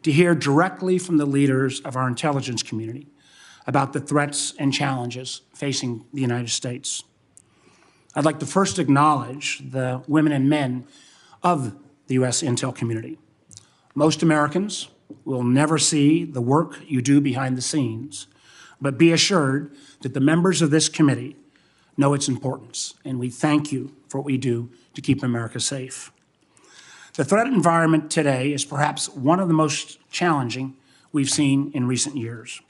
to hear directly from the leaders of our intelligence community about the threats and challenges facing the United States. I'd like to first acknowledge the women and men of the U.S. intel community. Most Americans will never see the work you do behind the scenes, but be assured that the members of this committee know its importance, and we thank you for what we do to keep America safe. The threat environment today is perhaps one of the most challenging we've seen in recent years.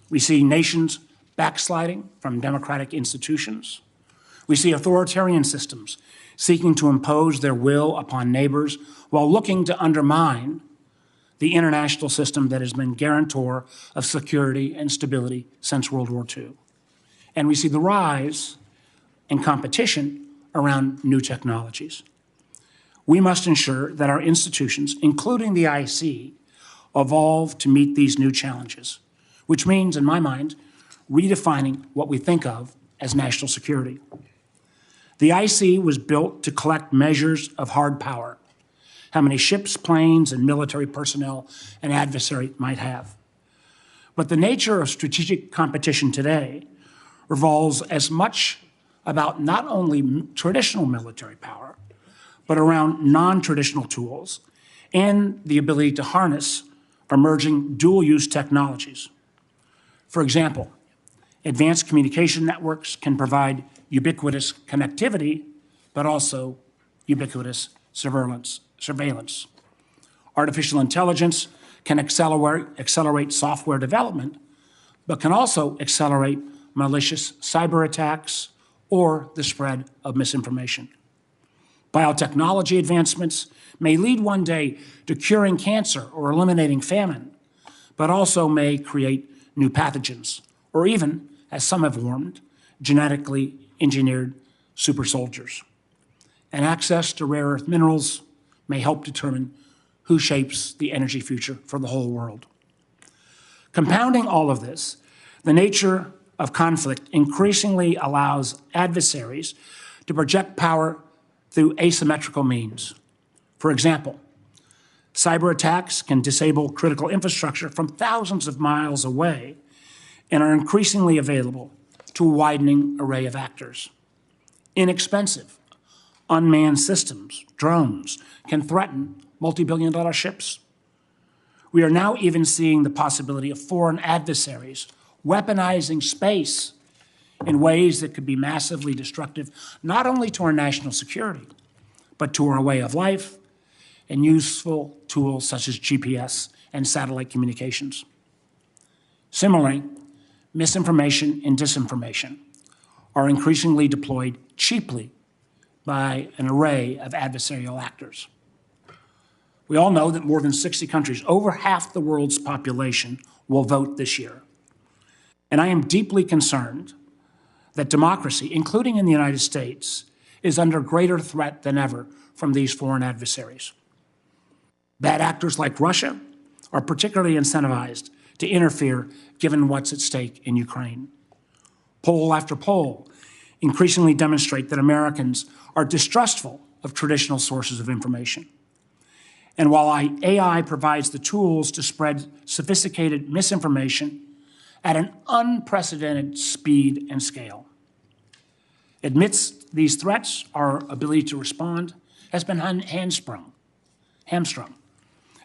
We see nations backsliding from democratic institutions. We see authoritarian systems seeking to impose their will upon neighbors while looking to undermine the international system that has been guarantor of security and stability since World War II. And we see the rise in competition around new technologies. We must ensure that our institutions, including the IC, evolve to meet these new challenges, which means, in my mind, redefining what we think of as national security. The IC was built to collect measures of hard power, how many ships, planes, and military personnel an adversary might have. But the nature of strategic competition today revolves as much about not only traditional military power, but around non-traditional tools and the ability to harness emerging dual-use technologies. For example, advanced communication networks can provide ubiquitous connectivity, but also ubiquitous surveillance. Artificial intelligence can accelerate software development, but can also accelerate malicious cyber attacks or the spread of misinformation. Biotechnology advancements may lead one day to curing cancer or eliminating famine, but also may create new pathogens, or even, as some have warned, genetically engineered super soldiers. And access to rare earth minerals may help determine who shapes the energy future for the whole world. Compounding all of this, the nature of conflict increasingly allows adversaries to project power through asymmetrical means. For example, cyber attacks can disable critical infrastructure from thousands of miles away and are increasingly available to a widening array of actors. Inexpensive, unmanned systems, drones, can threaten multi-billion-dollar ships. We are now even seeing the possibility of foreign adversaries weaponizing space in ways that could be massively destructive, not only to our national security, but to our way of life and useful tools such as GPS and satellite communications. Similarly, misinformation and disinformation are increasingly deployed cheaply by an array of adversarial actors. We all know that more than 60 countries, over half the world's population, will vote this year. And I am deeply concerned that democracy, including in the United States, is under greater threat than ever from these foreign adversaries. Bad actors like Russia are particularly incentivized to interfere given what's at stake in Ukraine. Poll after poll increasingly demonstrate that Americans are distrustful of traditional sources of information. And while AI provides the tools to spread sophisticated misinformation at an unprecedented speed and scale, amidst these threats, our ability to respond has been hamstrung,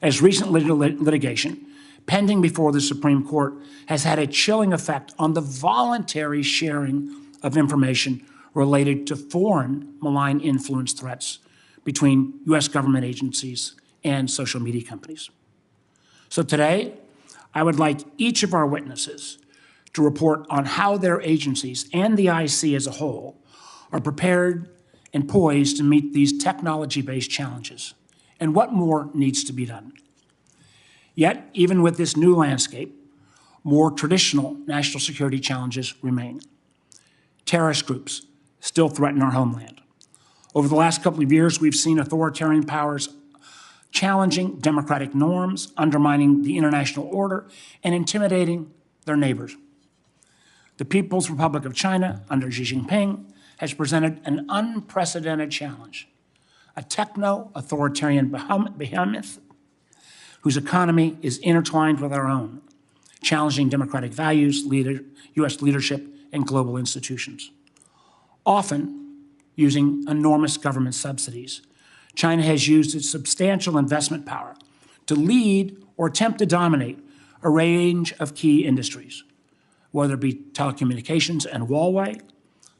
as recent litigation pending before the Supreme Court has had a chilling effect on the voluntary sharing of information related to foreign malign influence threats between U.S. government agencies and social media companies. So today, I would like each of our witnesses to report on how their agencies and the IC as a whole are prepared and poised to meet these technology-based challenges, and what more needs to be done. Yet, even with this new landscape, more traditional national security challenges remain. Terrorist groups still threaten our homeland. Over the last couple of years, we've seen authoritarian powers challenging democratic norms, undermining the international order, and intimidating their neighbors. The People's Republic of China, under Xi Jinping, has presented an unprecedented challenge, a techno-authoritarian behemoth whose economy is intertwined with our own, challenging democratic values, U.S. leadership, and global institutions. Often using enormous government subsidies, China has used its substantial investment power to lead or attempt to dominate a range of key industries, whether it be telecommunications and Huawei,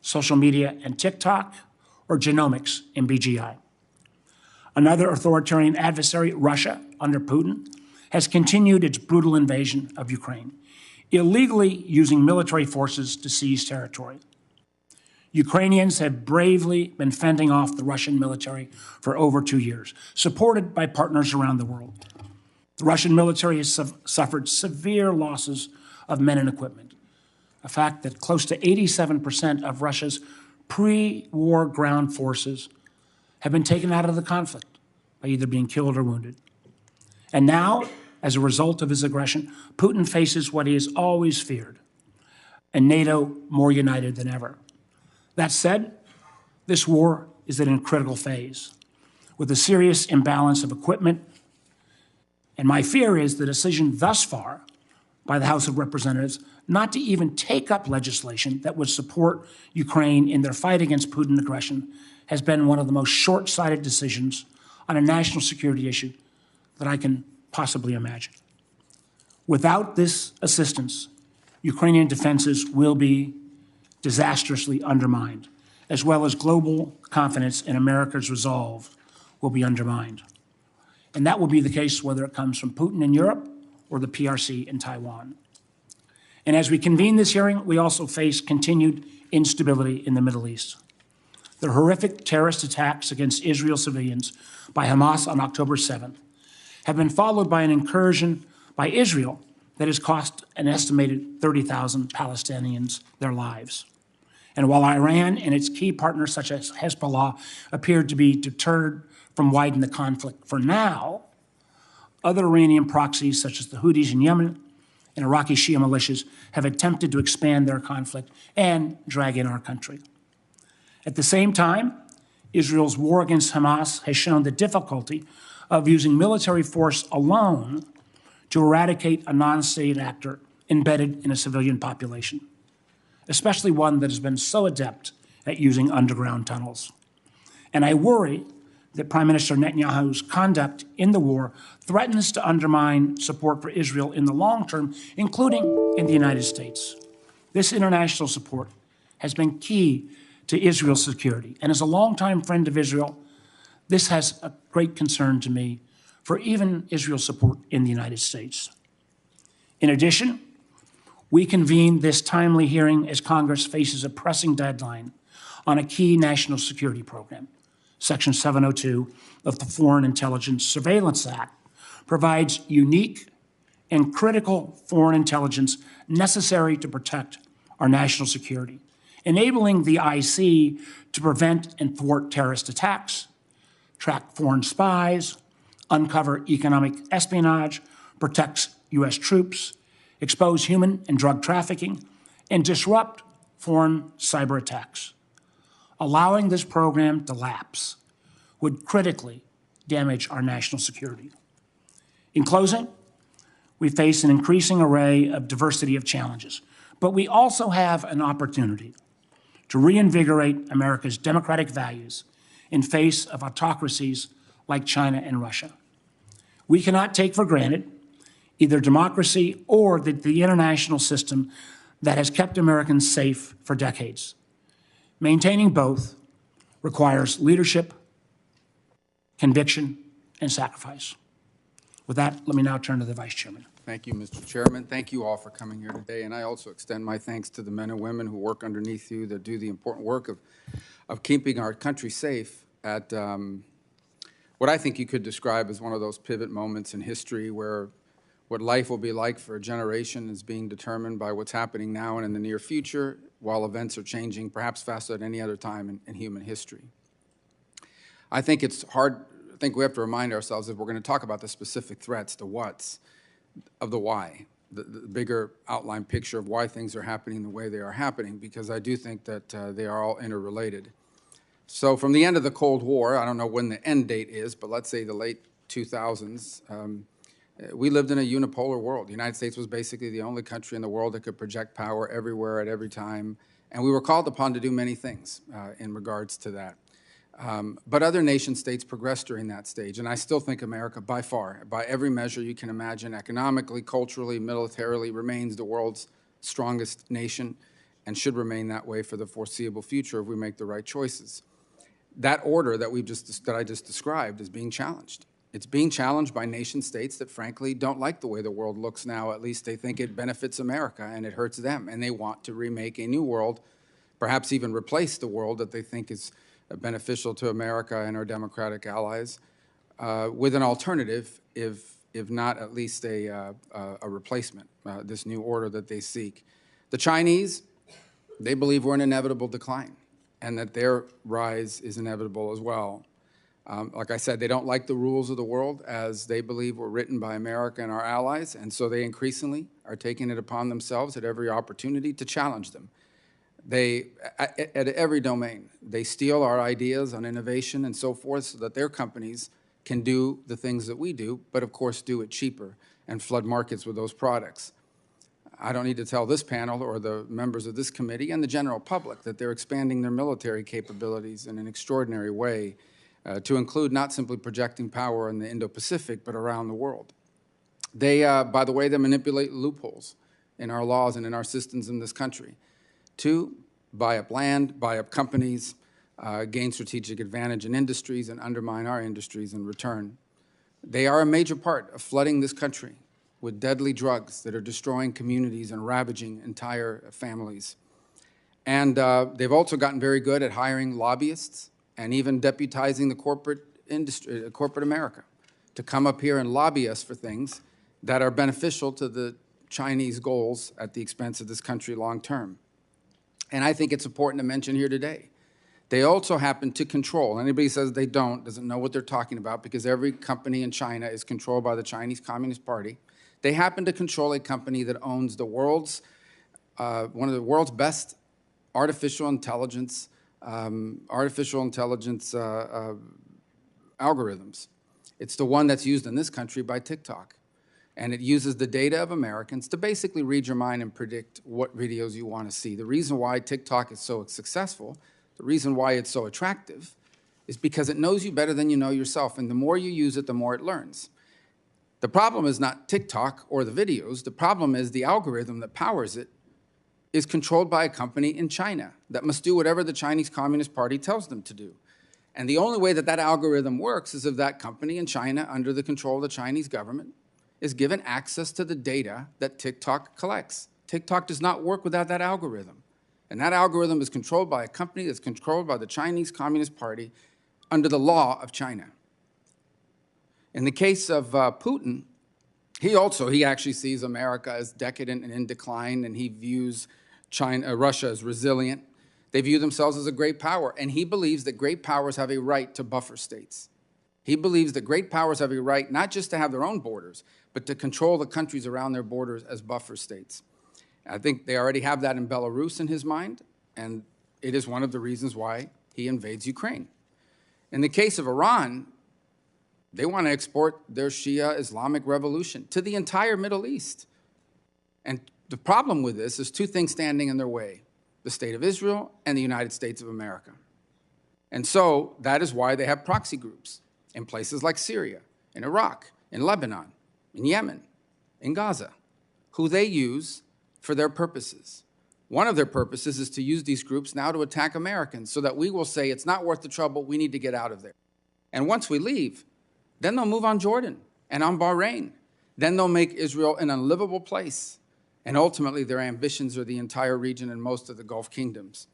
social media and TikTok, or genomics and BGI. Another authoritarian adversary, Russia, under Putin, has continued its brutal invasion of Ukraine, illegally using military forces to seize territory. Ukrainians have bravely been fending off the Russian military for over 2 years, supported by partners around the world. The Russian military has suffered severe losses of men and equipment, a fact that close to 87% of Russia's pre-war ground forces have been taken out of the conflict by either being killed or wounded. And now, as a result of his aggression, Putin faces what he has always feared, a NATO more united than ever. That said, this war is in a critical phase, with a serious imbalance of equipment, and my fear is the decision thus far by the House of Representatives not to even take up legislation that would support Ukraine in their fight against Putin aggression has been one of the most short-sighted decisions on a national security issue that I can possibly imagine. Without this assistance, Ukrainian defenses will be disastrously undermined, as well as global confidence in America's resolve will be undermined. And that will be the case whether it comes from Putin in Europe or the PRC in Taiwan. And as we convene this hearing, we also face continued instability in the Middle East. The horrific terrorist attacks against Israel civilians by Hamas on October 7th have been followed by an incursion by Israel that has cost an estimated 30,000 Palestinians their lives. And while Iran and its key partners, such as Hezbollah, appeared to be deterred from widening the conflict for now, other Iranian proxies, such as the Houthis in Yemen and Iraqi Shia militias, have attempted to expand their conflict and drag in our country. At the same time, Israel's war against Hamas has shown the difficulty of using military force alone to eradicate a non-state actor embedded in a civilian population, especially one that has been so adept at using underground tunnels. And I worry that Prime Minister Netanyahu's conduct in the war threatens to undermine support for Israel in the long term, including in the United States. This international support has been key to Israel's security. And as a longtime friend of Israel, this has a great concern to me for even Israel's support in the United States. In addition, we convene this timely hearing as Congress faces a pressing deadline on a key national security program. Section 702 of the Foreign Intelligence Surveillance Act provides unique and critical foreign intelligence necessary to protect our national security, enabling the IC to prevent and thwart terrorist attacks, track foreign spies, uncover economic espionage, protect U.S. troops, expose human and drug trafficking, and disrupt foreign cyber attacks. Allowing this program to lapse would critically damage our national security. In closing, we face an increasing array of diversity of challenges, but we also have an opportunity to reinvigorate America's democratic values in face of autocracies like China and Russia. We cannot take for granted either democracy or the international system that has kept Americans safe for decades. Maintaining both requires leadership, conviction, and sacrifice. With that, let me now turn to the Vice Chairman. Thank you, Mr. Chairman. Thank you all for coming here today. And I also extend my thanks to the men and women who work underneath you that do the important work of keeping our country safe at what I think you could describe as one of those pivot moments in history where what life will be like for a generation is being determined by what's happening now and in the near future, while events are changing perhaps faster than any other time in human history. I think it's hard, I think we have to remind ourselves if we're going to talk about the specific threats, the what's, of the why, the bigger outline picture of why things are happening the way they are happening, because I do think that they are all interrelated. So from the end of the Cold War, I don't know when the end date is, but let's say the late 2000s, We lived in a unipolar world. The United States was basically the only country in the world that could project power everywhere at every time, and we were called upon to do many things in regards to that. But other nation states progressed during that stage, and I still think America, by far, by every measure you can imagine, economically, culturally, militarily, remains the world's strongest nation and should remain that way for the foreseeable future if we make the right choices. That order that I just described is being challenged. It's being challenged by nation states that, frankly, don't like the way the world looks now. At least they think it benefits America and it hurts them, and they want to remake a new world, perhaps even replace the world that they think is beneficial to America and our democratic allies, with an alternative, if not at least a replacement, this new order that they seek. The Chinese, they believe we're in inevitable decline and that their rise is inevitable as well. Like I said, they don't like the rules of the world as they believe were written by America and our allies, and so they increasingly are taking it upon themselves at every opportunity to challenge them. They, at every domain, they steal our ideas on innovation and so forth so that their companies can do the things that we do, but of course do it cheaper and flood markets with those products. I don't need to tell this panel or the members of this committee and the general public that they're expanding their military capabilities in an extraordinary way to include not simply projecting power in the Indo-Pacific, but around the world. They, by the way, they manipulate loopholes in our laws and in our systems in this country to buy up land, buy up companies, gain strategic advantage in industries, and undermine our industries in return. They are a major part of flooding this country with deadly drugs that are destroying communities and ravaging entire families. And they've also gotten very good at hiring lobbyists and even deputizing the corporate industry, corporate America, to come up here and lobby us for things that are beneficial to the Chinese goals at the expense of this country long term. And I think it's important to mention here today, they also happen to control. Anybody says they don't, doesn't know what they're talking about, because every company in China is controlled by the Chinese Communist Party. They happen to control a company that owns the world's, one of the world's best artificial intelligence algorithms. It's the one that's used in this country by TikTok. And it uses the data of Americans to basically read your mind and predict what videos you want to see. The reason why TikTok is so successful, the reason why it's so attractive, is because it knows you better than you know yourself. And the more you use it, the more it learns. The problem is not TikTok or the videos. The problem is the algorithm that powers it is controlled by a company in China that must do whatever the Chinese Communist Party tells them to do. And the only way that that algorithm works is if that company in China, under the control of the Chinese government, is given access to the data that TikTok collects. TikTok does not work without that algorithm. And that algorithm is controlled by a company that's controlled by the Chinese Communist Party under the law of China. In the case of Putin, he actually sees America as decadent and in decline, and he views Russia as resilient. They view themselves as a great power, and he believes that great powers have a right to buffer states. He believes that great powers have a right not just to have their own borders, but to control the countries around their borders as buffer states. I think they already have that in Belarus in his mind, and it is one of the reasons why he invades Ukraine. In the case of Iran, they want to export their Shia Islamic revolution to the entire Middle East. And the problem with this is two things standing in their way: the State of Israel and the United States of America. And so that is why they have proxy groups in places like Syria, in Iraq, in Lebanon, in Yemen, in Gaza, who they use for their purposes. One of their purposes is to use these groups now to attack Americans so that we will say it's not worth the trouble, we need to get out of there. And once we leave, then they'll move on Jordan and on Bahrain. Then they'll make Israel an unlivable place. And ultimately, their ambitions are the entire region and most of the Gulf kingdoms.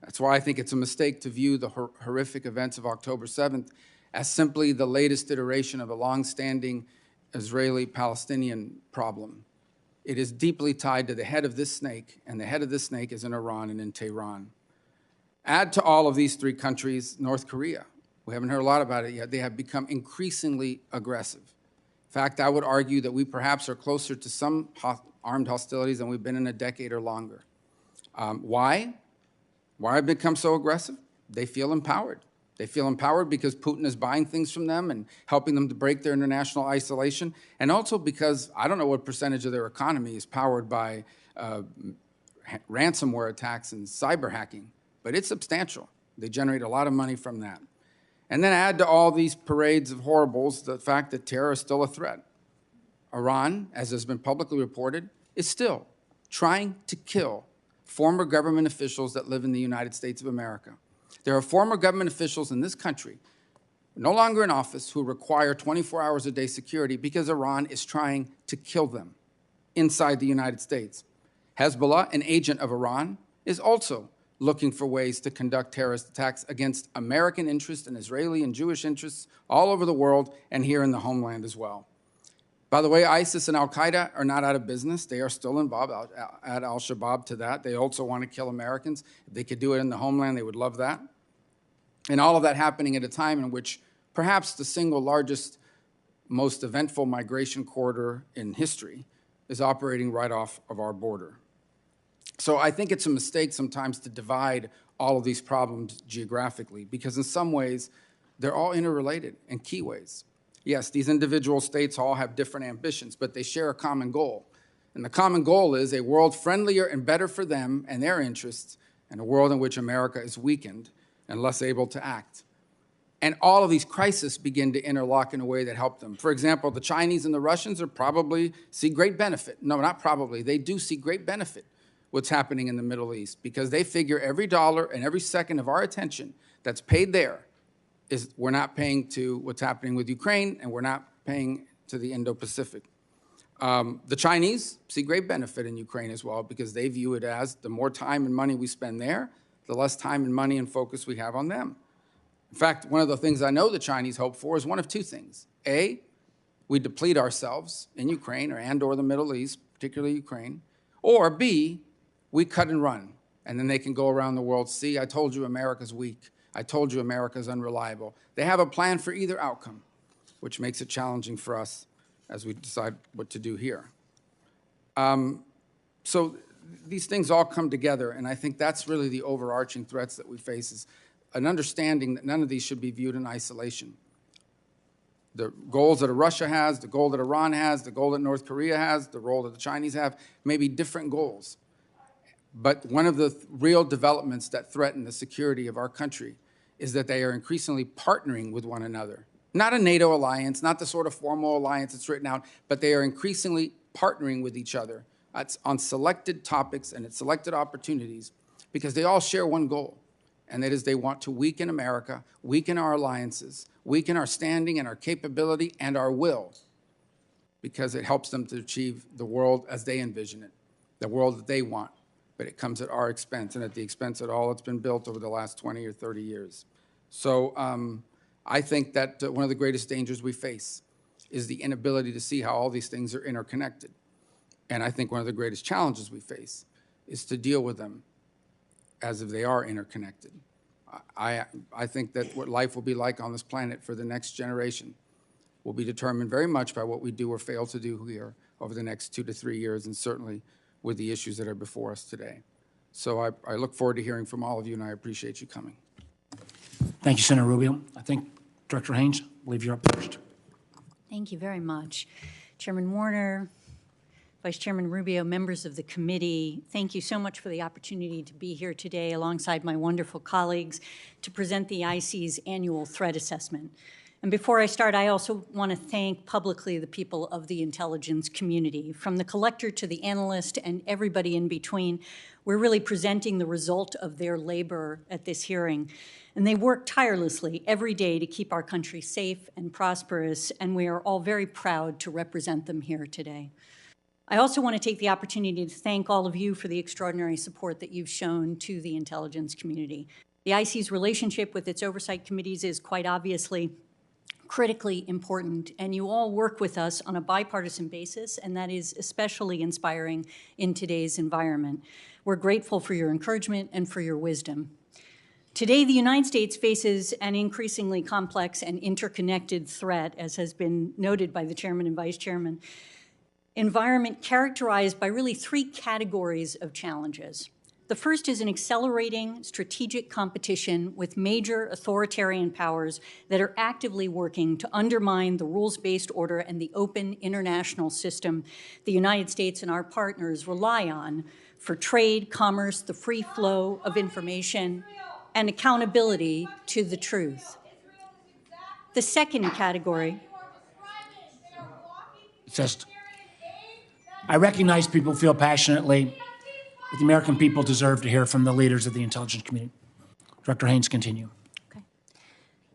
That's why I think it's a mistake to view the horrific events of October 7th as simply the latest iteration of a long-standing Israeli-Palestinian problem. It is deeply tied to the head of this snake, and the head of this snake is in Iran and in Tehran. Add to all of these three countries North Korea. We haven't heard a lot about it yet. They have become increasingly aggressive. In fact, I would argue that we perhaps are closer to some armed hostilities than we've been in a decade or longer. Why? Why have they become so aggressive? They feel empowered. They feel empowered because Putin is buying things from them and helping them to break their international isolation, and also because I don't know what percentage of their economy is powered by ransomware attacks and cyber hacking, but it's substantial. They generate a lot of money from that. And then add to all these parades of horribles the fact that terror is still a threat. Iran, as has been publicly reported, is still trying to kill former government officials that live in the United States of America. There are former government officials in this country, no longer in office, who require 24 hours a day security because Iran is trying to kill them inside the United States. Hezbollah, an agent of Iran, is also looking for ways to conduct terrorist attacks against American interests and Israeli and Jewish interests all over the world and here in the homeland as well. By the way, ISIS and al-Qaeda are not out of business. They are still involved. Add al-Shabaab to that. They also want to kill Americans. If they could do it in the homeland, they would love that. And all of that happening at a time in which perhaps the single largest, most eventful migration corridor in history is operating right off of our border. So I think it's a mistake sometimes to divide all of these problems geographically, because in some ways, they're all interrelated in key ways. Yes, these individual states all have different ambitions, but they share a common goal. And the common goal is a world friendlier and better for them and their interests, and a world in which America is weakened and less able to act. And all of these crises begin to interlock in a way that help them. For example, the Chinese and the Russians are probably see great benefit. No, not probably. They do see great benefit what's happening in the Middle East, because they figure every dollar and every second of our attention that's paid there is we're not paying to what's happening with Ukraine, and we're not paying to the Indo-Pacific. The Chinese see great benefit in Ukraine as well, because they view it as the more time and money we spend there, the less time and money and focus we have on them. In fact, one of the things I know the Chinese hope for is one of two things. A, we deplete ourselves in Ukraine or the Middle East, particularly Ukraine. Or B, we cut and run, and then they can go around the world, see, I told you America's weak. I told you America's unreliable. They have a plan for either outcome, which makes it challenging for us as we decide what to do here. So these things all come together, and I think that's really the overarching threats that we face, is an understanding that none of these should be viewed in isolation. The goals that Russia has, the goal that Iran has, the goal that North Korea has, the role that the Chinese have, may be different goals. But one of the real developments that threaten the security of our country is that they are increasingly partnering with one another. Not a NATO alliance, not the sort of formal alliance that's written out, but they are increasingly partnering with each other on selected topics and at selected opportunities, because they all share one goal, and that is they want to weaken America, weaken our alliances, weaken our standing and our capability and our will, because it helps them to achieve the world as they envision it, the world that they want. But it comes at our expense and at the expense of all that's been built over the last 20 or 30 years. So I think that one of the greatest dangers we face is the inability to see how all these things are interconnected. And I think one of the greatest challenges we face is to deal with them as if they are interconnected. I think that what life will be like on this planet for the next generation will be determined very much by what we do or fail to do here over the next 2 to 3 years, and certainly with the issues that are before us today. So I look forward to hearing from all of you, and I appreciate you coming. Thank you, Senator Rubio. I think, Director Haines, I believe you're up first. Thank you very much. Chairman Warner, Vice Chairman Rubio, members of the committee, thank you so much for the opportunity to be here today alongside my wonderful colleagues to present the IC's annual threat assessment. And before I start, I also want to thank publicly the people of the intelligence community. From the collector to the analyst and everybody in between, we're really presenting the result of their labor at this hearing. And they work tirelessly every day to keep our country safe and prosperous, and we are all very proud to represent them here today. I also want to take the opportunity to thank all of you for the extraordinary support that you've shown to the intelligence community. The IC's relationship with its oversight committees is quite obviously critically important, and you all work with us on a bipartisan basis, and that is especially inspiring in today's environment. We're grateful for your encouragement and for your wisdom. Today, the United States faces an increasingly complex and interconnected threat, as has been noted by the chairman and vice chairman, environment characterized by really 3 categories of challenges. The first is an accelerating strategic competition with major authoritarian powers that are actively working to undermine the rules-based order and the open international system the United States and our partners rely on for trade, commerce, the free flow of information, and accountability to the truth. The second category. Just, I recognize people feel passionately that the American people deserve to hear from the leaders of the intelligence community. Director Haines, continue. Okay.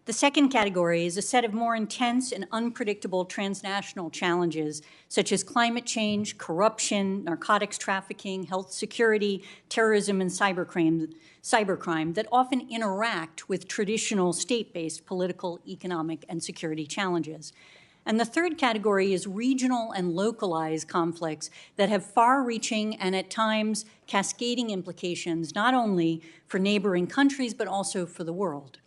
The second category is a set of more intense and unpredictable transnational challenges, such as climate change, corruption, narcotics trafficking, health security, terrorism, and cybercrime that often interact with traditional state-based political, economic, and security challenges. And the third category is regional and localized conflicts that have far-reaching and at times cascading implications, not only for neighboring countries, but also for the world.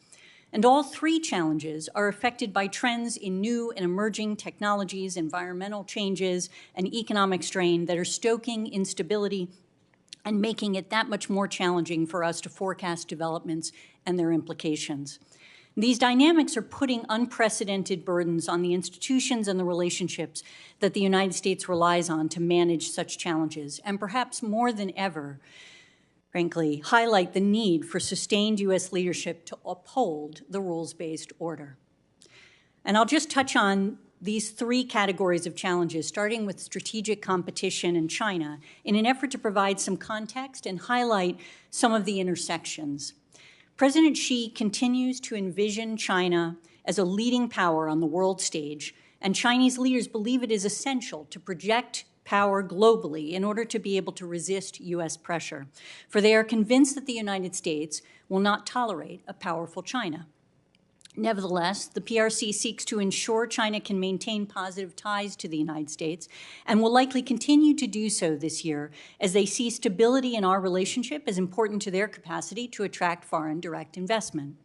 And all three challenges are affected by trends in new and emerging technologies, environmental changes, and economic strain that are stoking instability and making it that much more challenging for us to forecast developments and their implications. These dynamics are putting unprecedented burdens on the institutions and the relationships that the United States relies on to manage such challenges, and perhaps more than ever, frankly, highlight the need for sustained U.S. leadership to uphold the rules-based order. And I'll just touch on these three categories of challenges, starting with strategic competition in China, in an effort to provide some context and highlight some of the intersections. President Xi continues to envision China as a leading power on the world stage, and Chinese leaders believe it is essential to project power globally in order to be able to resist U.S. pressure, for they are convinced that the United States will not tolerate a powerful China. Nevertheless, the PRC seeks to ensure China can maintain positive ties to the United States and will likely continue to do so this year as they see stability in our relationship as important to their capacity to attract foreign direct investment.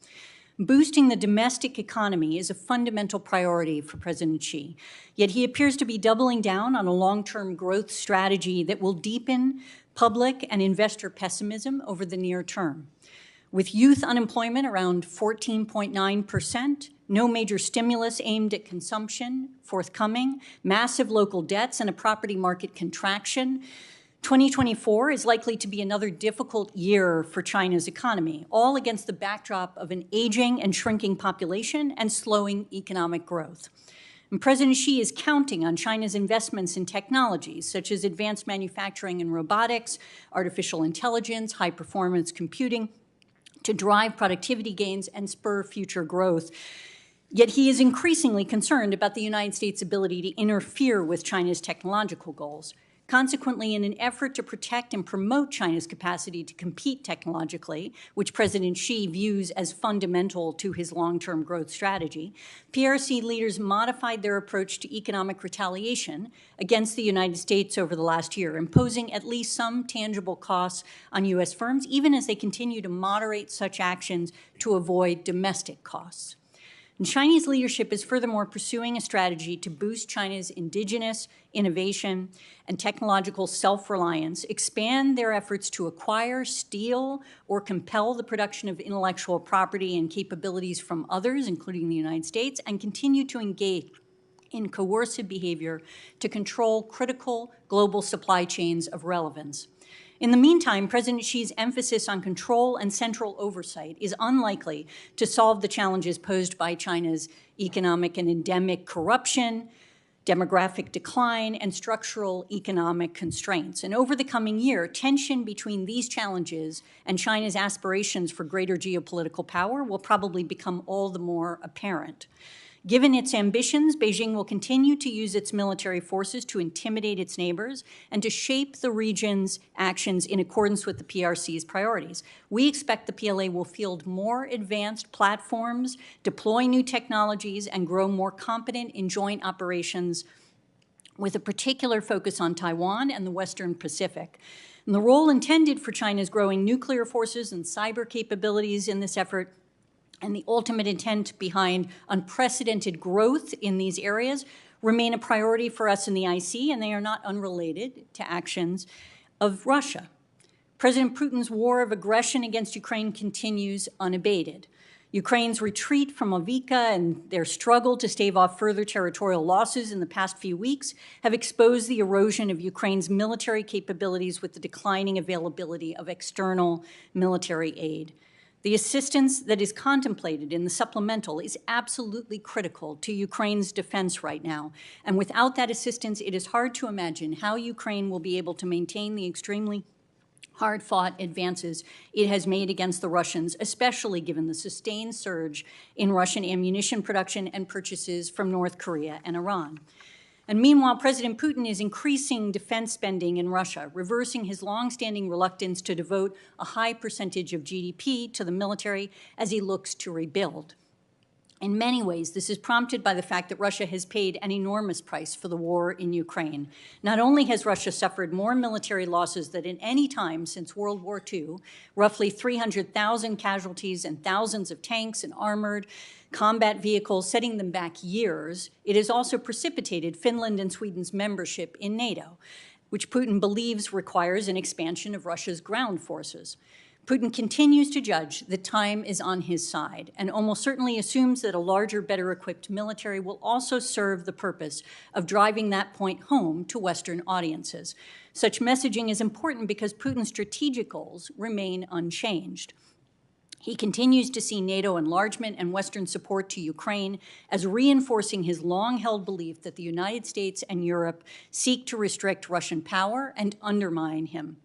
Boosting the domestic economy is a fundamental priority for President Xi, yet he appears to be doubling down on a long-term growth strategy that will deepen public and investor pessimism over the near term. With youth unemployment around 14.9%, no major stimulus aimed at consumption forthcoming, massive local debts, and a property market contraction, 2024 is likely to be another difficult year for China's economy, all against the backdrop of an aging and shrinking population and slowing economic growth. And President Xi is counting on China's investments in technologies such as advanced manufacturing and robotics, artificial intelligence, high-performance computing, to drive productivity gains and spur future growth. Yet he is increasingly concerned about the United States' ability to interfere with China's technological goals. Consequently, in an effort to protect and promote China's capacity to compete technologically, which President Xi views as fundamental to his long-term growth strategy, PRC leaders modified their approach to economic retaliation against the United States over the last year, imposing at least some tangible costs on U.S. firms, even as they continue to moderate such actions to avoid domestic costs. And Chinese leadership is furthermore pursuing a strategy to boost China's indigenous innovation and technological self-reliance, expand their efforts to acquire, steal, or compel the production of intellectual property and capabilities from others, including the United States, and continue to engage in coercive behavior to control critical global supply chains of relevance. In the meantime, President Xi's emphasis on control and central oversight is unlikely to solve the challenges posed by China's economic and endemic corruption, demographic decline, and structural economic constraints. And over the coming year, tension between these challenges and China's aspirations for greater geopolitical power will probably become all the more apparent. Given its ambitions, Beijing will continue to use its military forces to intimidate its neighbors and to shape the region's actions in accordance with the PRC's priorities. We expect the PLA will field more advanced platforms, deploy new technologies, and grow more competent in joint operations with a particular focus on Taiwan and the Western Pacific. And the role intended for China's growing nuclear forces and cyber capabilities in this effort and the ultimate intent behind unprecedented growth in these areas remain a priority for us in the IC, and they are not unrelated to actions of Russia. President Putin's war of aggression against Ukraine continues unabated. Ukraine's retreat from Avdiivka and their struggle to stave off further territorial losses in the past few weeks have exposed the erosion of Ukraine's military capabilities with the declining availability of external military aid. The assistance that is contemplated in the supplemental is absolutely critical to Ukraine's defense right now. And without that assistance, it is hard to imagine how Ukraine will be able to maintain the extremely hard-fought advances it has made against the Russians, especially given the sustained surge in Russian ammunition production and purchases from North Korea and Iran. And meanwhile, President Putin is increasing defense spending in Russia, reversing his longstanding reluctance to devote a high percentage of GDP to the military as he looks to rebuild. In many ways, this is prompted by the fact that Russia has paid an enormous price for the war in Ukraine. Not only has Russia suffered more military losses than at any time since World War II, roughly 300,000 casualties and thousands of tanks and armored combat vehicles, setting them back years, it has also precipitated Finland and Sweden's membership in NATO, which Putin believes requires an expansion of Russia's ground forces. Putin continues to judge that time is on his side and almost certainly assumes that a larger, better equipped military will also serve the purpose of driving that point home to Western audiences. Such messaging is important because Putin's strategic goals remain unchanged. He continues to see NATO enlargement and Western support to Ukraine as reinforcing his long-held belief that the United States and Europe seek to restrict Russian power and undermine him.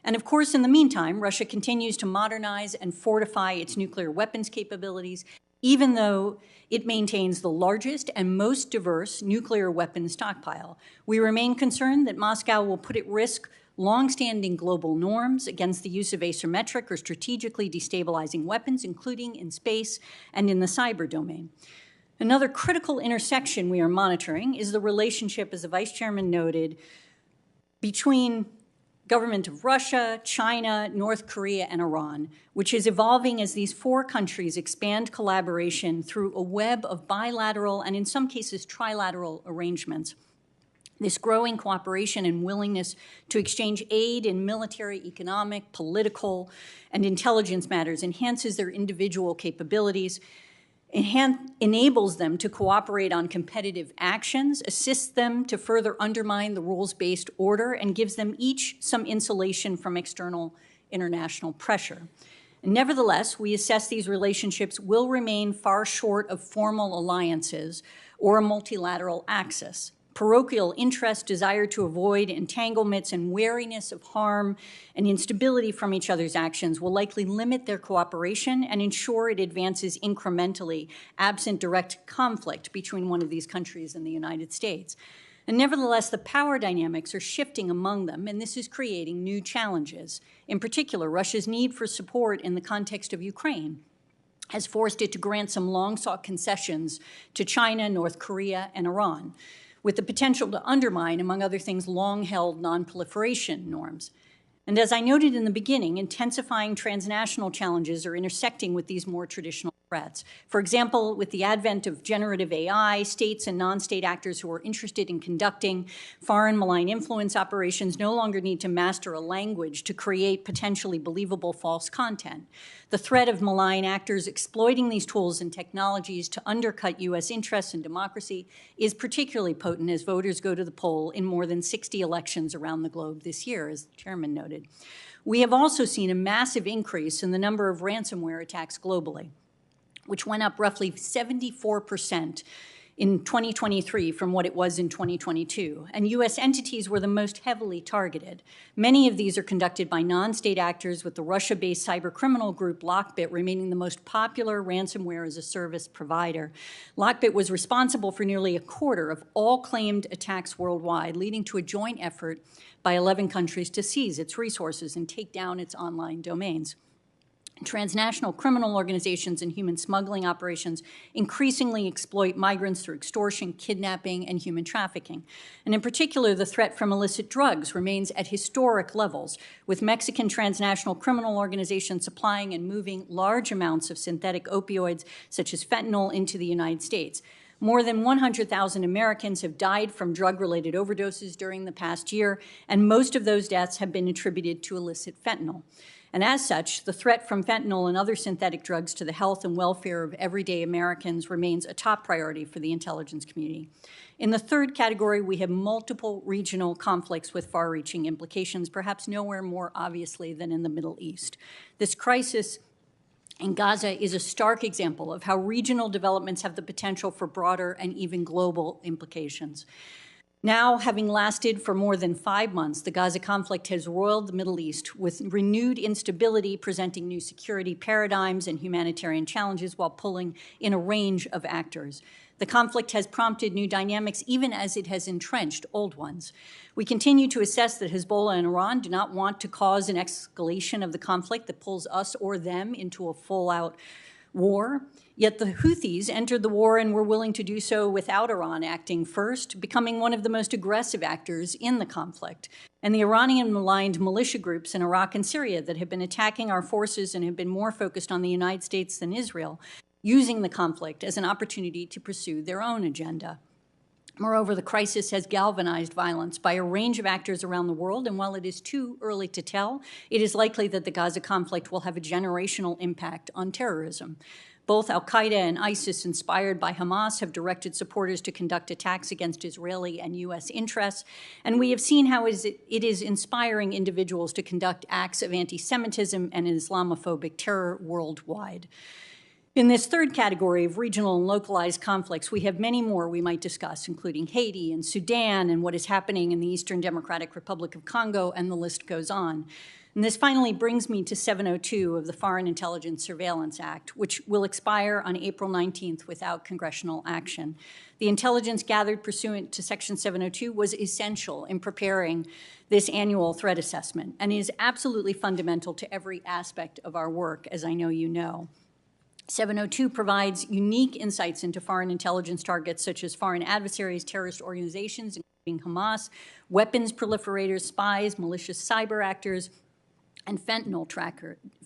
And of course, in the meantime, Russia continues to modernize and fortify its nuclear weapons capabilities, even though it maintains the largest and most diverse nuclear weapons stockpile. We remain concerned that Moscow will put at risk longstanding global norms against the use of asymmetric or strategically destabilizing weapons, including in space and in the cyber domain. Another critical intersection we are monitoring is the relationship, as the Vice Chairman noted, between government of Russia, China, North Korea, and Iran, which is evolving as these four countries expand collaboration through a web of bilateral and in some cases trilateral arrangements. This growing cooperation and willingness to exchange aid in military, economic, political, and intelligence matters enhances their individual capabilities, enables them to cooperate on competitive actions, assists them to further undermine the rules-based order, and gives them each some insulation from external international pressure. Nevertheless, we assess these relationships will remain far short of formal alliances or a multilateral axis. Parochial interest, desire to avoid entanglements, and wariness of harm and instability from each other's actions will likely limit their cooperation and ensure it advances incrementally, absent direct conflict between one of these countries and the United States. And nevertheless, the power dynamics are shifting among them, and this is creating new challenges. In particular, Russia's need for support in the context of Ukraine has forced it to grant some long-sought concessions to China, North Korea, and Iran, with the potential to undermine, among other things, long-held non-proliferation norms. And as I noted in the beginning, intensifying transnational challenges are intersecting with these more traditional threats. For example, with the advent of generative AI, states and non-state actors who are interested in conducting foreign malign influence operations no longer need to master a language to create potentially believable false content. The threat of malign actors exploiting these tools and technologies to undercut U.S. interests and democracy is particularly potent as voters go to the poll in more than 60 elections around the globe this year, as the chairman noted. We have also seen a massive increase in the number of ransomware attacks globally, which went up roughly 74% in 2023 from what it was in 2022. And U.S. entities were the most heavily targeted. Many of these are conducted by non-state actors, with the Russia-based cybercriminal group Lockbit remaining the most popular ransomware as a service provider. Lockbit was responsible for nearly a quarter of all claimed attacks worldwide, leading to a joint effort by 11 countries to seize its resources and take down its online domains. Transnational criminal organizations and human smuggling operations increasingly exploit migrants through extortion, kidnapping, and human trafficking. And in particular, the threat from illicit drugs remains at historic levels, with Mexican transnational criminal organizations supplying and moving large amounts of synthetic opioids, such as fentanyl, into the United States. More than 100,000 Americans have died from drug-related overdoses during the past year, and most of those deaths have been attributed to illicit fentanyl. And as such, the threat from fentanyl and other synthetic drugs to the health and welfare of everyday Americans remains a top priority for the intelligence community. In the third category, we have multiple regional conflicts with far-reaching implications, perhaps nowhere more obviously than in the Middle East. This crisis in Gaza is a stark example of how regional developments have the potential for broader and even global implications. Now, having lasted for more than 5 months, the Gaza conflict has roiled the Middle East with renewed instability, presenting new security paradigms and humanitarian challenges while pulling in a range of actors. The conflict has prompted new dynamics even as it has entrenched old ones. We continue to assess that Hezbollah and Iran do not want to cause an escalation of the conflict that pulls us or them into a full-out war. Yet the Houthis entered the war and were willing to do so without Iran acting first, becoming one of the most aggressive actors in the conflict. And the Iranian-aligned militia groups in Iraq and Syria that have been attacking our forces and have been more focused on the United States than Israel, using the conflict as an opportunity to pursue their own agenda. Moreover, the crisis has galvanized violence by a range of actors around the world, and while it is too early to tell, it is likely that the Gaza conflict will have a generational impact on terrorism. Both al-Qaeda and ISIS, inspired by Hamas, have directed supporters to conduct attacks against Israeli and U.S. interests, and we have seen how it is inspiring individuals to conduct acts of anti-Semitism and Islamophobic terror worldwide. In this third category of regional and localized conflicts, we have many more we might discuss, including Haiti and Sudan and what is happening in the Eastern Democratic Republic of Congo, and the list goes on. And this finally brings me to 702 of the Foreign Intelligence Surveillance Act, which will expire on April 19th without congressional action. The intelligence gathered pursuant to Section 702 was essential in preparing this annual threat assessment and is absolutely fundamental to every aspect of our work, as I know you know. 702 provides unique insights into foreign intelligence targets such as foreign adversaries, terrorist organizations, including Hamas, weapons proliferators, spies, malicious cyber actors, and fentanyl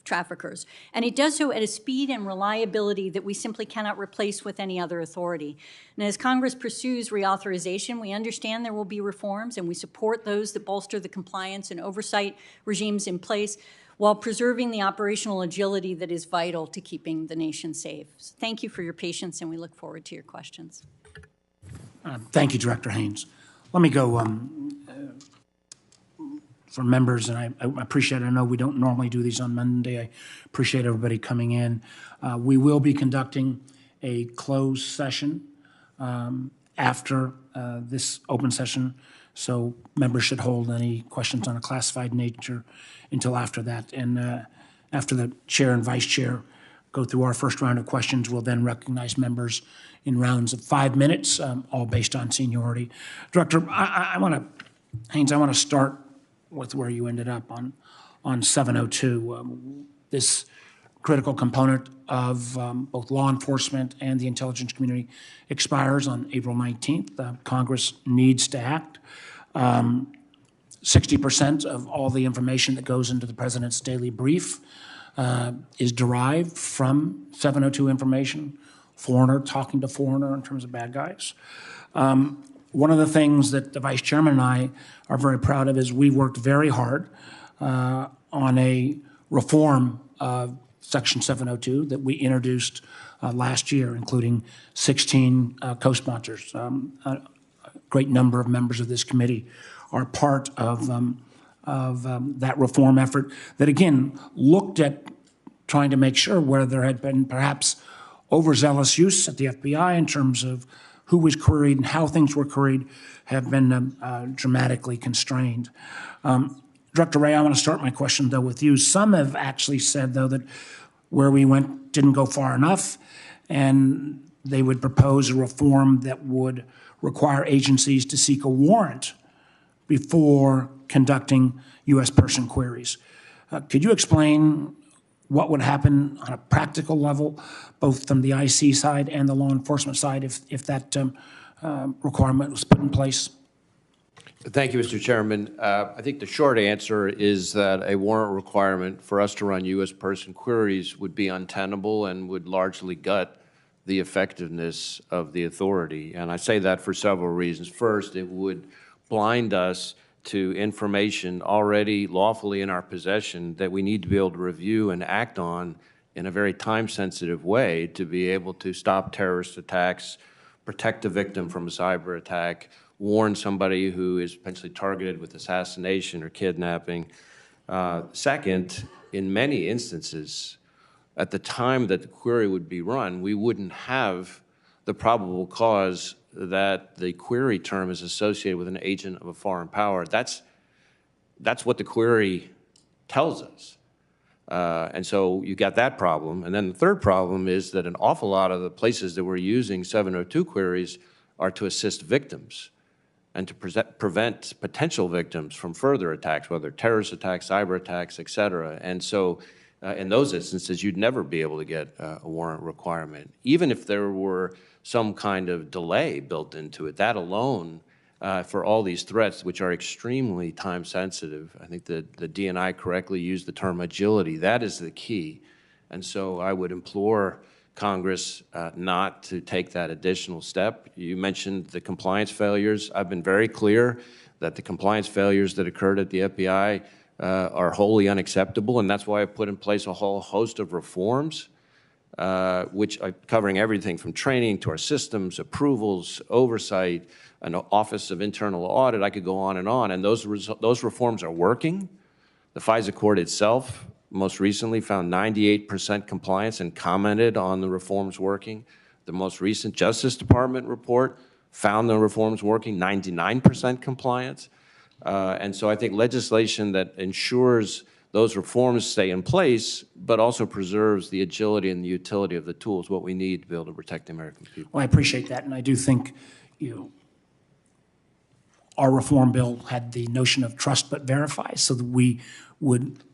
traffickers. And it does so at a speed and reliability that we simply cannot replace with any other authority. And as Congress pursues reauthorization, we understand there will be reforms, and we support those that bolster the compliance and oversight regimes in place while preserving the operational agility that is vital to keeping the nation safe. So thank you for your patience, and we look forward to your questions. Thank you, Director Haines. Let me go for members, and I appreciate it. I know we don't normally do these on Monday. I appreciate everybody coming in. We will be conducting a closed session after this open session, so members should hold any questions on a classified nature until after that. And after the chair and vice chair go through our first round of questions, we'll then recognize members in rounds of 5 minutes, all based on seniority. Director, Haines, I want to start with where you ended up on 702. This critical component of both law enforcement and the intelligence community expires on April 19th. Congress needs to act. 60% of all the information that goes into the president's daily brief is derived from 702 information, foreigner talking to foreigner in terms of bad guys. One of the things that the Vice Chairman and I are very proud of is we worked very hard on a reform of Section 702 that we introduced last year, including 16 co-sponsors. A great number of members of this committee are part of that reform effort that, again, looked at trying to make sure where there had been perhaps overzealous use at the FBI in terms of who was queried and how things were queried have been dramatically constrained. Director Wray, I want to start my question, though, with you. Some have actually said, though, that where we went didn't go far enough, and they would propose a reform that would require agencies to seek a warrant before conducting U.S. person queries. Could you explain what would happen on a practical level, both from the IC side and the law enforcement side, if that requirement was put in place? Thank you, Mr. Chairman. I think the short answer is that a warrant requirement for us to run U.S. person queries would be untenable and would largely gut the effectiveness of the authority. And I say that for several reasons. First, it would blind us to information already lawfully in our possession that we need to be able to review and act on in a very time-sensitive way to be able to stop terrorist attacks, protect a victim from a cyber attack, warn somebody who is potentially targeted with assassination or kidnapping. Second, in many instances, at the time that the query would be run, we wouldn't have the probable cause that the query term is associated with an agent of a foreign power. That's what the query tells us. And so you got that problem. And then the third problem is that an awful lot of the places that we're using 702 queries are to assist victims and to prevent potential victims from further attacks, whether terrorist attacks, cyber attacks, et cetera. And so in those instances, you'd never be able to get a warrant requirement. Even if there were some kind of delay built into it, that alone, for all these threats, which are extremely time sensitive, I think that the DNI correctly used the term agility. That is the key. And so I would implore Congress not to take that additional step. You mentioned the compliance failures. I've been very clear that the compliance failures that occurred at the FBI are wholly unacceptable, and that's why I put in place a whole host of reforms, which are covering everything from training to our systems, approvals, oversight, an Office of Internal Audit. I could go on, and those reforms are working. The FISA court itself most recently found 98% compliance and commented on the reforms working. The most recent Justice Department report found the reforms working, 99% compliance. And so I think legislation that ensures those reforms stay in place, but also preserves the agility and the utility of the tools, what we need to be able to protect the American people. Well, I appreciate that, and I do think our reform bill had the notion of trust but verify, so that we would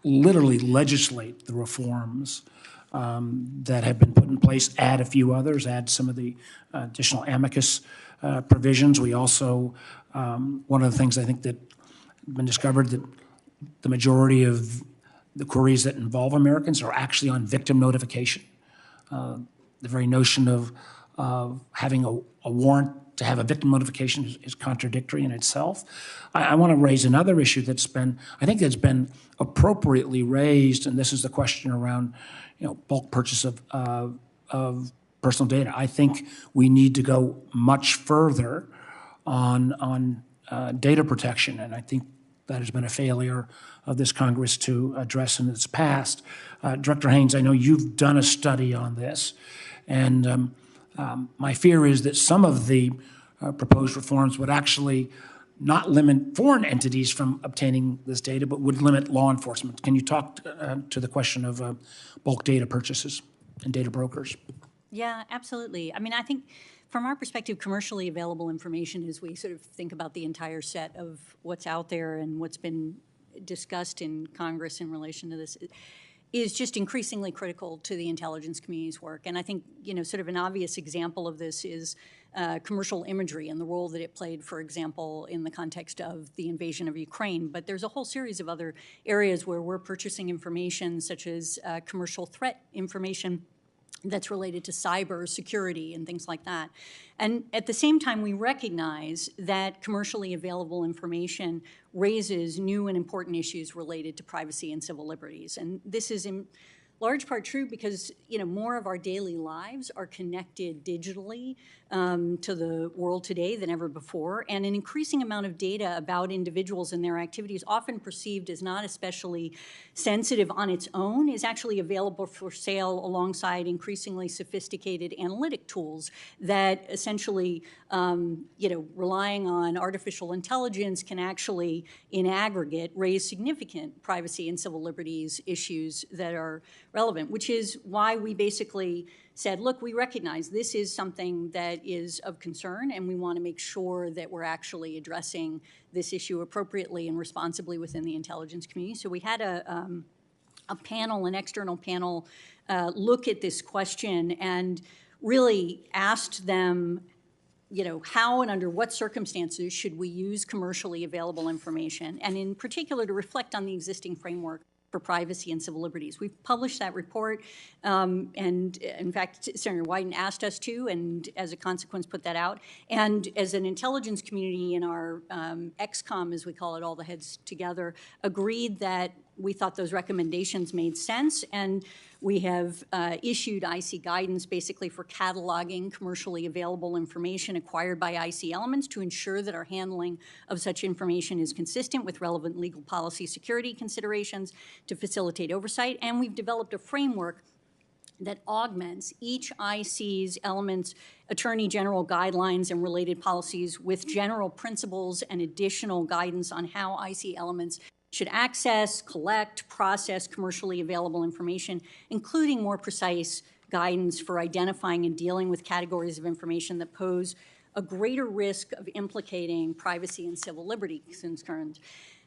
literally legislate the reforms that have been put in place, add a few others, add some of the additional amicus provisions. We also, one of the things I think that have been discovered, that the majority of the queries that involve Americans are actually on victim notification. The very notion of having a warrant to have a victim notification is contradictory in itself. I want to raise another issue I think that's been appropriately raised, and this is the question around, bulk purchase of personal data. I think we need to go much further on data protection, and I think that has been a failure of this Congress to address in its past. Director Haines, I know you've done a study on this, and my fear is that some of the proposed reforms would actually not limit foreign entities from obtaining this data, but would limit law enforcement. Can you talk to the question of bulk data purchases and data brokers? Yeah, absolutely. I mean, I think from our perspective, commercially available information, as we sort of think about the entire set of what's out there and what's been discussed in Congress in relation to this, is just increasingly critical to the intelligence community's work. And I think, sort of an obvious example of this is commercial imagery and the role that it played, for example, in the context of the invasion of Ukraine. But there's a whole series of other areas where we're purchasing information, such as commercial threat information that's related to cyber security and things like that. And at the same time, we recognize that commercially available information raises new and important issues related to privacy and civil liberties. And this is in large part true because, more of our daily lives are connected digitally to the world today than ever before. And an increasing amount of data about individuals and their activities, often perceived as not especially sensitive on its own, is actually available for sale alongside increasingly sophisticated analytic tools that essentially, relying on artificial intelligence can actually, in aggregate, raise significant privacy and civil liberties issues that are relevant, which is why we basically said, look, we recognize this is something that is of concern, and we want to make sure that we're actually addressing this issue appropriately and responsibly within the intelligence community. So we had a panel, an external panel, look at this question and really asked them, how and under what circumstances should we use commercially available information, and in particular to reflect on the existing framework for privacy and civil liberties. We've published that report, and in fact, Senator Wyden asked us to, and as a consequence, put that out. And as an intelligence community in our XCOM, as we call it, all the heads together, agreed that we thought those recommendations made sense, and we have issued IC guidance basically for cataloging commercially available information acquired by IC elements to ensure that our handling of such information is consistent with relevant legal policy security considerations to facilitate oversight. And we've developed a framework that augments each IC's elements, Attorney General guidelines and related policies with general principles and additional guidance on how IC elements should access, collect, process commercially available information, including more precise guidance for identifying and dealing with categories of information that pose a greater risk of implicating privacy and civil liberty concerns.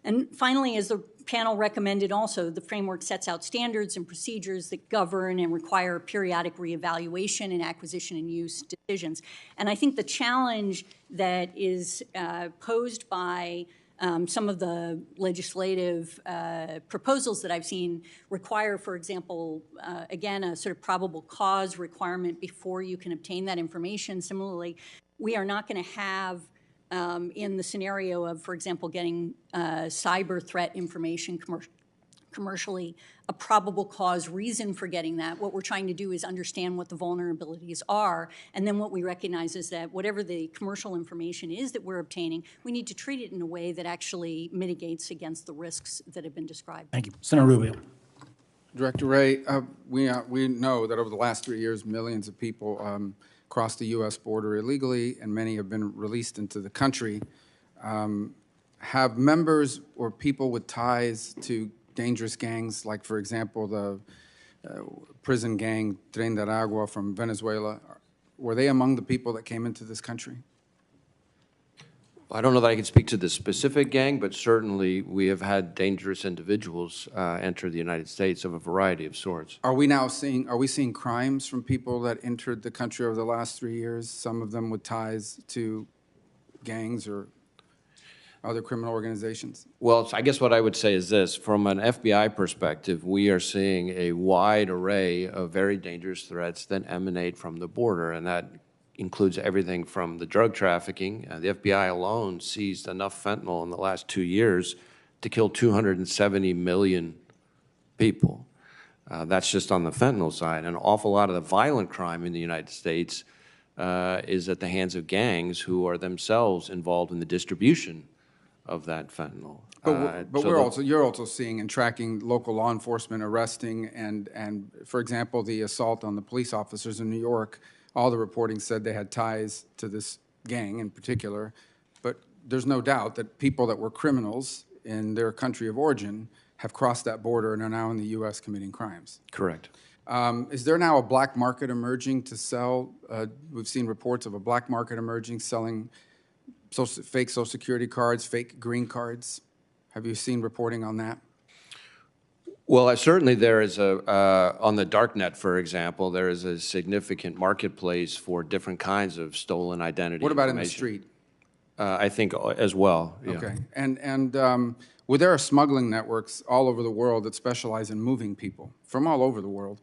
And finally, as the panel recommended also, the framework sets out standards and procedures that govern and require periodic reevaluation and acquisition and use decisions. And I think the challenge that is posed by some of the legislative proposals that I've seen require, for example, again, a sort of probable cause requirement before you can obtain that information. Similarly, we are not going to have, in the scenario of, for example, getting cyber threat information commercially, a probable cause reason for getting that. What we're trying to do is understand what the vulnerabilities are, and then what we recognize is that whatever the commercial information is that we're obtaining, we need to treat it in a way that actually mitigates against the risks that have been described. Thank you. Senator Rubio. Director Wray, we know that over the last 3 years, millions of people crossed the U.S. border illegally, and many have been released into the country. Have members or people with ties to dangerous gangs, like, for example, the prison gang Tren de Aragua from Venezuela, were they among the people that came into this country? I don't know that I can speak to the specific gang, but certainly we have had dangerous individuals enter the United States of a variety of sorts. Are we seeing crimes from people that entered the country over the last 3 years, some of them with ties to gangs or other criminal organizations? Well, I guess what I would say is this. From an FBI perspective, we are seeing a wide array of very dangerous threats that emanate from the border, and that includes everything from the drug trafficking. The FBI alone seized enough fentanyl in the last 2 years to kill 270 million people. That's just on the fentanyl side. An awful lot of the violent crime in the United States is at the hands of gangs who are themselves involved in the distribution of that fentanyl. But you're also seeing and tracking local law enforcement arresting and for example, the assault on the police officers in New York. All the reporting said they had ties to this gang in particular, but there's no doubt that people that were criminals in their country of origin have crossed that border and are now in the U.S. committing crimes. Correct. Is there now a black market emerging to sell? We've seen reports of a black market emerging selling fake Social Security cards, fake green cards. Have you seen reporting on that? Well, certainly there is on the darknet, for example, there is a significant marketplace for different kinds of stolen identity. What about in the street? I think as well. Yeah. Okay. And well, there are smuggling networks all over the world that specialize in moving people from all over the world,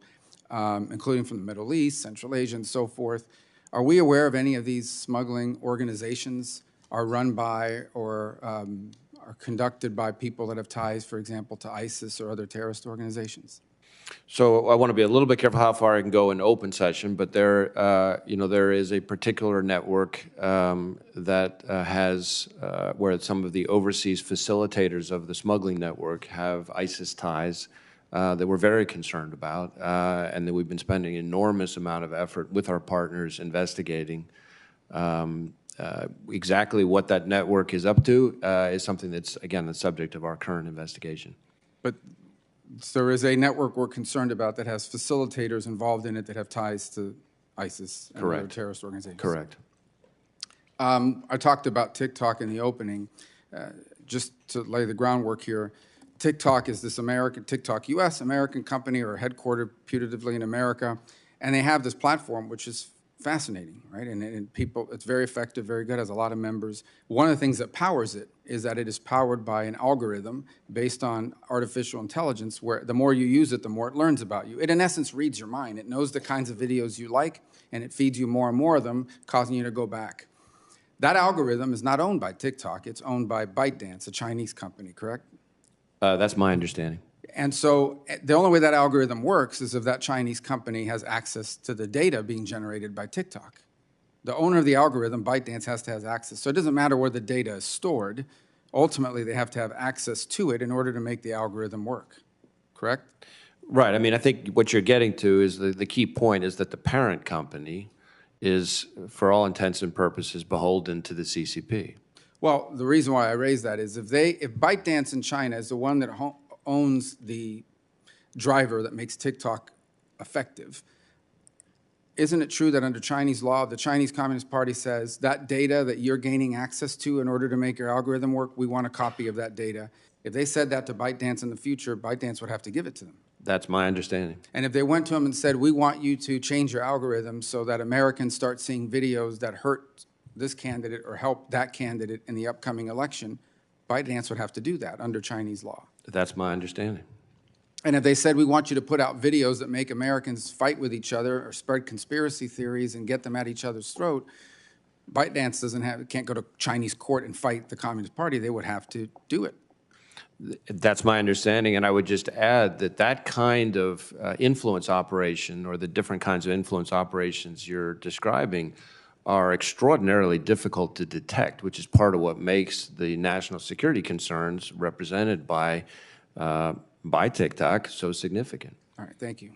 including from the Middle East, Central Asia, and so forth. Are we aware of any of these smuggling organizations are run by or are conducted by people that have ties, for example, to ISIS or other terrorist organizations? So I want to be a little bit careful how far I can go in open session, but there, there is a particular network that has where some of the overseas facilitators of the smuggling network have ISIS ties that we're very concerned about, and that we've been spending an enormous amount of effort with our partners investigating. Exactly what that network is up to is something that's, again, the subject of our current investigation. But there is a network we're concerned about that has facilitators involved in it that have ties to ISIS and other terrorist organizations. Correct. I talked about TikTok in the opening. Just to lay the groundwork here, TikTok is this TikTok US American company or headquartered putatively in America, and they have this platform which is fascinating, right? And people, it's very effective, very good, has a lot of members. One of the things that powers it is that it is powered by an algorithm based on artificial intelligence, where the more you use it, the more it learns about you. It, in essence, reads your mind. It knows the kinds of videos you like, and it feeds you more and more of them, causing you to go back. That algorithm is not owned by TikTok. It's owned by ByteDance, a Chinese company, correct? That's my understanding. And so the only way that algorithm works is if that Chinese company has access to the data being generated by TikTok. The owner of the algorithm, ByteDance, has to have access. So it doesn't matter where the data is stored. Ultimately, they have to have access to it in order to make the algorithm work, correct? Right. I mean, I think what you're getting to is the key point is that the parent company is, for all intents and purposes, beholden to the CCP. Well, the reason why I raise that is if ByteDance in China is the one that owns the driver that makes TikTok effective, isn't it true that under Chinese law, the Chinese Communist Party says that data that you're gaining access to in order to make your algorithm work, we want a copy of that data? If they said that to ByteDance in the future, ByteDance would have to give it to them. That's my understanding. And if they went to them and said, we want you to change your algorithm so that Americans start seeing videos that hurt this candidate or help that candidate in the upcoming election, ByteDance would have to do that under Chinese law. That's my understanding. And if they said, we want you to put out videos that make Americans fight with each other or spread conspiracy theories and get them at each other's throat, ByteDance can't go to Chinese court and fight the Communist Party. They would have to do it. That's my understanding, and I would just add that that kind of influence operation, or the different kinds of influence operations you're describing, are extraordinarily difficult to detect, which is part of what makes the national security concerns represented by TikTok so significant. All right, thank you.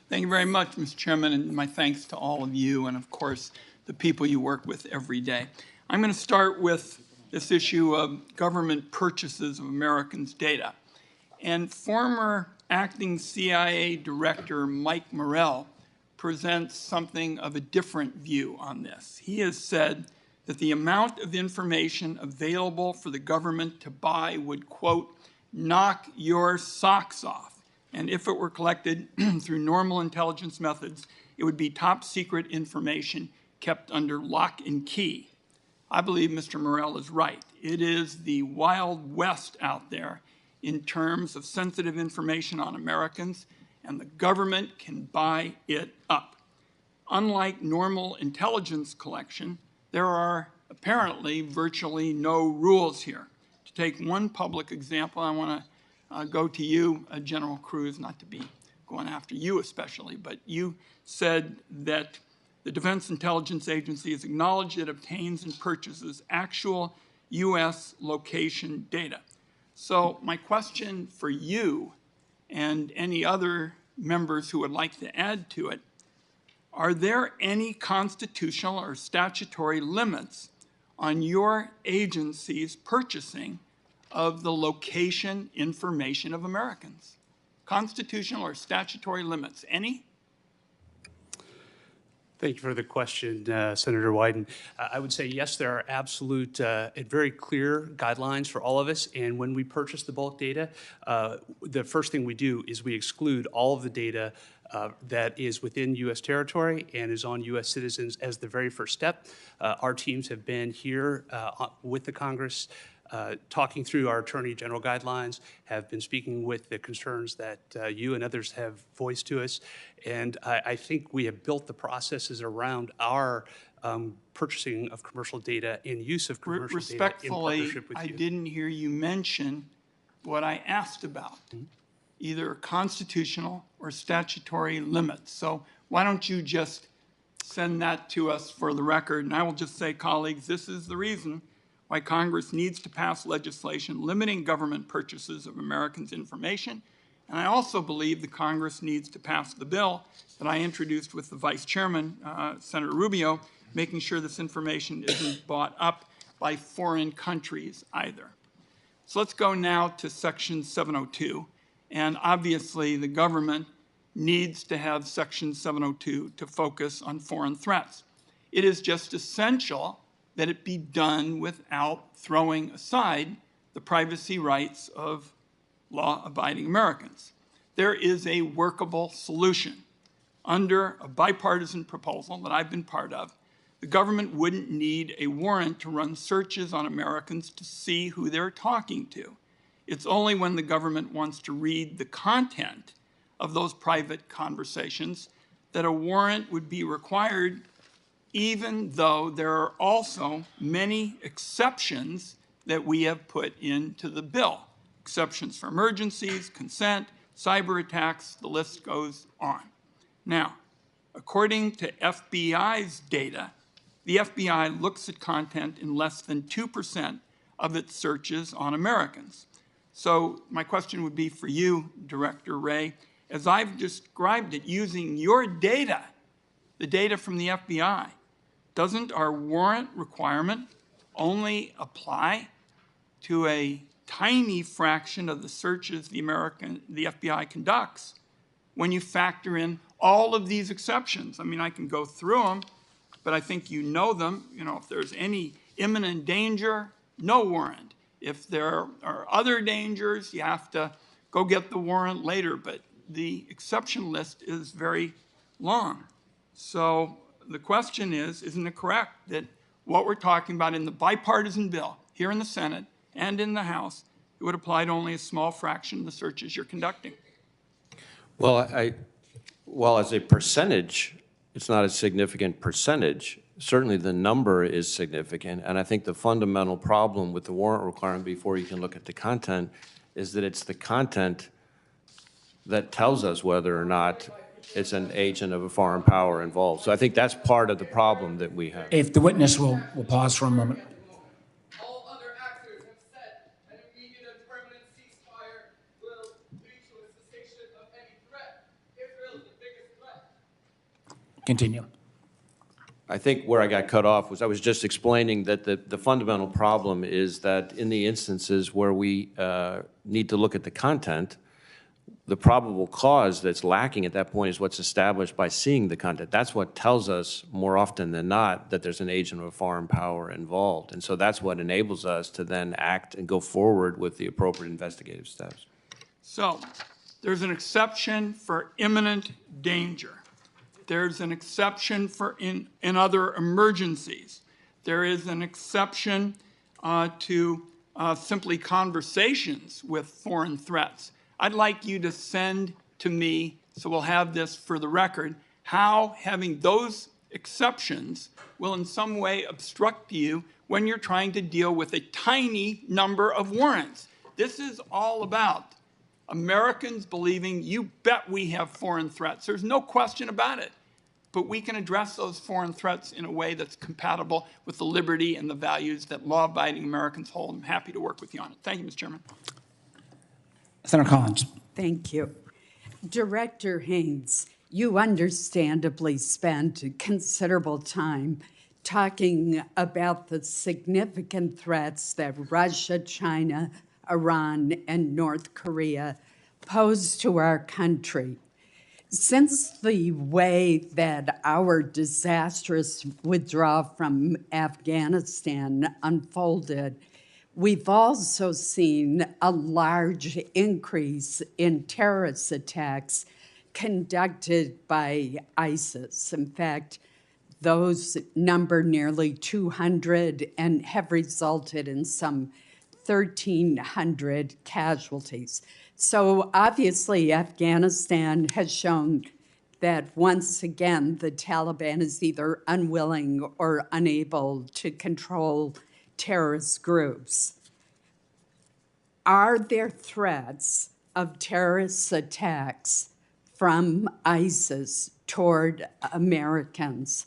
Thank you very much, Mr. Chairman, and my thanks to all of you and, of course, the people you work with every day. I'm going to start with this issue of government purchases of Americans' data. And former acting CIA Director Mike Morell presents something of a different view on this. He has said that the amount of information available for the government to buy would, quote, knock your socks off. And if it were collected through normal intelligence methods, it would be top secret information kept under lock and key. I believe Mr. Morell is right. It is the Wild West out there in terms of sensitive information on Americans, and the government can buy it up. Unlike normal intelligence collection, there are apparently virtually no rules here. To take one public example, I want to go to you, General Kruse, not to be going after you especially, but you said that the Defense Intelligence Agency has acknowledged it obtains and purchases actual U.S. location data. So my question for you and any other members who would like to add to it, are there any constitutional or statutory limits on your agency's purchasing of the location information of Americans? Constitutional or statutory limits, any? Thank you for the question, Senator Wyden. I would say yes, there are absolute and very clear guidelines for all of us. And when we purchase the bulk data, the first thing we do is we exclude all of the data that is within U.S. territory and is on U.S. citizens as the very first step. Our teams have been here with the Congress talking through our Attorney General guidelines, have been speaking with the concerns that you and others have voiced to us. And I think we have built the processes around our purchasing of commercial data and use of commercial data in partnership with you. I didn't hear you mention what I asked about, either constitutional or statutory limits. So why don't you just send that to us for the record? And I will just say, colleagues, this is the reason why Congress needs to pass legislation limiting government purchases of Americans' information. And I also believe the Congress needs to pass the bill that I introduced with the Vice Chairman, Senator Rubio, making sure this information isn't bought up by foreign countries either. So let's go now to Section 702. And obviously, the government needs to have Section 702 to focus on foreign threats. It is just essential that it be done without throwing aside the privacy rights of law-abiding Americans. There is a workable solution. under a bipartisan proposal that I've been part of, the government wouldn't need a warrant to run searches on Americans to see who they're talking to. It's only when the government wants to read the content of those private conversations that a warrant would be required, even though there are also many exceptions that we have put into the bill. Exceptions for emergencies, consent, cyber attacks, the list goes on. Now, according to FBI's data, the FBI looks at content in less than 2% of its searches on Americans. So my question would be for you, Director Wray, as I've described it, using your data, the data from the FBI, doesn't our warrant requirement only apply to a tiny fraction of the searches the FBI conducts when you factor in all of these exceptions? I mean, I can go through them, but I think you know them. You know, if there's any imminent danger, no warrant. If there are other dangers, you have to go get the warrant later, but the exception list is very long. So the question is, isn't it correct that what we're talking about in the bipartisan bill here in the Senate and in the House, it would apply to only a small fraction of the searches you're conducting? Well, well, as a percentage, it's not a significant percentage. Certainly the number is significant, and I think the fundamental problem with the warrant requirement before you can look at the content is that it's the content that tells us whether or not it's an agent of a foreign power involved. So I think that's part of the problem that we have. If the witness will pause for a moment. All other actors have said an immediate and permanent ceasefire will lead to a cessation of any threat. Israel is the biggest threat. Continue. I think where I got cut off was I was just explaining that the fundamental problem is that in the instances where we need to look at the content, the probable cause that's lacking at that point is what's established by seeing the content. That's what tells us more often than not that there's an agent of a foreign power involved. And so that's what enables us to then act and go forward with the appropriate investigative steps. So there's an exception for imminent danger. There's an exception for in other emergencies. There is an exception to simply conversations with foreign threats. I'd like you to send to me, so we'll have this for the record, how having those exceptions will in some way obstruct you when you're trying to deal with a tiny number of warrants. This is all about Americans believing, you bet we have foreign threats. There's no question about it. But we can address those foreign threats in a way that's compatible with the liberty and the values that law-abiding Americans hold. I'm happy to work with you on it. Thank you, Mr. Chairman. Senator Collins. Thank you. Director Haines, you understandably spent considerable time talking about the significant threats that Russia, China, Iran, and North Korea pose to our country. Since the way that our disastrous withdrawal from Afghanistan unfolded, we've also seen a large increase in terrorist attacks conducted by ISIS. In fact, those number nearly 200 and have resulted in some 1,300 casualties. So obviously, Afghanistan has shown that once again, the Taliban is either unwilling or unable to control terrorist groups. Are there threats of terrorist attacks from ISIS toward Americans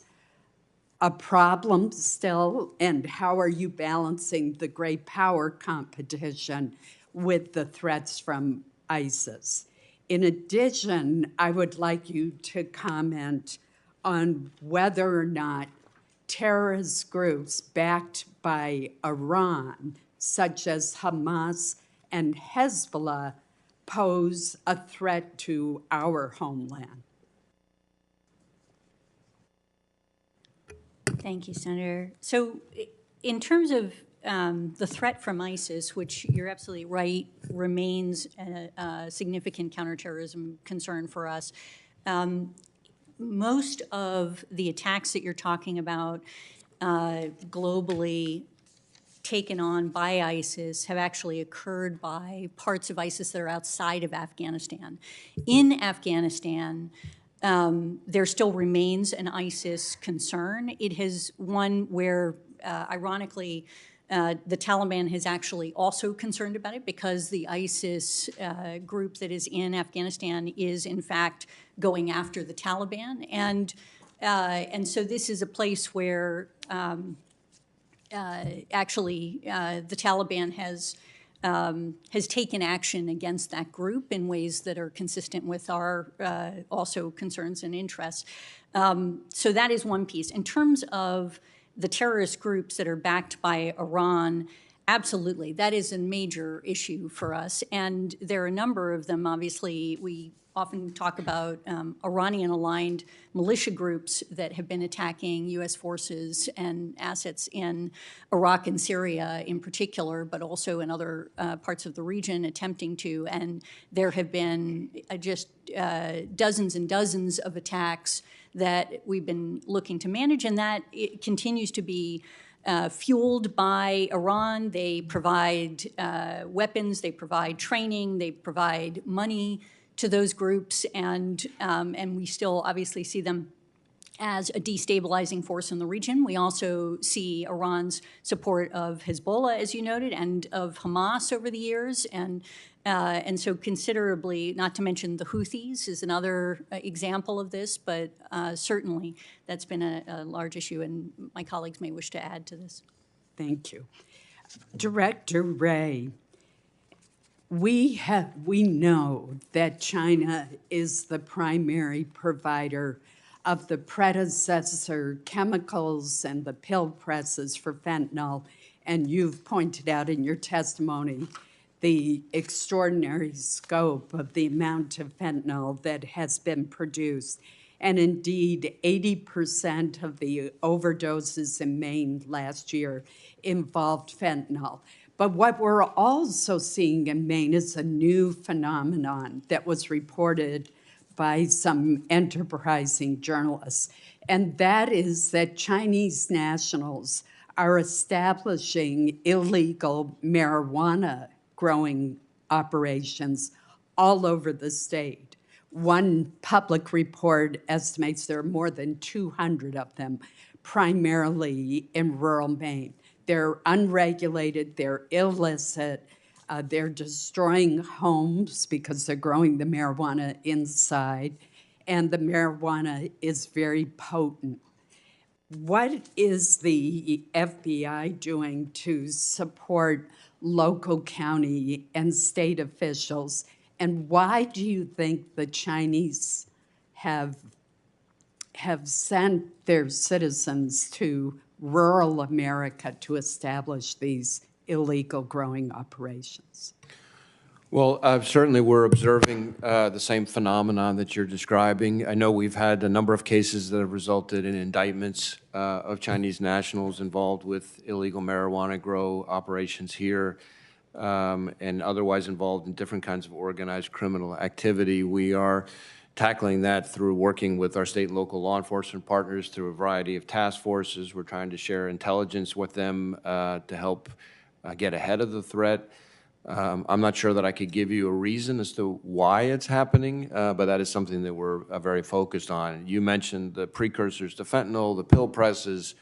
a problem still? And how are you balancing the great power competition with the threats from ISIS? In addition, I would like you to comment on whether or not terrorist groups backed by Iran, such as Hamas and Hezbollah, pose a threat to our homeland. Thank you, Senator. So in terms of the threat from ISIS, which you're absolutely right, remains a significant counterterrorism concern for us. most of the attacks that you're talking about globally taken on by ISIS have actually occurred by parts of ISIS that are outside of Afghanistan. In Afghanistan, there still remains an ISIS concern. It is one where, ironically, the Taliban has actually also concerned about it because the ISIS group that is in Afghanistan is, in fact, going after the Taliban. And so this is a place where actually the Taliban has taken action against that group in ways that are consistent with our also concerns and interests. So that is one piece. In terms of the terrorist groups that are backed by Iran, absolutely, that is a major issue for us. And there are a number of them. Obviously, we often talk about Iranian-aligned militia groups that have been attacking U.S. forces and assets in Iraq and Syria in particular, but also in other parts of the region attempting to. And there have been just dozens and dozens of attacks that we've been looking to manage, and that it continues to be fueled by Iran. They provide weapons, they provide training, they provide money to those groups, and we still obviously see them as a destabilizing force in the region. We also see Iran's support of Hezbollah, as you noted, and of Hamas over the years, and so considerably, not to mention the Houthis is another example of this, but certainly that's been a large issue, and my colleagues may wish to add to this. Thank you. Director Wray, we know that China is the primary provider of the predecessor chemicals and the pill presses for fentanyl, and you've pointed out in your testimony the extraordinary scope of the amount of fentanyl that has been produced. And indeed, 80% of the overdoses in Maine last year involved fentanyl. But what we're also seeing in Maine is a new phenomenon that was reported by some enterprising journalists, and that is that Chinese nationals are establishing illegal marijuana growing operations all over the state. One public report estimates there are more than 200 of them, primarily in rural Maine. They're unregulated, they're illicit, they're destroying homes because they're growing the marijuana inside, and the marijuana is very potent. What is the FBI doing to support local, county, and state officials, and why do you think the Chinese have sent their citizens to rural America to establish these illegal growing operations? Well, certainly we're observing the same phenomenon that you're describing. I know we've had a number of cases that have resulted in indictments of Chinese nationals involved with illegal marijuana grow operations here and otherwise involved in different kinds of organized criminal activity. We are tackling that through working with our state and local law enforcement partners through a variety of task forces. We're trying to share intelligence with them to help get ahead of the threat. I'm not sure that I could give you a reason as to why it's happening, but that is something that we're very focused on. You mentioned the precursors to fentanyl, the pill presses.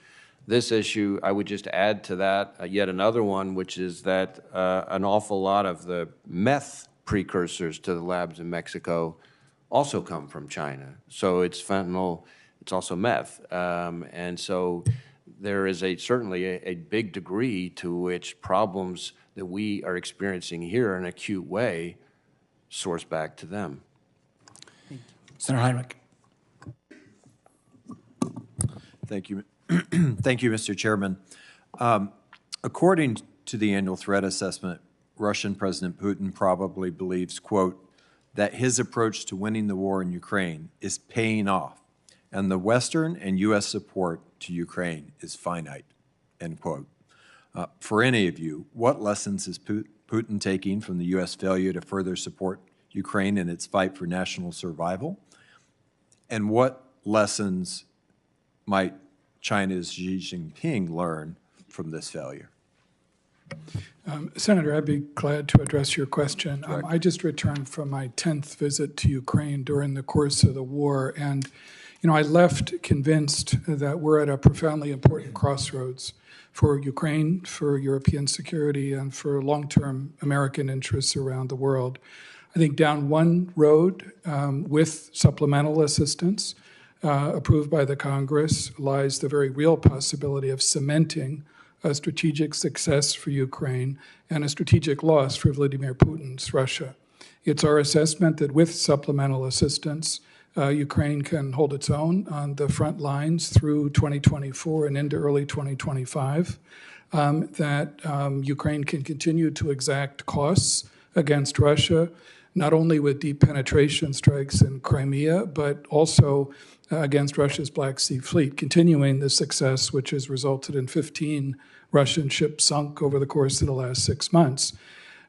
This issue, I would just add to that yet another one, which is that an awful lot of the meth precursors to the labs in Mexico also come from China. So it's fentanyl, it's also meth. And so there is certainly a big degree to which problems that we are experiencing here in an acute way source back to them. Senator Heinrich. Thank you. Thank you, Mr. Chairman. According to the annual threat assessment, Russian President Putin probably believes, quote, that his approach to winning the war in Ukraine is paying off, and the Western and U.S. support to Ukraine is finite, end quote. For any of you, what lessons is Putin taking from the U.S. failure to further support Ukraine in its fight for national survival? And what lessons might China's Xi Jinping learn from this failure? Senator, I'd be glad to address your question. I just returned from my 10th visit to Ukraine during the course of the war, and I left convinced that we're at a profoundly important crossroads for Ukraine, for European security, and for long-term American interests around the world. I think down one road with supplemental assistance approved by the Congress lies the very real possibility of cementing a strategic success for Ukraine and a strategic loss for Vladimir Putin's Russia. It's our assessment that with supplemental assistance, Ukraine can hold its own on the front lines through 2024 and into early 2025, that Ukraine can continue to exact costs against Russia, not only with deep penetration strikes in Crimea, but also against Russia's Black Sea Fleet, continuing the success which has resulted in 15 Russian ships sunk over the course of the last 6 months.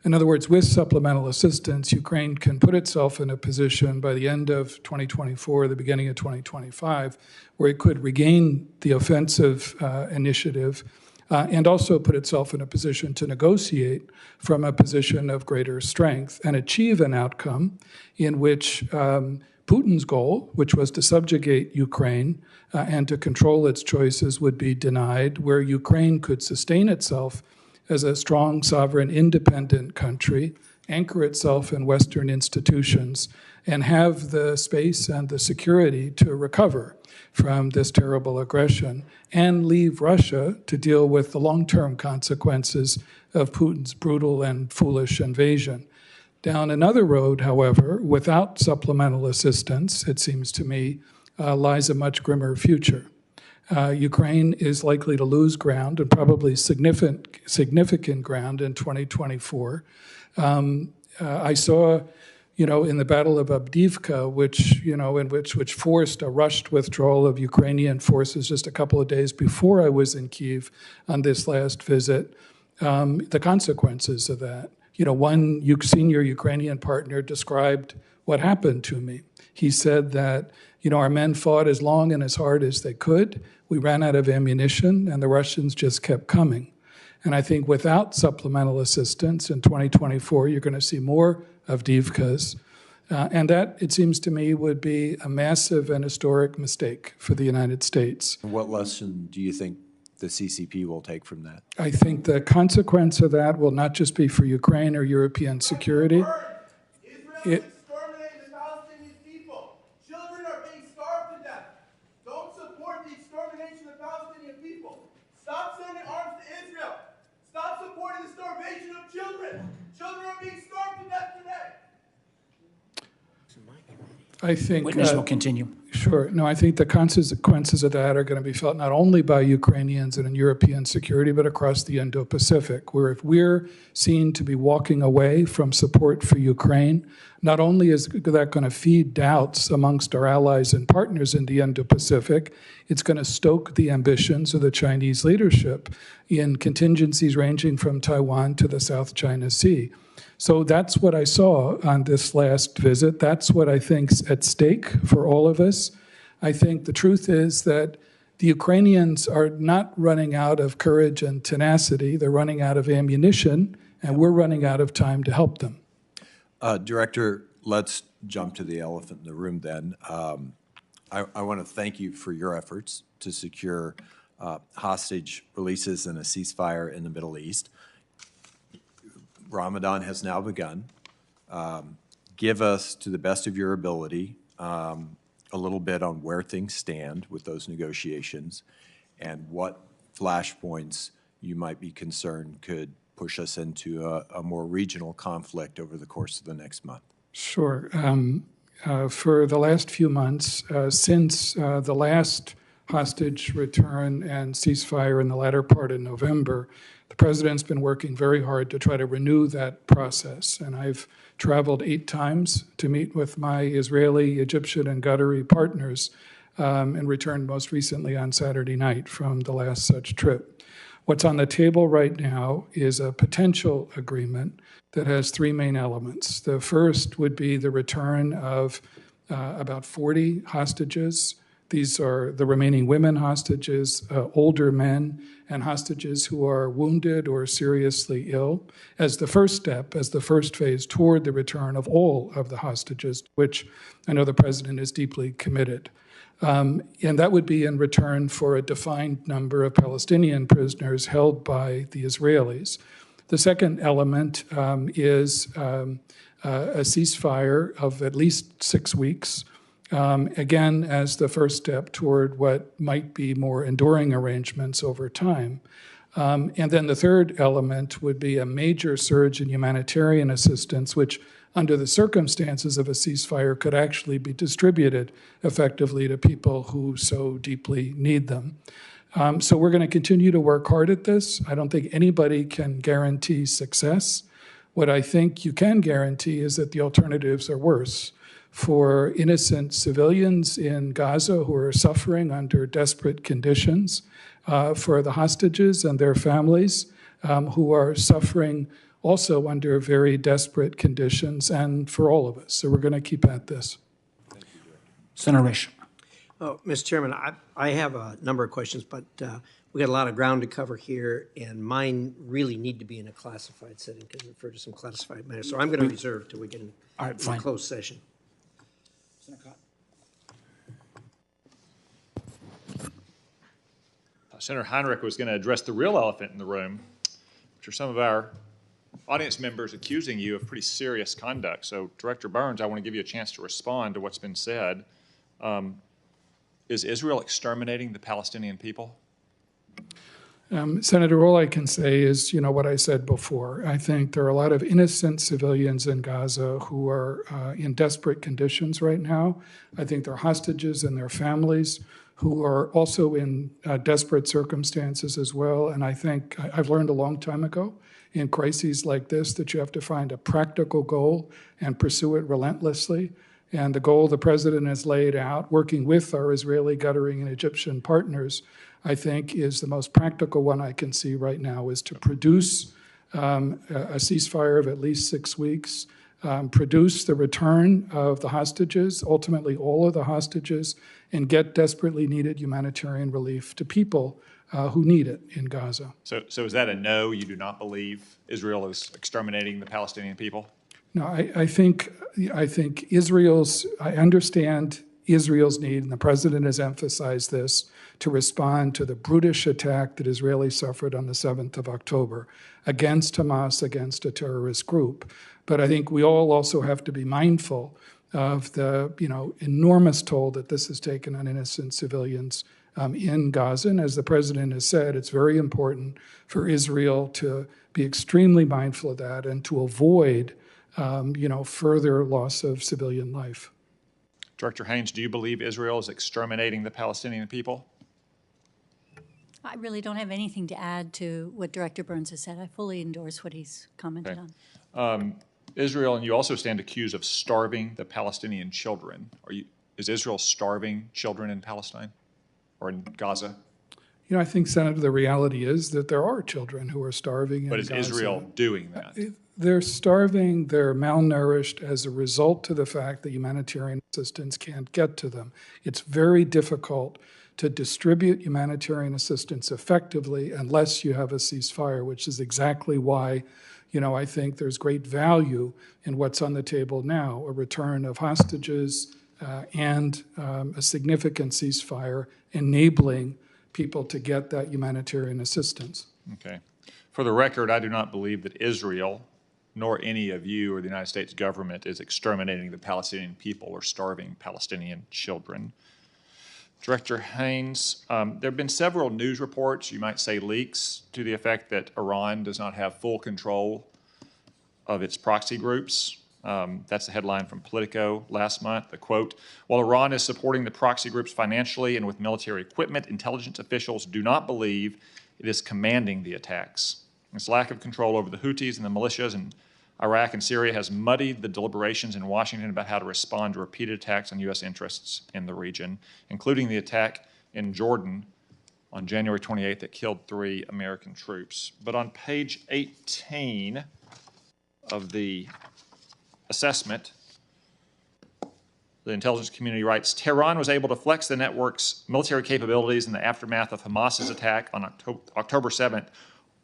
In other words, with supplemental assistance, Ukraine can put itself in a position by the end of 2024, the beginning of 2025, where it could regain the offensive initiative and also put itself in a position to negotiate from a position of greater strength and achieve an outcome in which Putin's goal, which was to subjugate Ukraine and to control its choices, would be denied, where Ukraine could sustain itself as a strong, sovereign, independent country, anchor itself in Western institutions, and have the space and the security to recover from this terrible aggression, and leave Russia to deal with the long-term consequences of Putin's brutal and foolish invasion. Down another road, however, without supplemental assistance, it seems to me, lies a much grimmer future. Ukraine is likely to lose ground, and probably significant ground, in 2024. I saw, in the Battle of Avdiivka, which forced a rushed withdrawal of Ukrainian forces just a couple of days before I was in Kyiv on this last visit, the consequences of that. One senior Ukrainian partner described what happened to me. He said that, our men fought as long and as hard as they could. We ran out of ammunition, and the Russians just kept coming. And I think without supplemental assistance in 2024, you're going to see more Avdiivkas. And that, it seems to me, would be a massive and historic mistake for the United States. What lesson do you think the CCP will take from that? I think the consequence of that will not just be for Ukraine or European security. Israel is exterminating the Palestinian people. Children are being starved to death. Don't support the extermination of Palestinian people. Stop sending arms to Israel. Stop supporting the starvation of children. Children are being starved to death today. I think Witness will continue. Sure. No, I think the consequences of that are going to be felt not only by Ukrainians and in European security, but across the Indo-Pacific, where if we're seen to be walking away from support for Ukraine, not only is that going to feed doubts amongst our allies and partners in the Indo-Pacific, it's going to stoke the ambitions of the Chinese leadership in contingencies ranging from Taiwan to the South China Sea. So that's what I saw on this last visit. That's what I think's at stake for all of us. I think the truth is that the Ukrainians are not running out of courage and tenacity. They're running out of ammunition, and we're running out of time to help them. Director, let's jump to the elephant in the room then. I want to thank you for your efforts to secure hostage releases and a ceasefire in the Middle East. Ramadan has now begun. Give us, to the best of your ability, a little bit on where things stand with those negotiations and what flashpoints you might be concerned could push us into a more regional conflict over the course of the next month. Sure. For the last few months, since the last hostage return and ceasefire in the latter part of November, the president's been working very hard to try to renew that process. And I've traveled 8 times to meet with my Israeli, Egyptian, and Qatari partners and returned most recently on Saturday night from the last such trip. What's on the table right now is a potential agreement that has 3 main elements. The first would be the return of about 40 hostages These are the remaining women hostages, older men, and hostages who are wounded or seriously ill, as the first step, as the first phase toward the return of all of the hostages, which I know the president is deeply committed. And that would be in return for a defined number of Palestinian prisoners held by the Israelis. The second element is a ceasefire of at least 6 weeks, again, as the first step toward what might be more enduring arrangements over time. And then the third element would be a major surge in humanitarian assistance, which under the circumstances of a ceasefire could actually be distributed effectively to people who so deeply need them. So we're going to continue to work hard at this. I don't think anybody can guarantee success. What I think you can guarantee is that the alternatives are worse. For innocent civilians in Gaza who are suffering under desperate conditions, for the hostages and their families who are suffering also under very desperate conditions, and for all of us. So we're going to keep at this. Senator Risch. Oh, Mr. Chairman, I have a number of questions, but we got a lot of ground to cover here, and mine really need to be in a classified setting because refer to some classified matters. So I'm going to reserve till we get in a closed session. Senator Heinrich was going to address the real elephant in the room, which are some of our audience members accusing you of pretty serious conduct. So, Director Burns, I want to give you a chance to respond to what's been said. Is Israel exterminating the Palestinian people? Senator, all I can say is, what I said before. I think there are a lot of innocent civilians in Gaza who are in desperate conditions right now. I think there are hostages and their families who are also in desperate circumstances as well. And I think I've learned a long time ago in crises like this that you have to find a practical goal and pursue it relentlessly. And the goal the president has laid out, working with our Israeli, Qatari, and Egyptian partners, I think is the most practical one I can see right now, is to produce a ceasefire of at least 6 weeks, produce the return of the hostages, ultimately all of the hostages, and get desperately needed humanitarian relief to people who need it in Gaza. So is that a no? You do not believe Israel is exterminating the Palestinian people? No, I think I understand Israel's need, and the president has emphasized this, to respond to the brutish attack that Israelis suffered on the 7th of October against Hamas, against a terrorist group. But I think we all also have to be mindful of the enormous toll that this has taken on innocent civilians in Gaza. And as the president has said, it's very important for Israel to be extremely mindful of that and to avoid further loss of civilian life. Director Haines, do you believe Israel is exterminating the Palestinian people? I really don't have anything to add to what Director Burns has said. I fully endorse what he's commented on. Israel, and you also stand accused of starving the Palestinian children. Is Israel starving children in Palestine or in Gaza? I think, Senator, the reality is that there are children who are starving in Gaza. But is Israel doing that? They're starving, they're malnourished as a result of the fact that humanitarian assistance can't get to them. It's very difficult to distribute humanitarian assistance effectively unless you have a ceasefire, which is exactly why, I think there's great value in what's on the table now, a return of hostages and a significant ceasefire enabling people to get that humanitarian assistance. Okay. For the record, I do not believe that Israel, nor any of you or the United States government, is exterminating the Palestinian people or starving Palestinian children. Director Haines, there have been several news reports, you might say leaks, to the effect that Iran does not have full control of its proxy groups. That's the headline from Politico last month. The quote, while Iran is supporting the proxy groups financially and with military equipment, intelligence officials do not believe it is commanding the attacks. Its lack of control over the Houthis and the militias in Iraq and Syria has muddied the deliberations in Washington about how to respond to repeated attacks on U.S. interests in the region, including the attack in Jordan on January 28th that killed 3 American troops. But on page 18 of the assessment, The intelligence community writes, Tehran was able to flex the network's military capabilities in the aftermath of Hamas's attack on October 7th,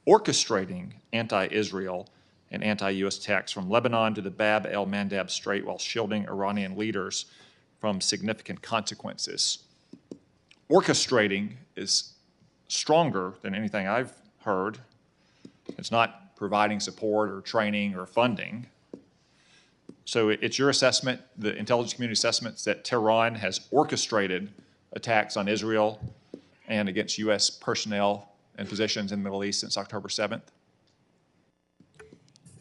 orchestrating anti-Israel and anti-U.S. attacks from Lebanon to the Bab el-Mandab Strait while shielding Iranian leaders from significant consequences. Orchestrating is stronger than anything I've heard. It's not providing support or training or funding. So it's your assessment, the intelligence community assessments, that Tehran has orchestrated attacks on Israel and against U.S. personnel and positions in the Middle East since October 7th?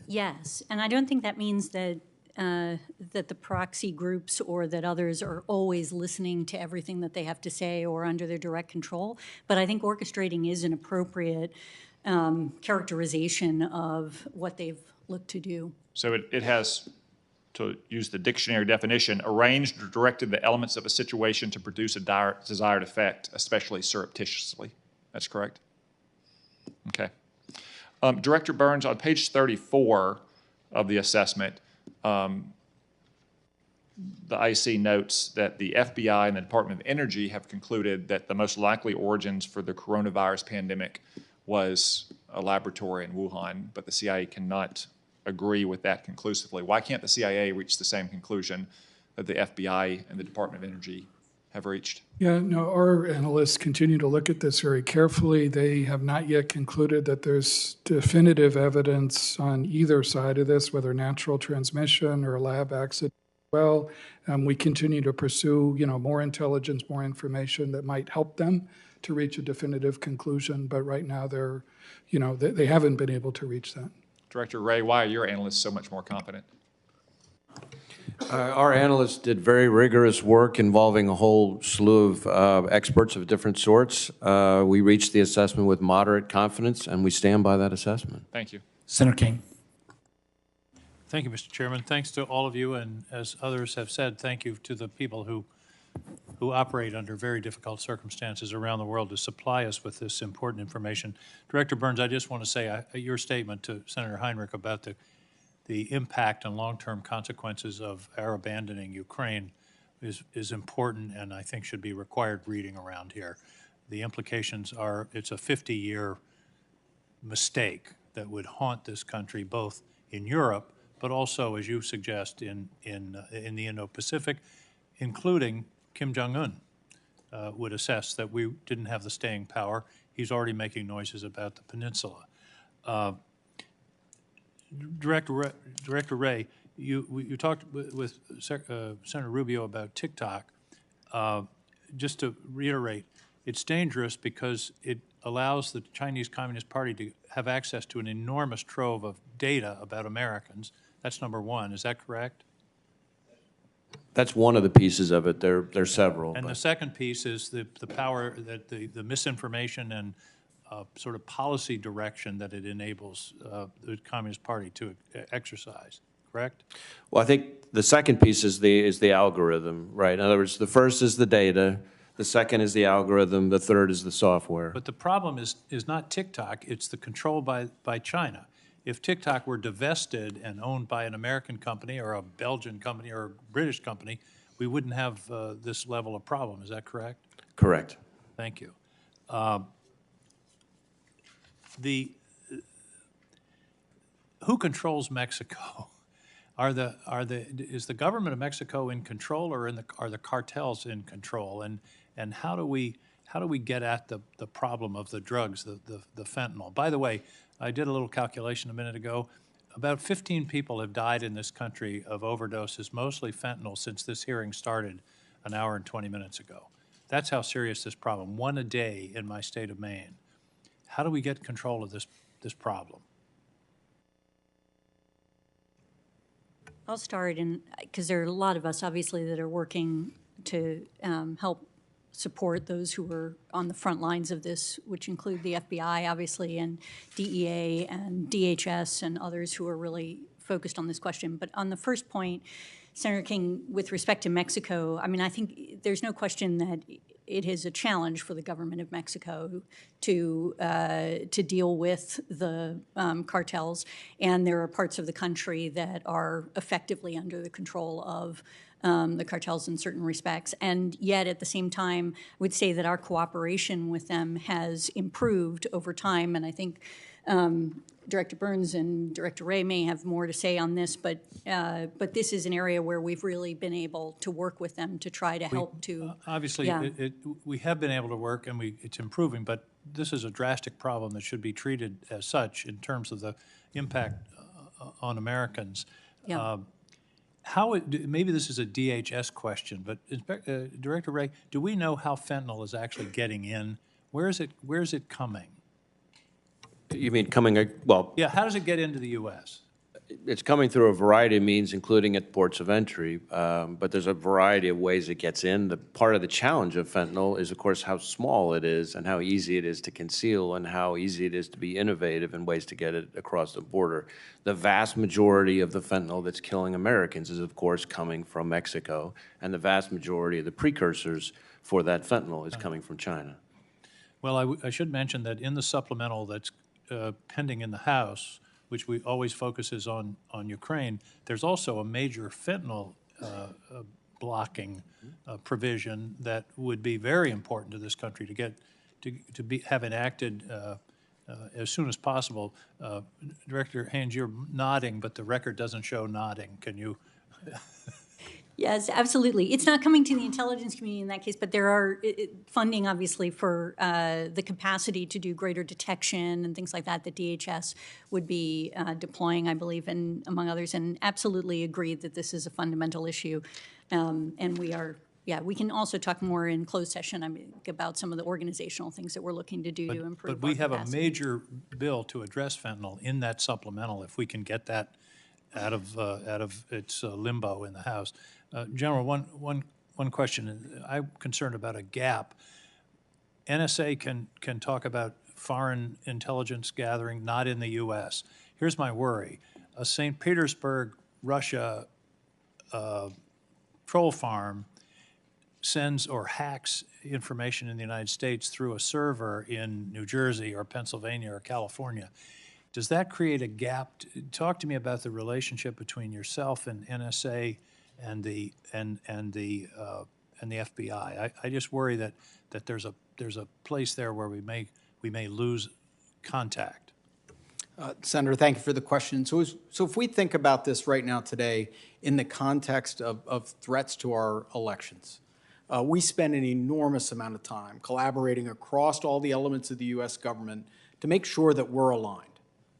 Yes, and I don't think that means that that the proxy groups or that others are always listening to everything that they have to say or under their direct control. But I think orchestrating is an appropriate characterization of what they've looked to do. So it has, to use the dictionary definition, arranged or directed the elements of a situation to produce a desired effect, especially surreptitiously. That's correct? Okay. Director Burns, on page 34 of the assessment, the IC notes that the FBI and the Department of Energy have concluded that the most likely origins for the coronavirus pandemic was a laboratory in Wuhan, but the CIA cannot agree with that conclusively. Why can't the CIA reach the same conclusion that the FBI and the Department of Energy have reached? Yeah, no, our analysts continue to look at this very carefully. They have not yet concluded that there's definitive evidence on either side of this, whether natural transmission or lab accident. Well, we continue to pursue, more intelligence, more information that might help them to reach a definitive conclusion. But right now, they're, they haven't been able to reach that. Director Wray, why are your analysts so much more competent? Our analysts did very rigorous work involving a whole slew of experts of different sorts. We reached the assessment with moderate confidence, and we stand by that assessment. Thank you. Senator King. Thank you, Mr. Chairman. Thanks to all of you, and as others have said, thank you to the people who operate under very difficult circumstances around the world to supply us with this important information. Director Burns, I just want to say your statement to Senator Heinrich about the impact and long-term consequences of our abandoning Ukraine is important and I think should be required reading around here. The implications are, it's a 50-year mistake that would haunt this country both in Europe, but also, as you suggest, in the Indo-Pacific, including Kim Jong-un would assess that we didn't have the staying power. He's already making noises about the peninsula. Director Wray, you talked with Senator Rubio about TikTok. Just to reiterate, it's dangerous because it allows the Chinese Communist Party to have access to an enormous trove of data about Americans. That's number one. Is that correct? That's one of the pieces of it. There's several. And the second piece is the power that the misinformation and sort of policy direction that it enables the Communist Party to exercise, correct? Well, I think the second piece is the algorithm, right? In other words, the first is the data, the second is the algorithm, the third is the software. But the problem is not TikTok, it's the control by China. If TikTok were divested and owned by an American company or a Belgian company or a British company, we wouldn't have this level of problem. Is that correct? Correct. Thank you. Who controls Mexico? Is the government of Mexico in control, or are the cartels in control? And how do we get at the problem of the drugs, the fentanyl? By the way, I did a little calculation a minute ago. About 15 people have died in this country of overdoses, mostly fentanyl, since this hearing started an hour and 20 minutes ago. That's how serious this problem. One a day in my state of Maine. How do we get control of this problem? I'll start, because there are a lot of us, obviously, that are working to help support those who are on the front lines of this, which include the FBI, obviously, and DEA and DHS and others who are really focused on this question. But on the first point, Senator King, with respect to Mexico, I mean, I think there's no question that it is a challenge for the government of Mexico to deal with the cartels, and there are parts of the country that are effectively under the control of the cartels in certain respects. And yet, at the same time, I would say that our cooperation with them has improved over time, and I think Director Burns and Director Wray may have more to say on this, but this is an area where we've really been able to work with them to try to help to. Obviously, yeah. we have been able to work, and it's improving, but this is a drastic problem that should be treated as such in terms of the impact on Americans. Yeah. Maybe this is a DHS question, but Director Wray, do we know how fentanyl is actually getting in? Where is it coming? You mean coming, well, Yeah, how does it get into the U.S.? it's coming through a variety of means, including at ports of entry, but there's a variety of ways it gets in. The part of the challenge of fentanyl is, of course, how small it is and how easy it is to conceal and how easy it is to be innovative in ways to get it across the border. The vast majority of the fentanyl that's killing Americans is, of course, coming from Mexico, and the vast majority of the precursors for that fentanyl is coming from China. Well, I should mention that in the supplemental that's pending in the House, which we always focuses on Ukraine, there's also a major fentanyl blocking provision that would be very important to this country to get to have enacted as soon as possible. Director Haines, you're nodding, but the record doesn't show nodding. Can you? Yes, absolutely. It's not coming to the intelligence community in that case, but there are funding, obviously, for the capacity to do greater detection and things like that that DHS would be deploying, I believe, and among others, and absolutely agreed that this is a fundamental issue. And we are, we can also talk more in closed session about some of the organizational things that we're looking to do to improve. But we have capacity. a major bill to address fentanyl in that supplemental if we can get that out of its limbo in the House. General, one question. I'm concerned about a gap. NSA can talk about foreign intelligence gathering, not in the U.S. Here's my worry. A St. Petersburg, Russia troll farm sends or hacks information in the United States through a server in New Jersey or Pennsylvania or California. Does that create a gap? Talk to me about the relationship between yourself and NSA and the FBI. I just worry that there's a place there where we may lose contact. Senator, thank you for the question. So if we think about this right now today in the context of threats to our elections, we spend an enormous amount of time collaborating across all the elements of the U.S. government to make sure that we're aligned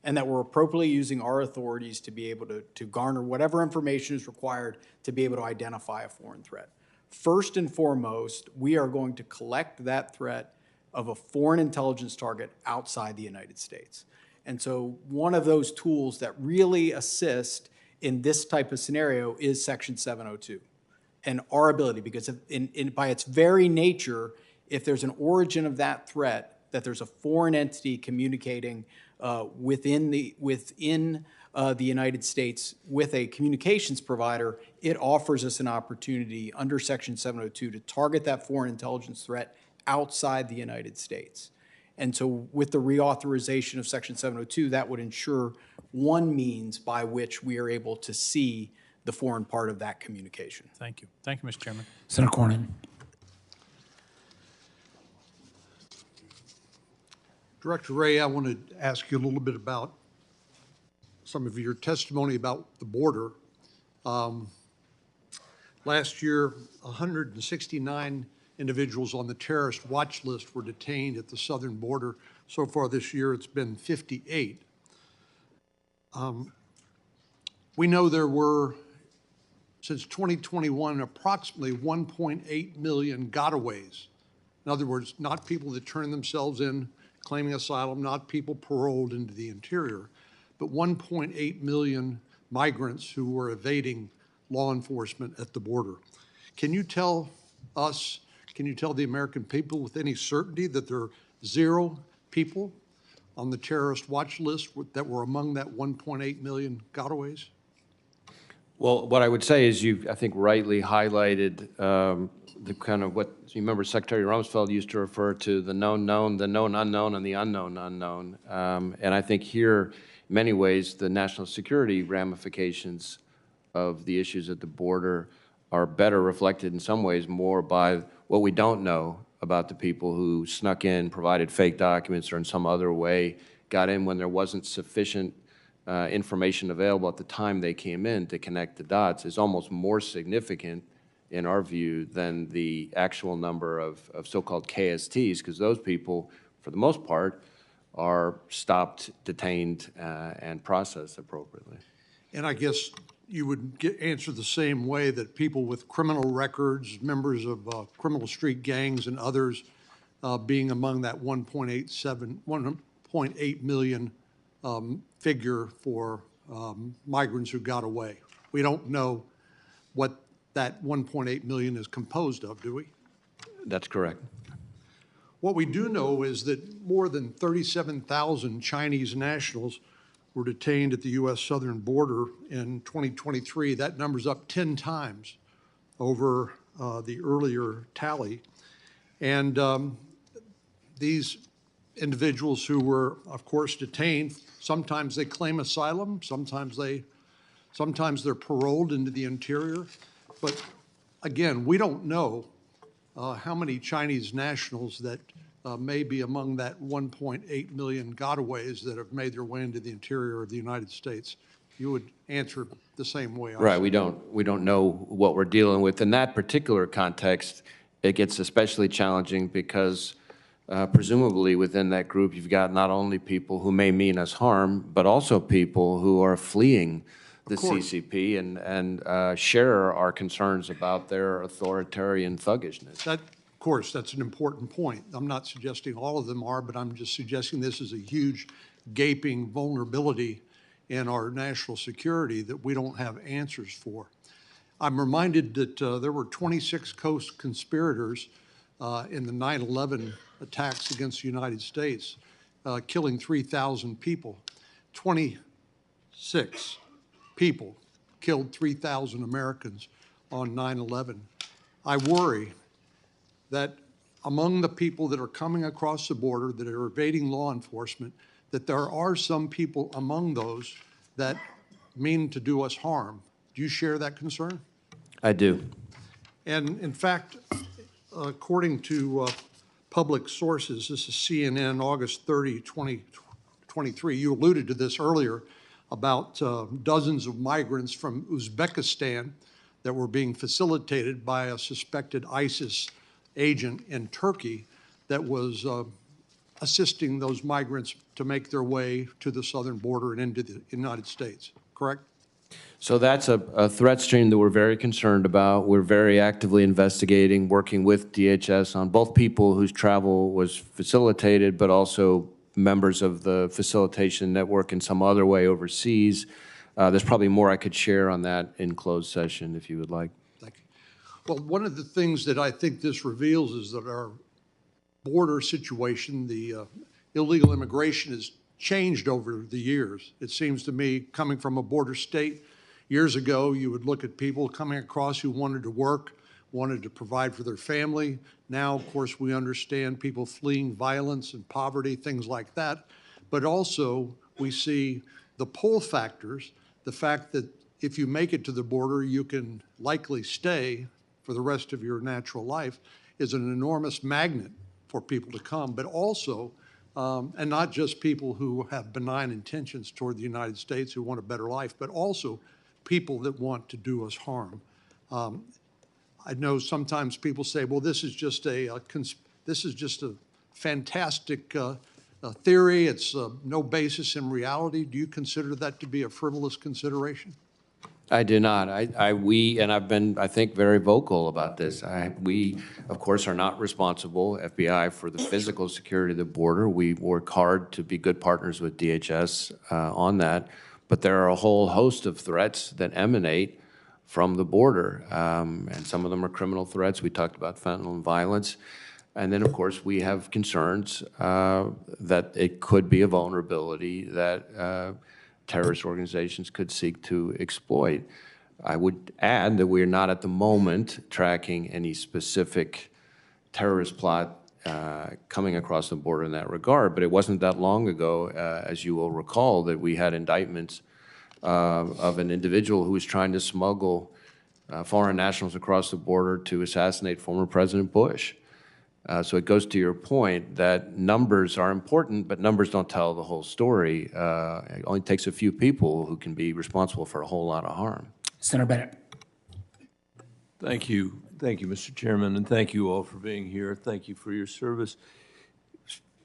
and that we're appropriately using our authorities to be able to garner whatever information is required to be able to identify a foreign threat. First and foremost, we are going to collect that threat of a foreign intelligence target outside the United States. And so one of those tools that really assist in this type of scenario is Section 702 and our ability, because by its very nature, if there's an origin of that threat, that there's a foreign entity communicating within the United States with a communications provider, it offers us an opportunity under Section 702 to target that foreign intelligence threat outside the United States. And so with the reauthorization of Section 702, that would ensure one means by which we are able to see the foreign part of that communication. Thank you. Thank you, Mr. Chairman. Senator Cornyn. Director Wray, I want to ask you a little bit about some of your testimony about the border. Last year, 169 individuals on the terrorist watch list were detained at the southern border. So far this year, it's been 58. We know there were, since 2021, approximately 1.8 million gotaways. In other words, not people that turn themselves in claiming asylum, not people paroled into the interior, but 1.8 million migrants who were evading law enforcement at the border. Can you tell us, can you tell the American people with any certainty that there are 0 people on the terrorist watch list that were among that 1.8 million gotaways? Well, what I would say is I think, rightly highlighted the kind of what, you remember Secretary Rumsfeld used to refer to the known known, the known unknown, and the unknown unknown. And I think here, in many ways, the national security ramifications of the issues at the border are better reflected in some ways more by what we don't know about the people who snuck in, provided fake documents, or in some other way got in when there wasn't sufficient information available at the time they came in to connect the dots, is almost more significant in our view than the actual number of so-called KSTs, because those people, for the most part, are stopped, detained, and processed appropriately. And I guess you would answer the same way that people with criminal records, members of criminal street gangs and others being among that 1.8 million figure for migrants who got away. We don't know what that 1.8 million is composed of, do we? That's correct. What we do know is that more than 37,000 Chinese nationals were detained at the U.S. southern border in 2023. That number's up 10 times over the earlier tally. And these individuals who were, of course, detained, sometimes they claim asylum, sometimes they're paroled into the interior. But again, we don't know how many Chinese nationals that may be among that 1.8 million gotaways that have made their way into the interior of the United States. You would answer the same way. Right. We don't know what we're dealing with. In that particular context, it gets especially challenging because presumably within that group, you've got not only people who may mean us harm, but also people who are fleeing the CCP and share our concerns about their authoritarian thuggishness. Of course, that's an important point. I'm not suggesting all of them are, but I'm just suggesting this is a huge gaping vulnerability in our national security that we don't have answers for. I'm reminded that there were 26 co-conspirators in the 9/11 attacks against the United States, killing 3,000 people. 26 people killed 3,000 Americans on 9/11. I worry that among the people that are coming across the border that are evading law enforcement, that there are some people among those that mean to do us harm. Do you share that concern? I do. And in fact, according to public sources, this is CNN, August 30, 2023, you alluded to this earlier about dozens of migrants from Uzbekistan that were being facilitated by a suspected ISIS agent in Turkey that was assisting those migrants to make their way to the southern border and into the United States, correct? So that's a threat stream that we're very concerned about. We're very actively investigating, working with DHS on both people whose travel was facilitated, but also members of the facilitation network in some other way overseas. There's probably more I could share on that in closed session if you would like. Thank you. Well, one of the things that I think this reveals is that our border situation, the illegal immigration, has changed over the years. It seems to me, coming from a border state, years ago, you would look at people coming across who wanted to work, wanted to provide for their family. Now, of course, we understand people fleeing violence and poverty, things like that. But also, we see the pull factors, the fact that if you make it to the border, you can likely stay for the rest of your natural life, is an enormous magnet for people to come, but also, and not just people who have benign intentions toward the United States who want a better life, but also people that want to do us harm. I know sometimes people say, well, this is just a fantastic theory. It's no basis in reality. Do you consider that to be a frivolous consideration? I do not. We, and I've been, I think, very vocal about this. We, of course, are not responsible, FBI, for the physical security of the border. We work hard to be good partners with DHS on that. But there are a whole host of threats that emanate from the border, and some of them are criminal threats. We talked about fentanyl and violence. And then, of course, we have concerns that it could be a vulnerability that terrorist organizations could seek to exploit. I would add that we're not at the moment tracking any specific terrorist plot coming across the border in that regard, but it wasn't that long ago, as you will recall, that we had indictments of an individual who was trying to smuggle foreign nationals across the border to assassinate former President Bush. So it goes to your point that numbers are important, but numbers don't tell the whole story. It only takes a few people who can be responsible for a whole lot of harm. Senator Bennett. Thank you. Thank you, Mr. Chairman, and thank you all for being here. Thank you for your service.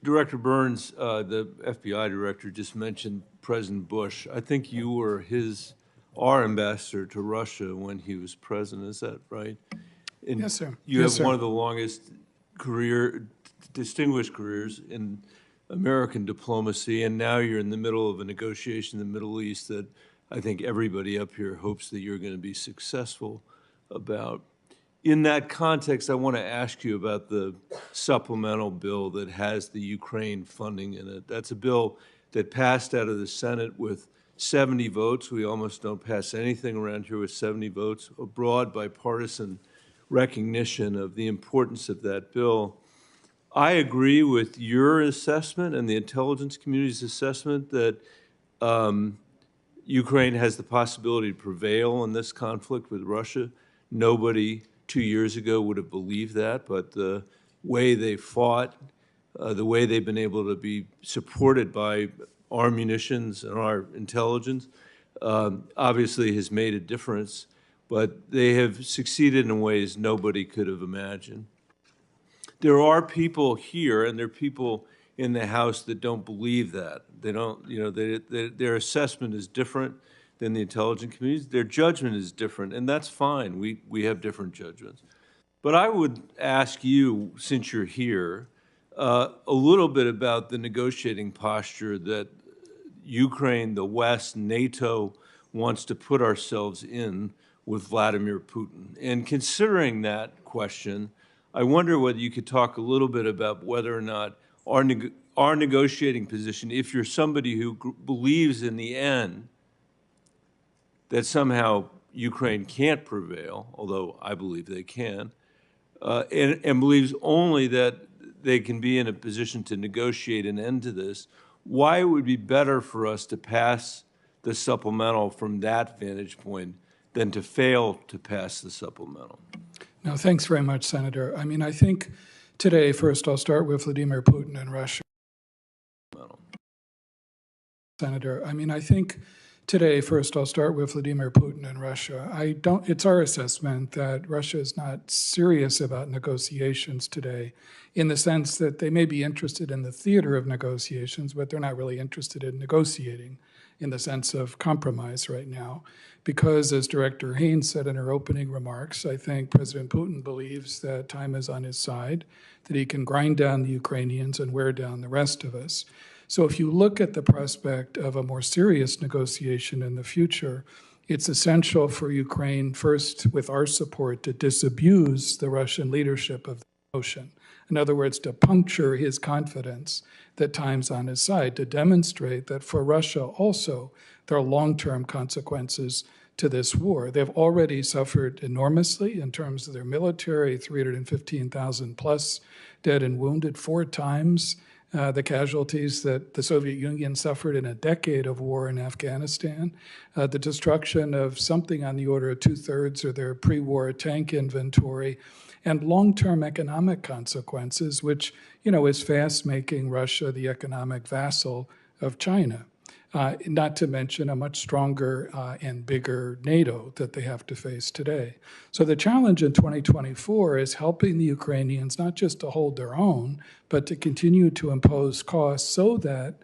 Director Burns, the FBI director, just mentioned President Bush. I think you were our ambassador to Russia when he was president. Is that right? And yes, sir. You yes, have sir. one of the longest distinguished careers in American diplomacy, and now you're in the middle of a negotiation in the Middle East that I think everybody up here hopes that you're going to be successful about. In that context, I want to ask you about the supplemental bill that has the Ukraine funding in it. That's a bill that passed out of the Senate with 70 votes. We almost don't pass anything around here with 70 votes. A broad bipartisan recognition of the importance of that bill. I agree with your assessment and the intelligence community's assessment that Ukraine has the possibility to prevail in this conflict with Russia. Nobody 2 years ago would have believed that, but the way they fought, the way they've been able to be supported by our munitions and our intelligence, obviously has made a difference, but they have succeeded in ways nobody could have imagined. There are people here, and there are people in the House that don't believe that. They don't, their assessment is different than the intelligence communities. Their judgment is different, and that's fine. We have different judgments. But I would ask you, since you're here, a little bit about the negotiating posture that Ukraine, the West, NATO wants to put ourselves in with Vladimir Putin. And considering that question, I wonder whether you could talk a little bit about whether or not our negotiating position, if you're somebody who believes in the end that somehow Ukraine can't prevail, although I believe they can, and believes only that they can be in a position to negotiate an end to this, why it would be better for us to pass the supplemental from that vantage point than to fail to pass the supplemental. No, thanks very much, Senator. I mean, I think today, first, I'll start with Vladimir Putin and Russia. Senator, I mean, I think today, first, I'll start with Vladimir Putin and Russia. It's our assessment that Russia is not serious about negotiations today in the sense that they may be interested in the theater of negotiations, but they're not really interested in negotiating in the sense of compromise right now. Because, as Director Haines said in her opening remarks, I think President Putin believes that time is on his side, that he can grind down the Ukrainians and wear down the rest of us. So if you look at the prospect of a more serious negotiation in the future, it's essential for Ukraine, first with our support, to disabuse the Russian leadership of the notion. In other words, to puncture his confidence that time's on his side, to demonstrate that for Russia also, there are long-term consequences to this war. They've already suffered enormously in terms of their military, 315,000 plus dead and wounded, 4 times the casualties that the Soviet Union suffered in a decade of war in Afghanistan, the destruction of something on the order of 2/3 of their pre-war tank inventory, and long-term economic consequences, which, is fast making Russia the economic vassal of China. Not to mention a much stronger and bigger NATO that they have to face today. So the challenge in 2024 is helping the Ukrainians not just to hold their own, but to continue to impose costs so that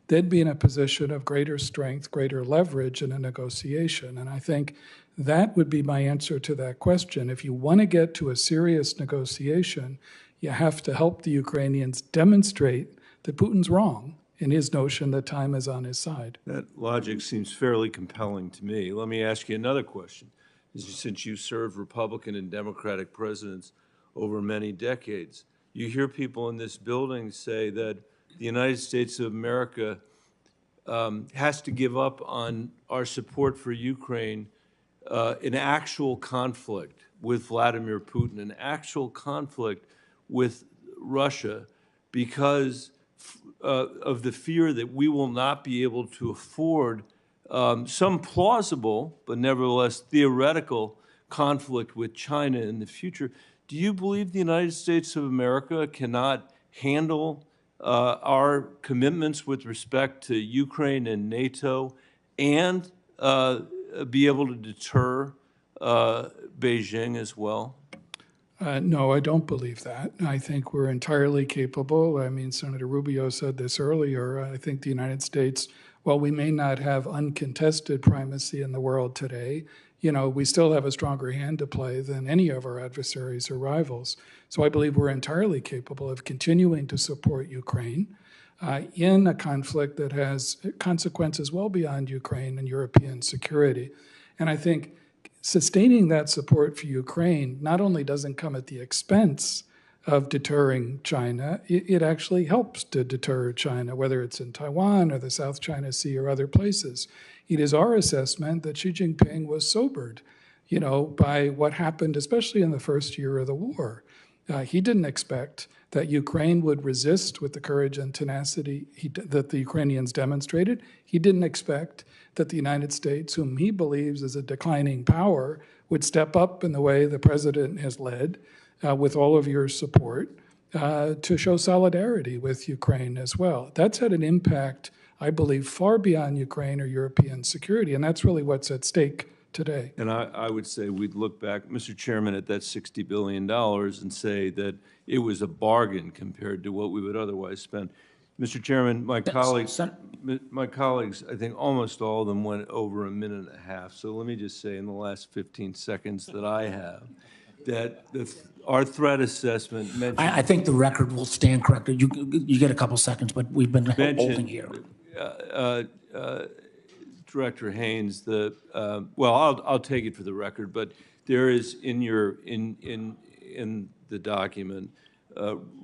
they'd be in a position of greater strength, greater leverage in a negotiation. And I think that would be my answer to that question. If you want to get to a serious negotiation, you have to help the Ukrainians demonstrate that Putin's wrong in his notion that time is on his side. That logic seems fairly compelling to me. Let me ask you another question. Since you served Republican and Democratic presidents over many decades, you hear people in this building say that the United States of America has to give up on our support for Ukraine an actual conflict with Vladimir Putin, an actual conflict with Russia, because of the fear that we will not be able to afford some plausible, but nevertheless theoretical conflict with China in the future. Do you believe the United States of America cannot handle our commitments with respect to Ukraine and NATO and be able to deter Beijing as well? No, I don't believe that. I think we're entirely capable. I mean, Senator Rubio said this earlier. I think the United States, while we may not have uncontested primacy in the world today, we still have a stronger hand to play than any of our adversaries or rivals. So I believe we're entirely capable of continuing to support Ukraine in a conflict that has consequences well beyond Ukraine and European security. And I think sustaining that support for Ukraine not only doesn't come at the expense of deterring China, it actually helps to deter China, whether it's in Taiwan or the South China Sea or other places. It is our assessment that Xi Jinping was sobered, by what happened, especially in the first year of the war. He didn't expect that Ukraine would resist with the courage and tenacity that the Ukrainians demonstrated. He didn't expect that the United States, whom he believes is a declining power, would step up in the way the president has led, with all of your support, to show solidarity with Ukraine as well. That's had an impact, I believe, far beyond Ukraine or European security, and that's really what's at stake today. And I would say we'd look back, Mr. Chairman, at that $60 billion and say that it was a bargain compared to what we would otherwise spend. Mr. Chairman, my colleagues, I think almost all of them went over a minute and a half. So let me just say in the last 15 seconds that I have, that our threat assessment mentioned— I think the record will stand corrected. You get a couple seconds, but we've been holding here. Director Haines, well, I'll take it for the record, but there is in the document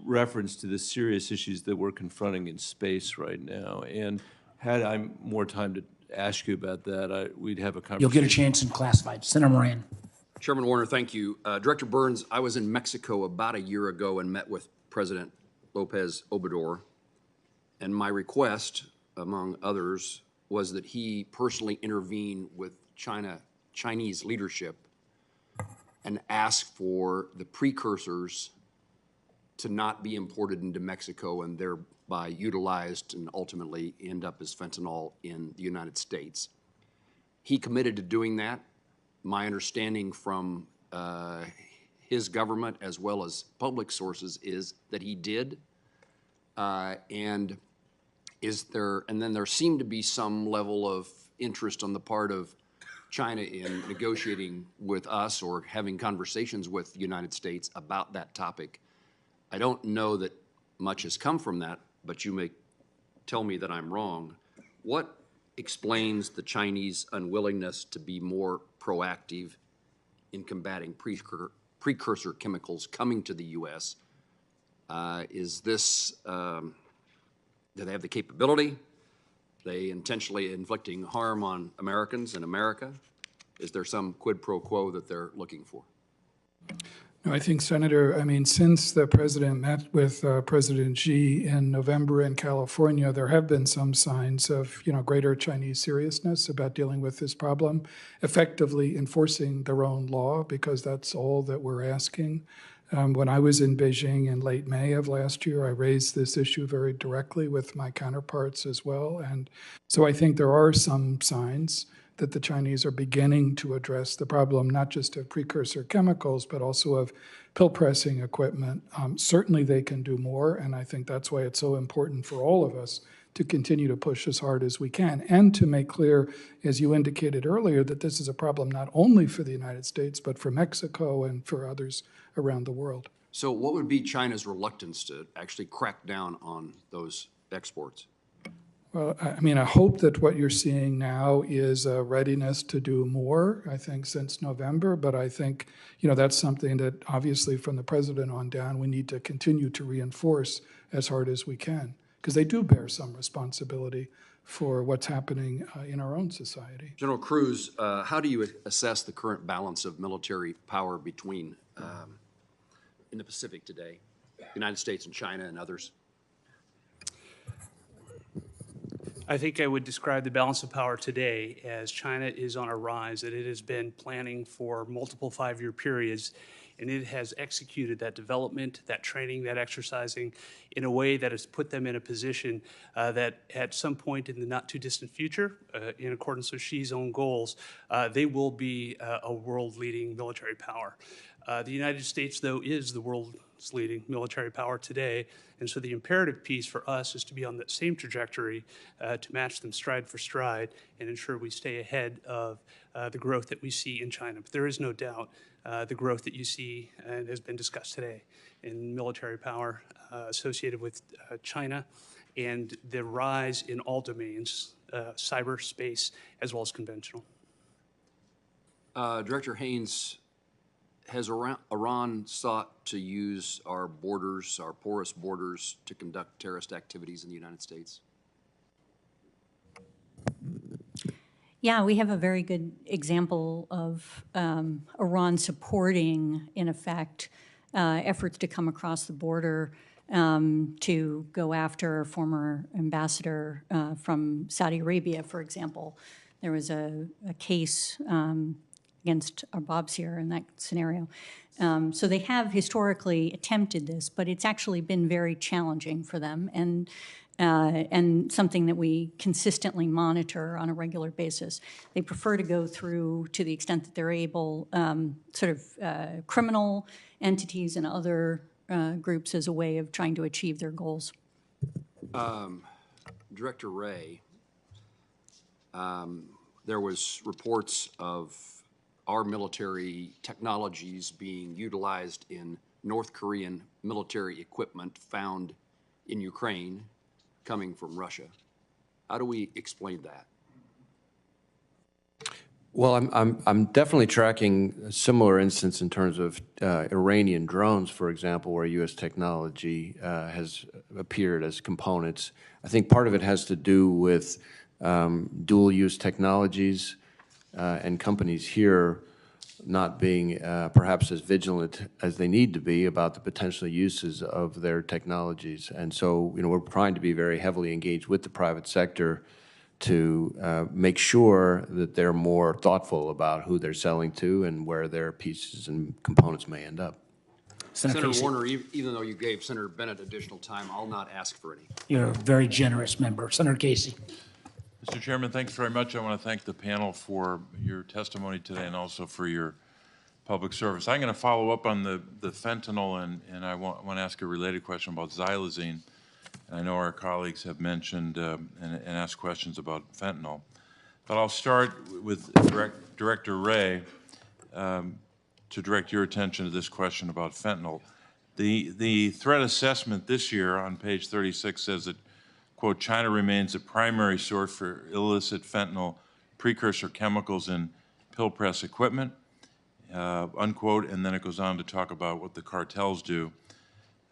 reference to the serious issues that we're confronting in space right now. And had I more time to ask you about that, we'd have a conversation. You'll get a chance in classified. Senator Moran. Chairman Warner, thank you. Director Burns, I was in Mexico about a year ago and met with President Lopez Obrador, and my request, among others, was that he personally intervene with Chinese leadership and ask for the precursors to not be imported into Mexico and thereby utilized and ultimately end up as fentanyl in the United States. He committed to doing that. My understanding from his government as well as public sources is that he did. And then there seemed to be some level of interest on the part of China in negotiating with us or having conversations with the United States about that topic. I don't know that much has come from that, but you may tell me that I'm wrong. What explains the Chinese unwillingness to be more proactive in combating precursor chemicals coming to the U.S.? Is this, do they have the capability? Are they intentionally inflicting harm on Americans in America? Is there some quid pro quo that they're looking for? No, I think, Senator, since the president met with President Xi in November in California, there have been some signs of, greater Chinese seriousness about dealing with this problem, effectively enforcing their own law, because that's all that we're asking. When I was in Beijing in late May of last year, I raised this issue very directly with my counterparts as well. And so I think there are some signs that the Chinese are beginning to address the problem, not just of precursor chemicals, but also of pill pressing equipment. Certainly they can do more, and I think that's why it's so important for all of us to continue to push as hard as we can, and to make clear, as you indicated earlier, that this is a problem not only for the United States, but for Mexico and for others around the world. So what would be China's reluctance to actually crack down on those exports? Well, I hope that what you're seeing now is a readiness to do more, I think, since November. But I think, that's something that obviously from the president on down, we need to continue to reinforce as hard as we can, because they do bear some responsibility for what's happening in our own society. General Kruse, how do you assess the current balance of military power between, in the Pacific today, United States and China and others? I think I would describe the balance of power today as China is on a rise, that it has been planning for multiple 5-year periods, and it has executed that development, that training, that exercising in a way that has put them in a position that at some point in the not too distant future, in accordance with Xi's own goals, they will be a world-leading military power. The United States, though, is the world's leading military power today, and so the imperative piece for us is to be on that same trajectory to match them stride for stride and ensure we stay ahead of the growth that we see in China. But there is no doubt the growth that you see and has been discussed today in military power associated with China and the rise in all domains, cyberspace as well as conventional. Director Haines, has Iran sought to use our borders, our porous borders, to conduct terrorist activities in the United States? Yeah, we have a very good example of Iran supporting, in effect, efforts to come across the border to go after a former ambassador from Saudi Arabia, for example. There was a case against our Bobs here in that scenario. So they have historically attempted this, but it's actually been very challenging for them and something that we consistently monitor on a regular basis. They prefer to go through, to the extent that they're able, sort of criminal entities and other groups as a way of trying to achieve their goals. Director Wray, there was reports of our military technologies being utilized in North Korean military equipment found in Ukraine coming from Russia. How do we explain that? Well, I'm definitely tracking a similar instance in terms of Iranian drones, for example, where U.S. technology has appeared as components. I think part of it has to do with dual-use technologies and companies here not being perhaps as vigilant as they need to be about the potential uses of their technologies. And so, we're trying to be very heavily engaged with the private sector to make sure that they're more thoughtful about who they're selling to and where their pieces and components may end up. Senator Warner, even though you gave Senator Bennett additional time, I'll not ask for any. You're a very generous member. Senator Casey. Mr. Chairman, thanks very much. I want to thank the panel for your testimony today and also for your public service. I'm going to follow up on the fentanyl, and I want to ask a related question about xylazine. I know our colleagues have mentioned and asked questions about fentanyl. But I'll start with Director Wray to direct your attention to this question about fentanyl. The threat assessment this year on page 36 says that, quote, China remains the primary source for illicit fentanyl precursor chemicals in pill press equipment, unquote, and then it goes on to talk about what the cartels do.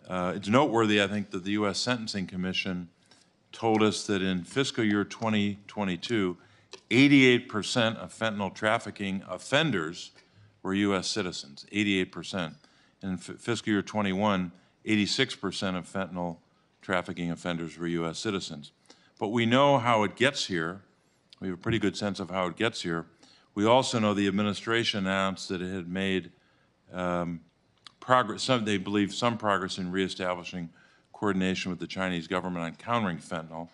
It's noteworthy, I think, that the U.S. Sentencing Commission told us that in fiscal year 2022, 88% of fentanyl trafficking offenders were U.S. citizens, 88%. And in fiscal year 21, 86% of fentanyl trafficking offenders were U.S. citizens. But we know how it gets here. We have a pretty good sense of how it gets here. We also know the administration announced that it had made progress, they believe some progress in reestablishing coordination with the Chinese government on countering fentanyl.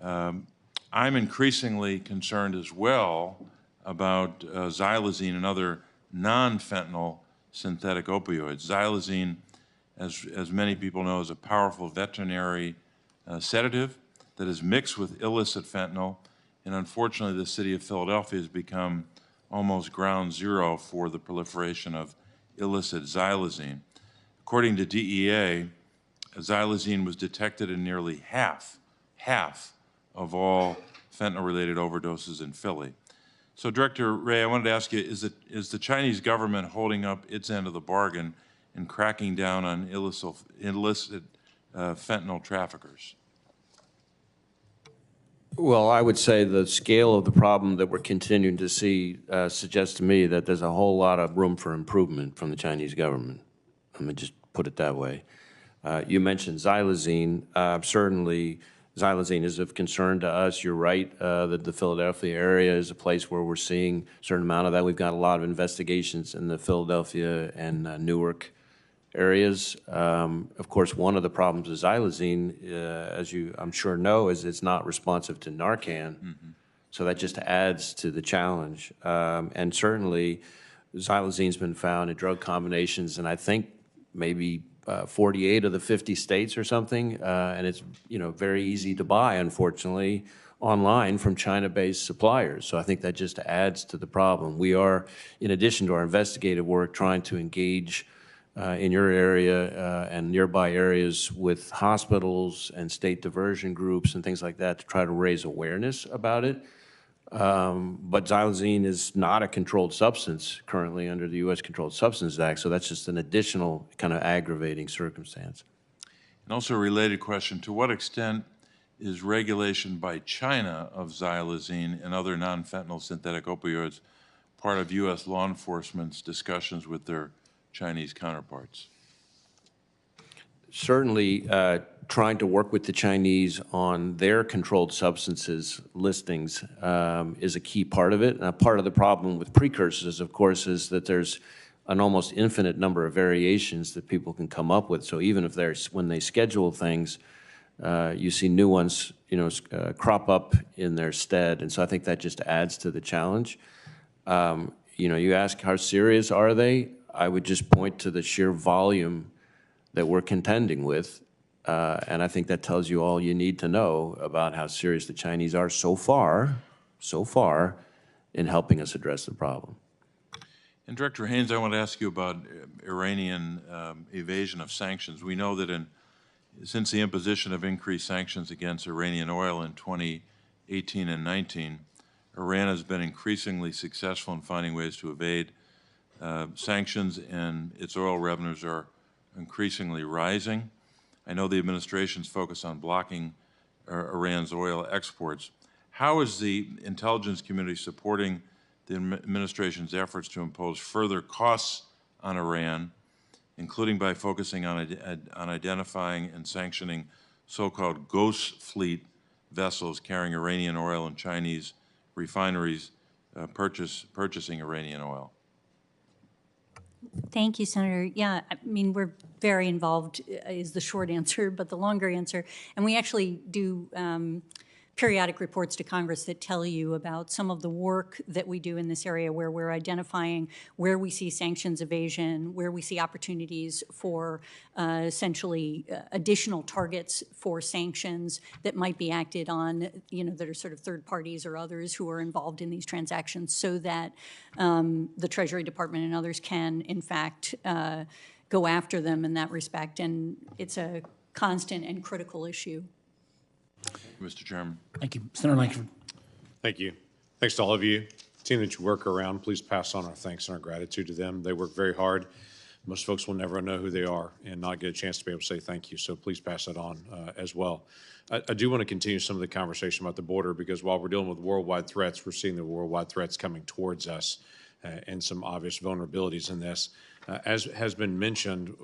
I'm increasingly concerned as well about xylazine and other non-fentanyl synthetic opioids. Xylazine, as many people know, is a powerful veterinary sedative that is mixed with illicit fentanyl, and unfortunately the city of Philadelphia has become almost ground zero for the proliferation of illicit xylazine. According to DEA, xylazine was detected in nearly half of all fentanyl-related overdoses in Philly. So, Director Wray, I wanted to ask you, is the Chinese government holding up its end of the bargain in cracking down on illicit fentanyl traffickers? Well, I would say the scale of the problem that we're continuing to see suggests to me that there's a whole lot of room for improvement from the Chinese government. Let me just put it that way. You mentioned xylazine. Certainly, xylazine is of concern to us. You're right that the Philadelphia area is a place where we're seeing a certain amount of that. We've got a lot of investigations in the Philadelphia and Newark areas. Of course, one of the problems with xylazine, as you I'm sure know, is it's not responsive to Narcan. Mm-hmm. So that just adds to the challenge. And certainly, xylazine's been found in drug combinations, and I think maybe 48 of the 50 states or something, and it's very easy to buy, unfortunately, online from China-based suppliers. So I think that just adds to the problem. We are, in addition to our investigative work, trying to engage in your area and nearby areas with hospitals and state diversion groups and things like that to try to raise awareness about it. But xylazine is not a controlled substance currently under the U.S. Controlled Substances Act, so that's just an additional kind of aggravating circumstance. And also a related question, to what extent is regulation by China of xylazine and other non-fentanyl synthetic opioids part of U.S. law enforcement's discussions with their Chinese counterparts? Certainly, trying to work with the Chinese on their controlled substances listings is a key part of it. And part of the problem with precursors, of course, is that there's an almost infinite number of variations that people can come up with. So even if when they schedule things, you see new ones, crop up in their stead. And so I think that just adds to the challenge. You ask how serious are they? I would just point to the sheer volume that we're contending with. And I think that tells you all you need to know about how serious the Chinese are so far in helping us address the problem. And Director Haines, I want to ask you about Iranian evasion of sanctions. We know that since the imposition of increased sanctions against Iranian oil in 2018 and 19, Iran has been increasingly successful in finding ways to evade sanctions, and its oil revenues are increasingly rising. I know the administration's focus on blocking Iran's oil exports. How is the intelligence community supporting the administration's efforts to impose further costs on Iran, including by focusing on identifying and sanctioning so-called ghost fleet vessels carrying Iranian oil and Chinese refineries purchasing Iranian oil? Thank you, Senator. Yeah, I mean, we're very involved is the short answer, but the longer answer, and we actually do periodic reports to Congress that tell you about some of the work that we do in this area where we're identifying where we see sanctions evasion, where we see opportunities for essentially additional targets for sanctions that might be acted on, that are sort of third parties or others who are involved in these transactions so that the Treasury Department and others can, in fact, go after them in that respect. And it's a constant and critical issue. Mr. Chairman. Thank you. Senator Lankford. Thank you. Thanks to all of you. The team that you work around, please pass on our thanks and our gratitude to them. They work very hard. Most folks will never know who they are and not get a chance to be able to say thank you, so please pass that on as well. I do want to continue some of the conversation about the border because while we're dealing with worldwide threats, we're seeing the worldwide threats coming towards us and some obvious vulnerabilities in this. As has been mentioned,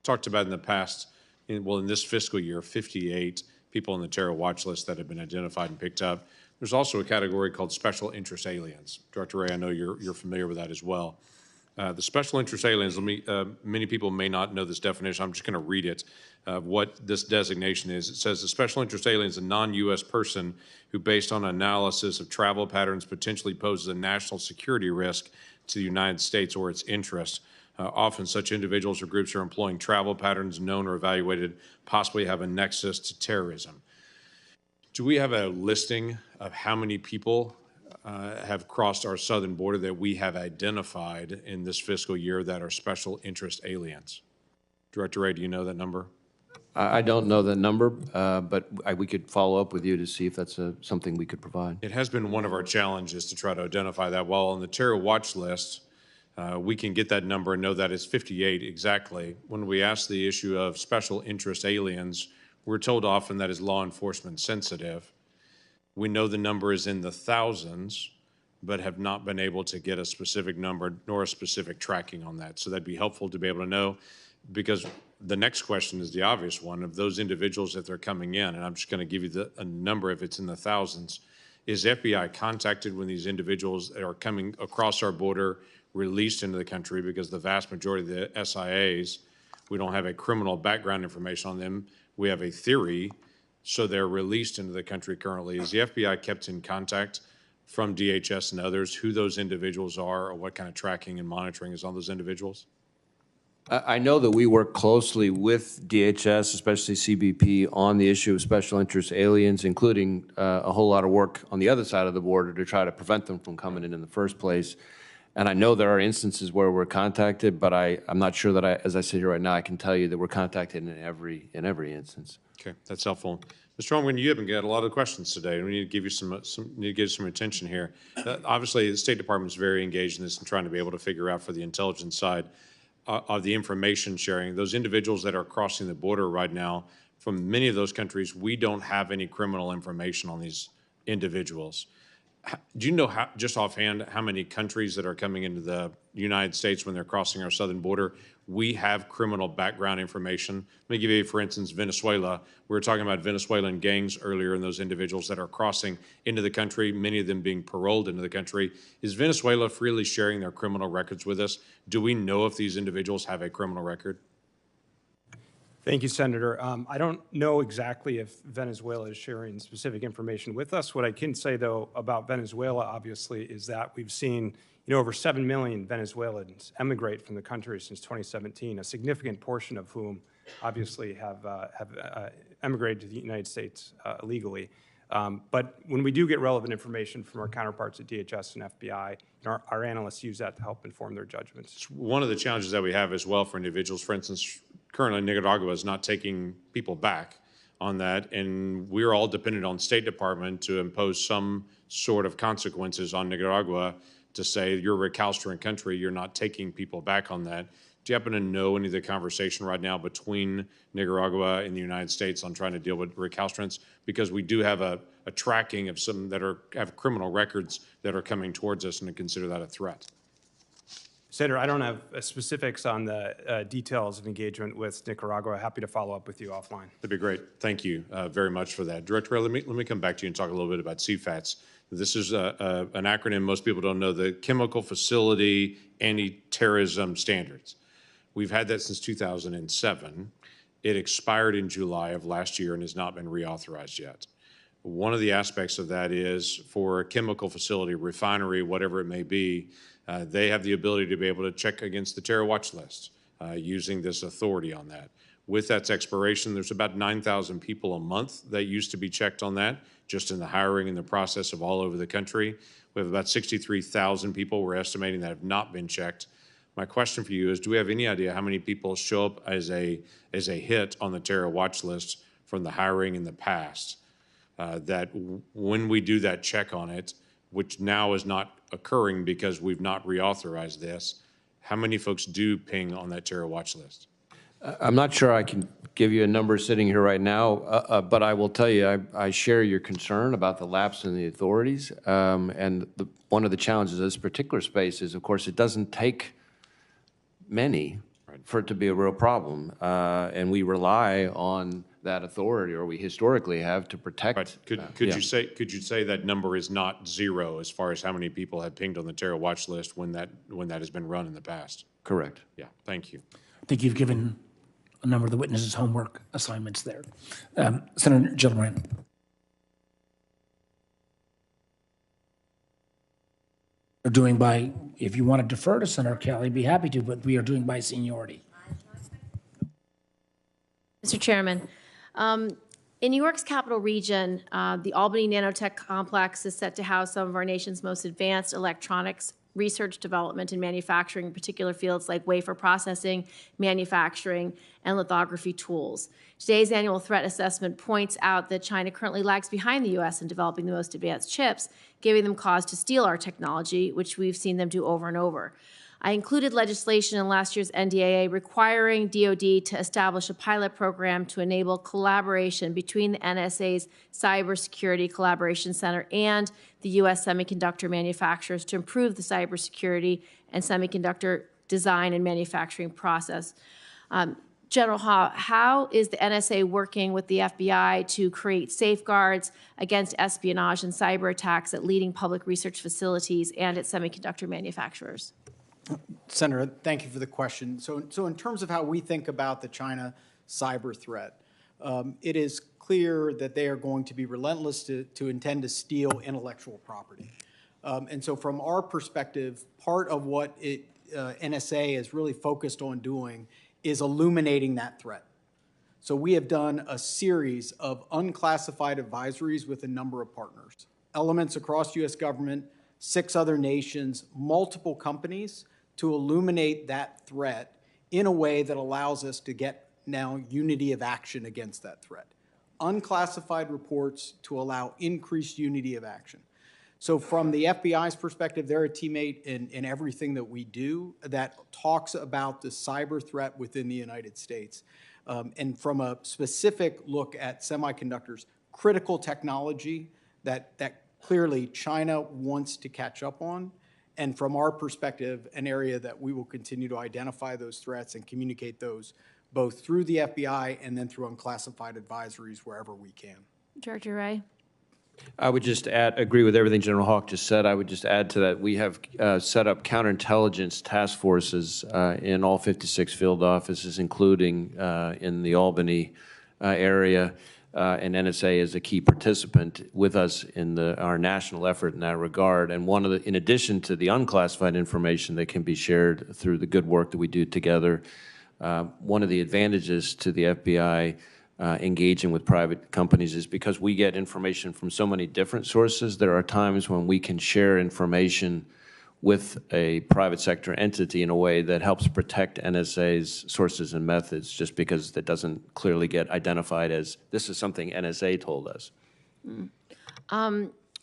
talked about in the past, in this fiscal year, 58 people on the terror watch list that have been identified and picked up. There's also a category called special interest aliens. Director Wray, I know you're familiar with that as well. The special interest aliens, many people may not know this definition. I'm just going to read it, what this designation is. It says the special interest alien is a non-U.S. person who, based on analysis of travel patterns, potentially poses a national security risk to the United States or its interests. Often such individuals or groups are employing travel patterns known or evaluated possibly have a nexus to terrorism. Do we have a listing of how many people have crossed our southern border that we have identified in this fiscal year that are special interest aliens? Director Wray, do you know that number? I don't know that number, but we could follow up with you to see if that's something we could provide. It has been one of our challenges to try to identify that. While on the terror watch list, we can get that number and know that it's 58 exactly. When we ask the issue of special interest aliens, we're told often that is law enforcement sensitive. We know the number is in the thousands, but have not been able to get a specific number nor a specific tracking on that. So that'd be helpful to be able to know, because the next question is the obvious one of those individuals that they're coming in, and I'm just going to give you a number if it's in the thousands. Is FBI contacted when these individuals that are coming across our border released into the country? Because the vast majority of the SIAs, we don't have a criminal background information on them. We have a theory, so they're released into the country currently. Is the FBI kept in contact from DHS and others who those individuals are, or what kind of tracking and monitoring is on those individuals? I know that we work closely with DHS, especially CBP, on the issue of special interest aliens, including a whole lot of work on the other side of the border to try to prevent them from coming in the first place. And I know there are instances where we're contacted, but I'm not sure that as I sit here right now, I can tell you that we're contacted in every instance. Okay, that's helpful. Mr. Holmgren, you haven't got a lot of questions today. We need to give you some attention here. Obviously, the State Department is very engaged in this and trying to be able to figure out for the intelligence side of the information sharing. Those individuals that are crossing the border right now, from many of those countries, we don't have any criminal information on these individuals. Do you know just offhand how many countries that are coming into the United States when they're crossing our southern border, we have criminal background information? Let me give you, for instance, Venezuela. We were talking about Venezuelan gangs earlier and those individuals that are crossing into the country, many of them being paroled into the country. Is Venezuela freely sharing their criminal records with us? Do we know if these individuals have a criminal record? Thank you, Senator. I don't know exactly if Venezuela is sharing specific information with us. What I can say, though, about Venezuela, obviously, is that we've seen over 7 million Venezuelans emigrate from the country since 2017, a significant portion of whom obviously have emigrated to the United States illegally. But when we do get relevant information from our counterparts at DHS and FBI, our analysts use that to help inform their judgments. It's one of the challenges that we have as well for individuals. For instance, currently Nicaragua is not taking people back on that, and we're all dependent on State Department to impose some sort of consequences on Nicaragua to say you're a recalcitrant country, you're not taking people back on that. Do you happen to know any of the conversation right now between Nicaragua and the United States on trying to deal with recalcitrants? Because we do have a tracking of some that have criminal records that are coming towards us, and to consider that a threat. Senator, I don't have specifics on the details of engagement with Nicaragua. Happy to follow up with you offline. That'd be great. Thank you very much for that. Director, let me come back to you and talk a little bit about CFATS. This is an acronym most people don't know, the Chemical Facility Anti-Terrorism Standards. We've had that since 2007. It expired in July of last year and has not been reauthorized yet. One of the aspects of that is for a chemical facility, refinery, whatever it may be, they have the ability to be able to check against the terror watch list using this authority on that. With that expiration, there's about 9,000 people a month that used to be checked on that, just in the hiring and the process of all over the country. We have about 63,000 people we're estimating that have not been checked. My question for you is, do we have any idea how many people show up as a hit on the terror watch list from the hiring in the past? That when we do that check on it, which now is not occurring because we've not reauthorized this, how many folks do ping on that terror watch list? I'm not sure I can give you a number sitting here right now, but I will tell you I share your concern about the lapse in the authorities. And one of the challenges of this particular space is, of course, it doesn't take many for it to be a real problem. And we rely on that authority, or we historically have, to protect. Right. Could you say that number is not zero as far as how many people have pinged on the terror watch list when that has been run in the past? Correct. Yeah. Thank you. I think you've given a number of the witnesses homework assignments there. Senator Gillibrand. We're doing by, if you want to defer to Senator Kelly, be happy to, but we are doing by seniority. Mr. Chairman, in New York's capital region, the Albany Nanotech Complex is set to house some of our nation's most advanced electronics research, development, and manufacturing in particular fields like wafer processing, manufacturing, and lithography tools. Today's annual threat assessment points out that China currently lags behind the U.S. in developing the most advanced chips, giving them cause to steal our technology, which we've seen them do over and over. I included legislation in last year's NDAA requiring DoD to establish a pilot program to enable collaboration between the NSA's Cybersecurity Collaboration Center and the U.S. semiconductor manufacturers to improve the cybersecurity and semiconductor design and manufacturing process. General Haugh, how is the NSA working with the FBI to create safeguards against espionage and cyber attacks at leading public research facilities and at semiconductor manufacturers? Senator, thank you for the question. So in terms of how we think about the China cyber threat, it is clear that they are going to be relentless to intend to steal intellectual property. And so from our perspective, part of what NSA is really focused on doing is illuminating that threat. So we have done a series of unclassified advisories with a number of partners, elements across U.S. government, 6 other nations, multiple companies, to illuminate that threat in a way that allows us to get now unity of action against that threat. Unclassified reports to allow increased unity of action. So from the FBI's perspective, they're a teammate in everything that we do that talks about the cyber threat within the United States. And from a specific look at semiconductors, critical technology that clearly China wants to catch up on. And from our perspective, an area that we will continue to identify those threats and communicate those both through the FBI and then through unclassified advisories wherever we can. Director Wray. I would just agree with everything General Haugh just said. I would just add to that, we have set up counterintelligence task forces in all 56 field offices, including in the Albany area, and NSA is a key participant with us in our national effort in that regard. And in addition to the unclassified information that can be shared through the good work that we do together, one of the advantages to the FBI engaging with private companies is because we get information from so many different sources. There are times when we can share information with a private sector entity in a way that helps protect NSA's sources and methods, just because that doesn't clearly get identified as this is something NSA told us.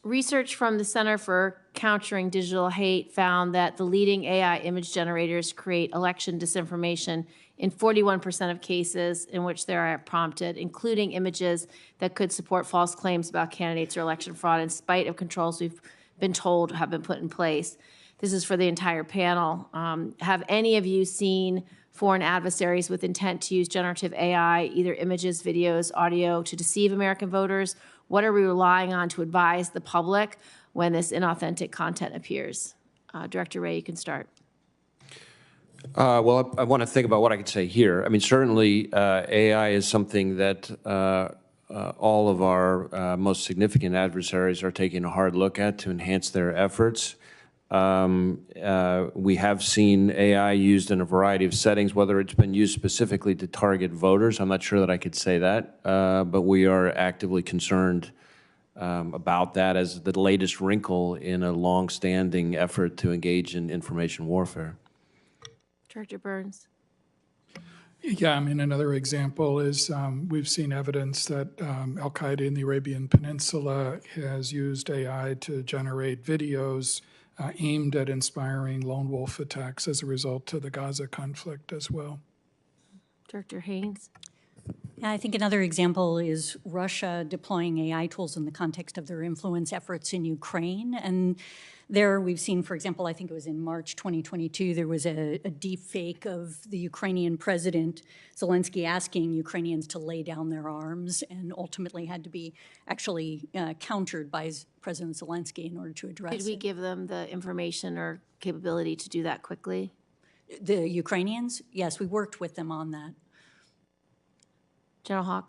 Research from the Center for Countering Digital Hate found that the leading AI image generators create election disinformation in 41% of cases in which they are prompted, including images that could support false claims about candidates or election fraud in spite of controls we've been told have been put in place. This is for the entire panel. Have any of you seen foreign adversaries with intent to use generative AI, either images, videos, audio, to deceive American voters? What are we relying on to advise the public when this inauthentic content appears? Director Wray, you can start. Well, I want to think about what I could say here. I mean, certainly AI is something that all of our most significant adversaries are taking a hard look at to enhance their efforts. We have seen AI used in a variety of settings, whether it's been used specifically to target voters. I'm not sure that I could say that, but we are actively concerned about that as the latest wrinkle in a long-standing effort to engage in information warfare. Director Burns. Yeah, I mean, another example is we've seen evidence that Al-Qaeda in the Arabian Peninsula has used AI to generate videos aimed at inspiring lone wolf attacks as a result of the Gaza conflict as well. Director Haines. Yeah, I think another example is Russia deploying AI tools in the context of their influence efforts in Ukraine. And there we've seen, for example, I think it was in March 2022, there was a deep fake of the Ukrainian president, Zelensky, asking Ukrainians to lay down their arms, and ultimately had to be actually countered by President Zelensky in order to address it. Did we give them the information or capability to do that quickly? The Ukrainians? Yes, we worked with them on that. General Haugh.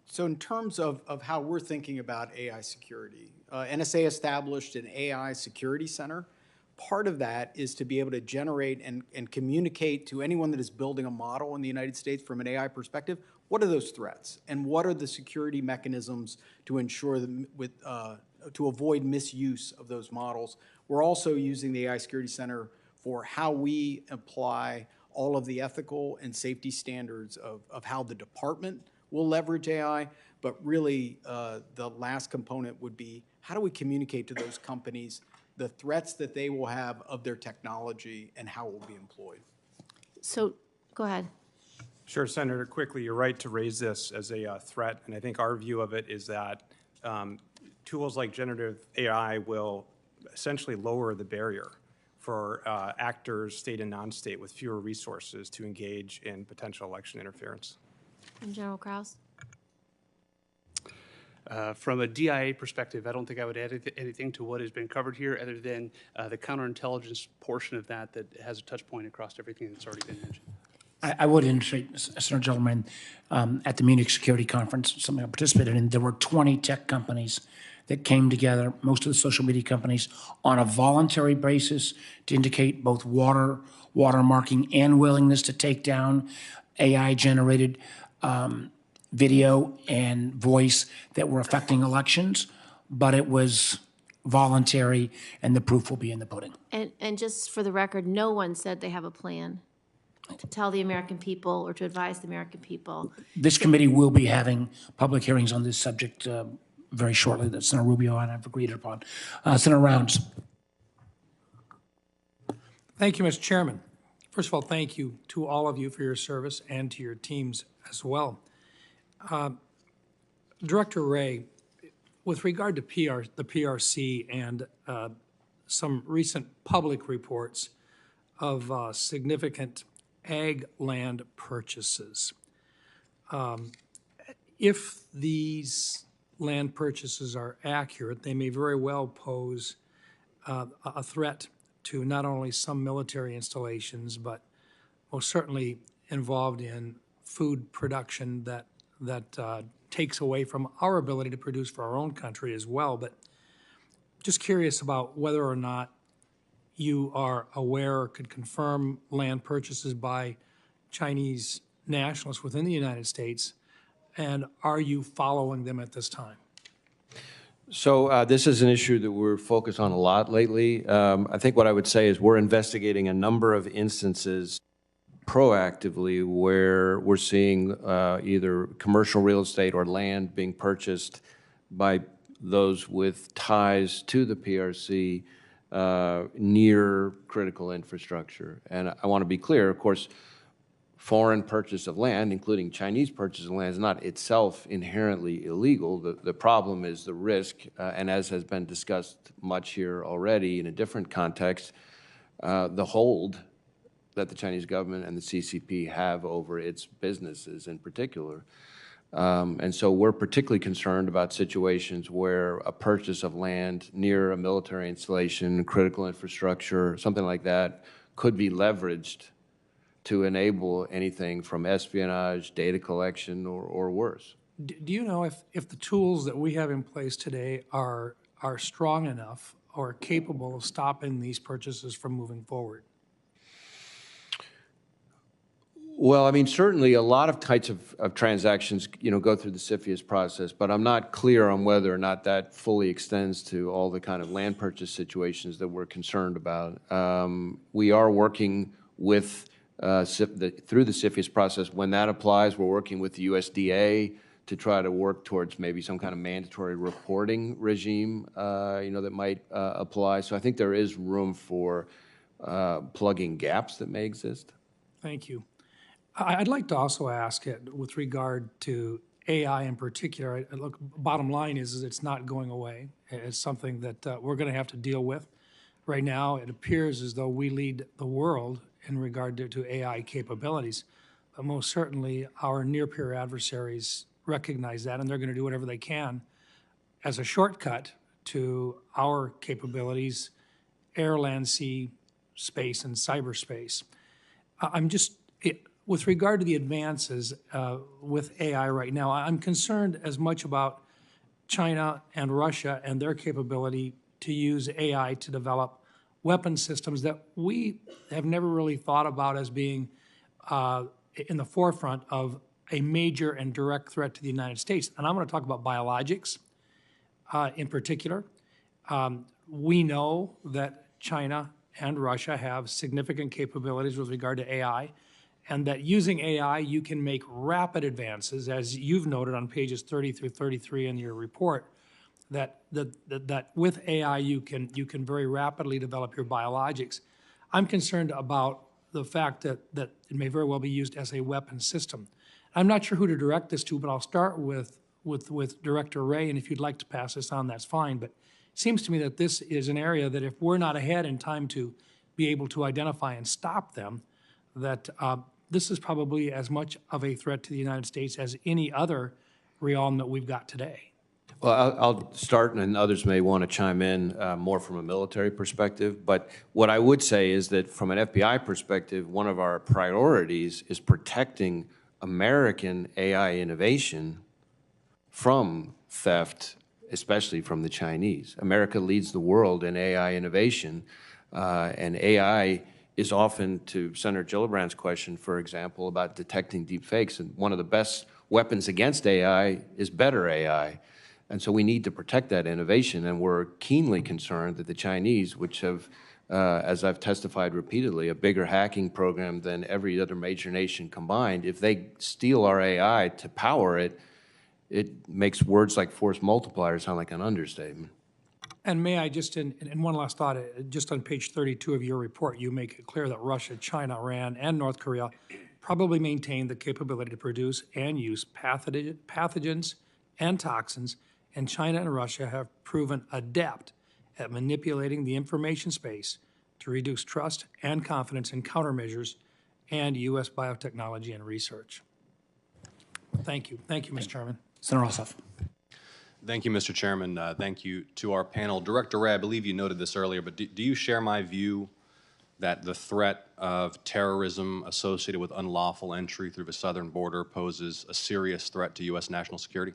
So in terms of how we're thinking about AI security, NSA established an AI security center. Part of that is to be able to generate and communicate to anyone that is building a model in the United States from an AI perspective, what are those threats? And what are the security mechanisms to ensure that to avoid misuse of those models? We're also using the AI Security Center for how we apply all of the ethical and safety standards of how the department will leverage AI, but really the last component would be how do we communicate to those companies the threats that they will have of their technology and how it will be employed. So, go ahead. Sure, Senator, quickly, you're right to raise this as a threat, and I think our view of it is that tools like generative AI will essentially lower the barrier for actors, state and non-state, with fewer resources to engage in potential election interference. And General Kruse? From a DIA perspective, I don't think I would add anything to what has been covered here other than the counterintelligence portion of that has a touch point across everything that's already been mentioned. I would indicate, Senator Gentleman, at the Munich Security Conference, something I participated in, there were 20 tech companies that came together, most of the social media companies, on a voluntary basis to indicate both watermarking and willingness to take down AI-generated video and voice that were affecting elections, but it was voluntary, and the proof will be in the pudding. And just for the record, no one said they have a plan to tell the American people or to advise the American people. This committee will be having public hearings on this subject very shortly that Senator Rubio and I have agreed upon. Senator Rounds. Thank you, Mr. Chairman. First of all, thank you to all of you for your service and to your teams as well. Director Wray, with regard to the PRC and some recent public reports of significant ag land purchases, if these land purchases are accurate, they may very well pose a threat to not only some military installations, but most certainly involved in food production that takes away from our ability to produce for our own country as well. But just curious about whether or not you are aware or could confirm land purchases by Chinese nationals within the United States, and are you following them at this time? So this is an issue that we're focused on a lot lately. I think what I would say is we're investigating a number of instances proactively where we're seeing either commercial real estate or land being purchased by those with ties to the PRC near critical infrastructure. And I want to be clear, of course, foreign purchase of land, including Chinese purchase of land, is not itself inherently illegal. The problem is the risk, and as has been discussed much here already in a different context, the hold that the Chinese government and the CCP have over its businesses in particular. And so we're particularly concerned about situations where a purchase of land near a military installation, critical infrastructure, something like that, could be leveraged to enable anything from espionage, data collection, or worse. Do you know if the tools that we have in place today are strong enough or capable of stopping these purchases from moving forward? Well, I mean, certainly a lot of types of transactions, go through the CFIUS process, but I'm not clear on whether or not that fully extends to all the kind of land purchase situations that we're concerned about. We are working with, through the CFIUS process. When that applies, we're working with the USDA to try to work towards maybe some kind of mandatory reporting regime, that might apply. So I think there is room for plugging gaps that may exist. Thank you. I'd like to also ask it with regard to AI in particular. Look, bottom line is it's not going away. It's something that we're going to have to deal with. Right now, it appears as though we lead the world in regard to AI capabilities. But most certainly, our near-peer adversaries recognize that, and they're going to do whatever they can as a shortcut to our capabilities, air, land, sea, space, and cyberspace. With regard to the advances with AI right now, I'm concerned as much about China and Russia and their capability to use AI to develop weapon systems that we have never really thought about as being in the forefront of a major and direct threat to the United States. And I'm going to talk about biologics in particular. We know that China and Russia have significant capabilities with regard to AI, and that using AI, you can make rapid advances, as you've noted on pages 30 through 33 in your report, that with AI you can very rapidly develop your biologics. I'm concerned about the fact that it may very well be used as a weapon system. I'm not sure who to direct this to, but I'll start with Director Wray, and if you'd like to pass this on, that's fine. But it seems to me that this is an area that if we're not ahead in time to be able to identify and stop them, that this is probably as much of a threat to the United States as any other realm that we've got today. Well, I'll start, and others may want to chime in more from a military perspective. But what I would say is that from an FBI perspective, one of our priorities is protecting American AI innovation from theft, especially from the Chinese. America leads the world in AI innovation, and AI is often, to Senator Gillibrand's question, for example, about detecting deep fakes, and one of the best weapons against AI is better AI. And so we need to protect that innovation, and we're keenly concerned that the Chinese, which have, as I've testified repeatedly, a bigger hacking program than every other major nation combined, if they steal our AI to power it, it makes words like force multiplier sound like an understatement. And may I just, in one last thought, just on page 32 of your report, you make it clear that Russia, China, Iran, and North Korea probably maintain the capability to produce and use pathogens and toxins, and China and Russia have proven adept at manipulating the information space to reduce trust and confidence in countermeasures and U.S. biotechnology and research. Thank you. Thank you, Mr. Chairman. Senator Ossoff. Thank you, Mr. Chairman. Thank you to our panel. Director Wray, I believe you noted this earlier, but do you share my view that the threat of terrorism associated with unlawful entry through the southern border poses a serious threat to U.S. national security?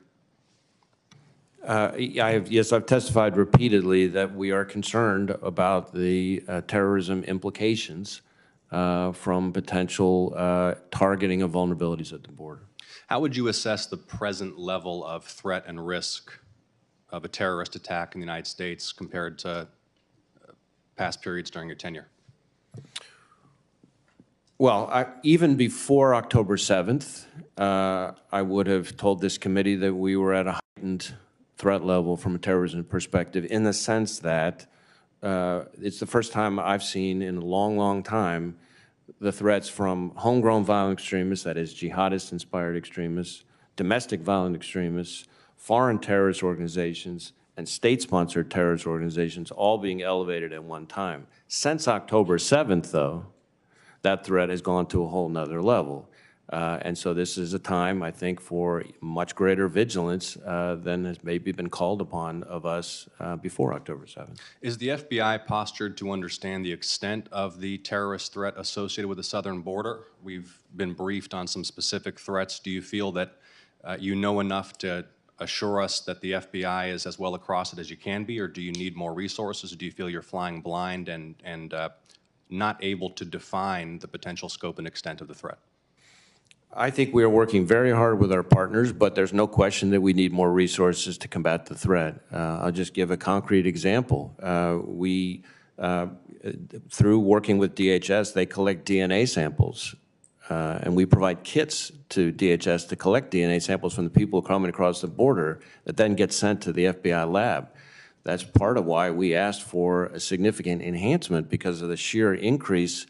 Yes, I've testified repeatedly that we are concerned about the terrorism implications from potential targeting of vulnerabilities at the border. How would you assess the present level of threat and risk of a terrorist attack in the United States compared to past periods during your tenure? Well, even before October 7th, I would have told this committee that we were at a heightened threat level from a terrorism perspective, in the sense that it's the first time I've seen in a long, long time the threats from homegrown violent extremists, that is jihadist-inspired extremists, domestic violent extremists, foreign terrorist organizations, and state-sponsored terrorist organizations all being elevated at one time. Since October 7th, though, that threat has gone to a whole nother level. And so this is a time, I think, for much greater vigilance than has maybe been called upon of us before October 7th. Is the FBI postured to understand the extent of the terrorist threat associated with the southern border? We've been briefed on some specific threats. Do you feel that you know enough to assure us that the FBI is as well across it as you can be, or do you need more resources? Or do you feel you're flying blind and not able to define the potential scope and extent of the threat? I think we are working very hard with our partners, but there's no question that we need more resources to combat the threat. I'll just give a concrete example. Through working with DHS, they collect DNA samples, and we provide kits to DHS to collect DNA samples from the people coming across the border that then get sent to the FBI lab. That's part of why we asked for a significant enhancement, because of the sheer increase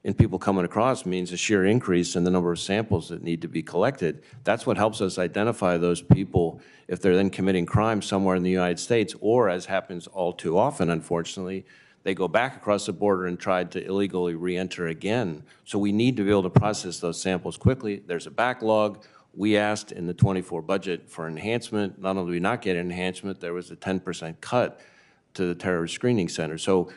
in people coming across means a sheer increase in the number of samples that need to be collected. That's what helps us identify those people if they're then committing crimes somewhere in the United States, or, as happens all too often, unfortunately, they go back across the border and try to illegally re-enter again. So we need to be able to process those samples quickly. There's a backlog. We asked in the 24 budget for enhancement. Not only did we not get an enhancement, there was a 10% cut to the terrorist screening center. So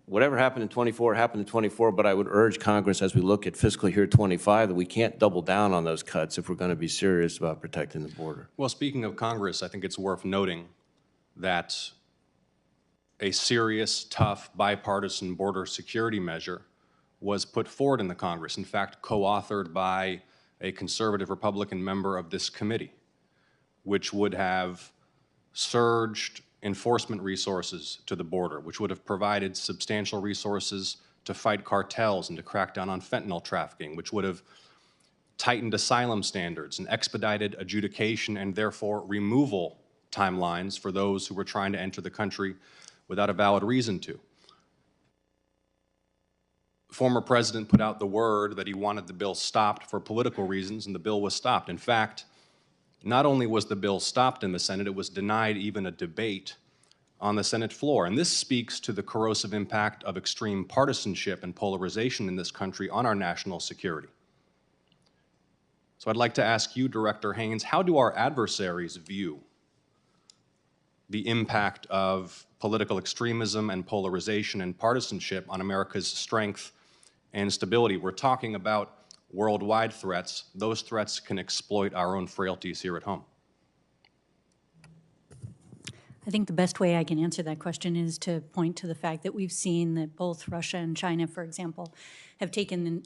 whatever happened in 24 happened in 24, but I would urge Congress, as we look at fiscal year 25, that we can't double down on those cuts if we're going to be serious about protecting the border. Well, speaking of Congress, I think it's worth noting that a serious, tough, bipartisan border security measure was put forward in the Congress, in fact, co-authored by a conservative Republican member of this committee, which would have surged enforcement resources to the border, which would have provided substantial resources to fight cartels and to crack down on fentanyl trafficking, which would have tightened asylum standards and expedited adjudication and therefore removal timelines for those who were trying to enter the country without a valid reason to. Former president put out the word that he wanted the bill stopped for political reasons, and the bill was stopped. In fact, not only was the bill stopped in the Senate, it was denied even a debate on the Senate floor. And this speaks to the corrosive impact of extreme partisanship and polarization in this country on our national security. So I'd like to ask you, Director Haines, how do our adversaries view the impact of political extremism and polarization and partisanship on America's strength and stability? We're talking about worldwide threats. Those threats can exploit our own frailties here at home. I think the best way I can answer that question is to point to the fact that we've seen that both Russia and China, for example, have taken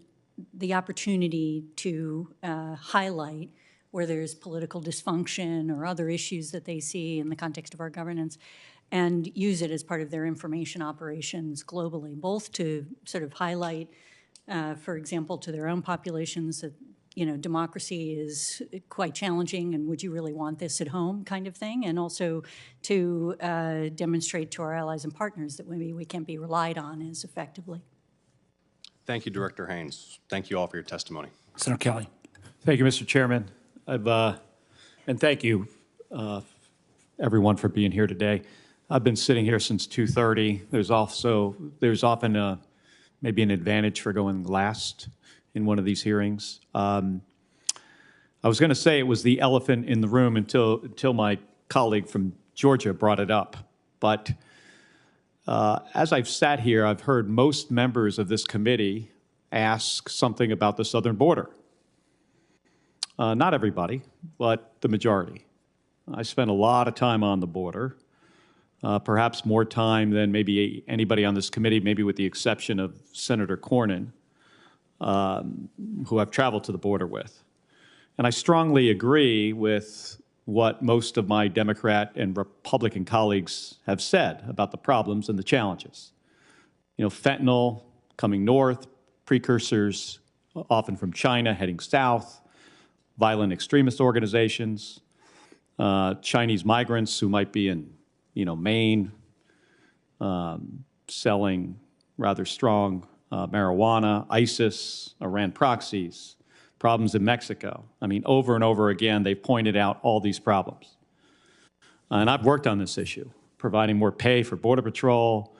the opportunity to highlight where there's political dysfunction or other issues that they see in the context of our governance and use it as part of their information operations globally, both to sort of highlight, for example, to their own populations that, you know, democracy is quite challenging and would you really want this at home kind of thing, and also to demonstrate to our allies and partners that maybe we can't be relied on as effectively. Thank you, Director Haines. Thank you all for your testimony. Senator Kelly. Thank you, Mr. Chairman. And thank you, everyone, for being here today. I've been sitting here since 2:30. There's often maybe an advantage for going last in one of these hearings. I was going to say it was the elephant in the room until my colleague from Georgia brought it up. But as I've sat here, I've heard most members of this committee ask something about the southern border. Not everybody, but the majority. I spent a lot of time on the border, perhaps more time than maybe anybody on this committee, maybe with the exception of Senator Cornyn, who I've traveled to the border with. And I strongly agree with what most of my Democrat and Republican colleagues have said about the problems and the challenges. You know, fentanyl coming north, precursors often from China heading south, violent extremist organizations, Chinese migrants who might be in, you know, Maine, selling rather strong marijuana, ISIS, Iran proxies, problems in Mexico. I mean, over and over again, they've pointed out all these problems. And I've worked on this issue, providing more pay for Border Patrol,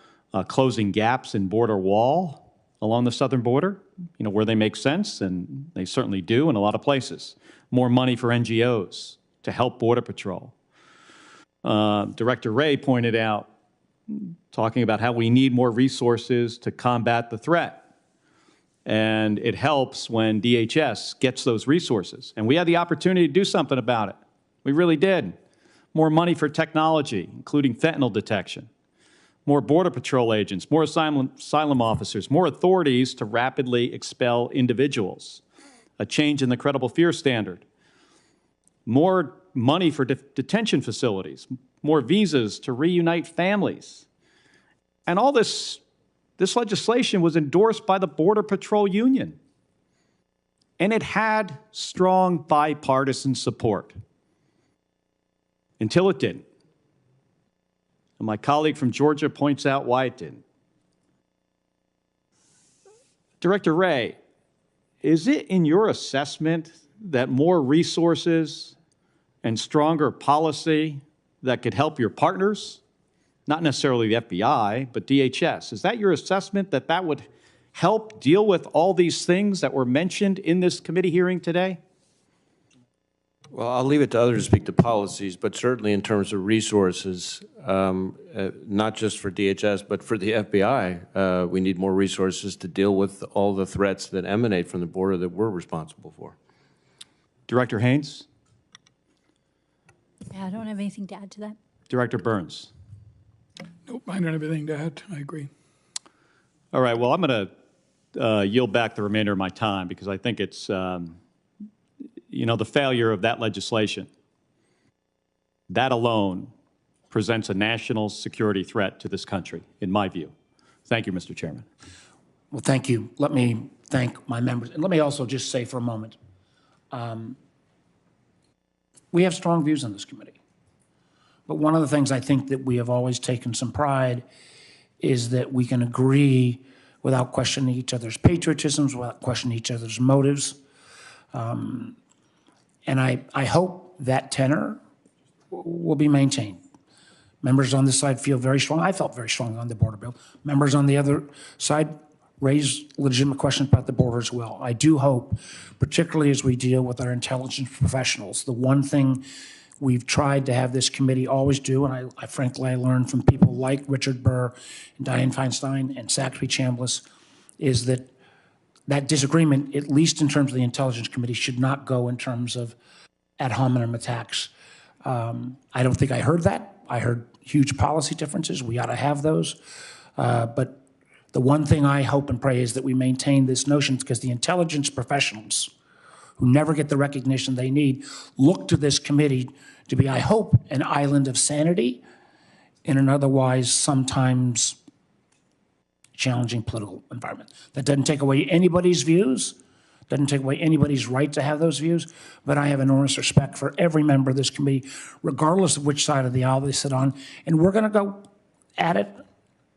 closing gaps in border wall along the southern border, you know, where they make sense, and they certainly do in a lot of places. More money for NGOs to help Border Patrol. Director Wray pointed out, talking about how we need more resources to combat the threat. And it helps when DHS gets those resources. And we had the opportunity to do something about it. We really did. More money for technology, including fentanyl detection. More Border Patrol agents, more asylum officers, more authorities to rapidly expel individuals. A change in the credible fear standard. More money for detention facilities. More visas to reunite families. And all this legislation was endorsed by the Border Patrol Union. And it had strong bipartisan support. Until it didn't. And my colleague from Georgia points out why it didn't. Director Wray, is it in your assessment that more resources and stronger policy that could help your partners, not necessarily the FBI, but DHS, is that your assessment that that would help deal with all these things that were mentioned in this committee hearing today? Well, I'll leave it to others to speak to policies, but certainly in terms of resources, not just for DHS, but for the FBI, we need more resources to deal with all the threats that emanate from the border that we're responsible for. Director Haines? Yeah, I don't have anything to add to that. Director Burns? Nope, I don't have anything to add. I agree. All right, well, I'm going to yield back the remainder of my time because I think it's, you know, the failure of that legislation, that alone presents a national security threat to this country, in my view. Thank you, Mr. Chairman. Well, thank you. Let me thank my members. And let me also just say for a moment, we have strong views on this committee. But one of the things I think that we have always taken some pride is that we can agree without questioning each other's patriotisms, without questioning each other's motives. And I hope that tenor will be maintained. Members on this side feel very strong. I felt very strongly on the border bill. Members on the other side raise legitimate questions about the border as well. I do hope, particularly as we deal with our intelligence professionals, the one thing we've tried to have this committee always do, and I frankly, I learned from people like Richard Burr and Dianne Feinstein and Zachary Chambliss, is that that disagreement, at least in terms of the Intelligence Committee, should not go in terms of ad hominem attacks. I don't think I heard that. I heard huge policy differences. We ought to have those. But the one thing I hope and pray is that we maintain this notion, because the intelligence professionals who never get the recognition they need look to this committee to be, I hope, an island of sanity in an otherwise sometimes challenging political environment. That doesn't take away anybody's views, doesn't take away anybody's right to have those views, but I have enormous respect for every member of this committee, regardless of which side of the aisle they sit on, and we're going to go at it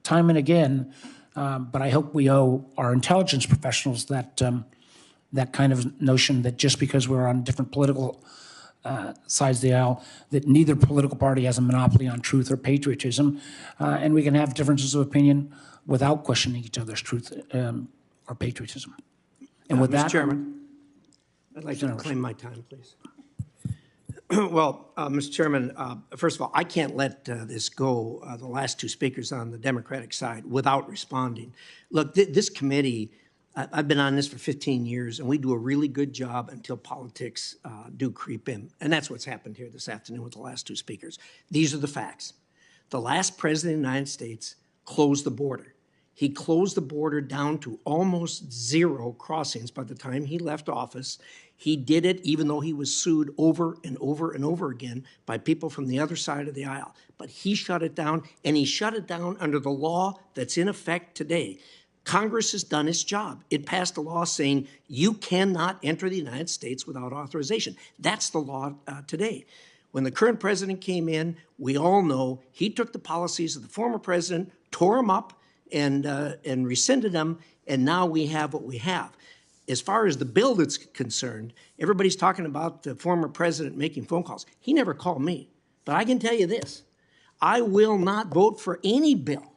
time and again, but I hope we owe our intelligence professionals that that kind of notion that just because we're on different political sides of the aisle, that neither political party has a monopoly on truth or patriotism, and we can have differences of opinion without questioning each other's truth or patriotism. And with Mr. that, Chairman, I'd like to claim my time, please. Well, Mr. Chairman, first of all, I can't let this go, the last two speakers on the Democratic side, without responding. Look, this committee, I've been on this for 15 years, and we do a really good job until politics do creep in. And that's what's happened here this afternoon with the last two speakers. These are the facts. The last president of the United States closed the border. He closed the border down to almost zero crossings by the time he left office. He did it even though he was sued over and over and over again by people from the other side of the aisle. But he shut it down, and he shut it down under the law that's in effect today. Congress has done its job. It passed a law saying you cannot enter the United States without authorization. That's the law today. When the current president came in, we all know he took the policies of the former president, tore them up, and rescinded them, and now we have what we have. As far as the bill that's concerned, everybody's talking about the former president making phone calls. He never called me. But I can tell you this, I will not vote for any bill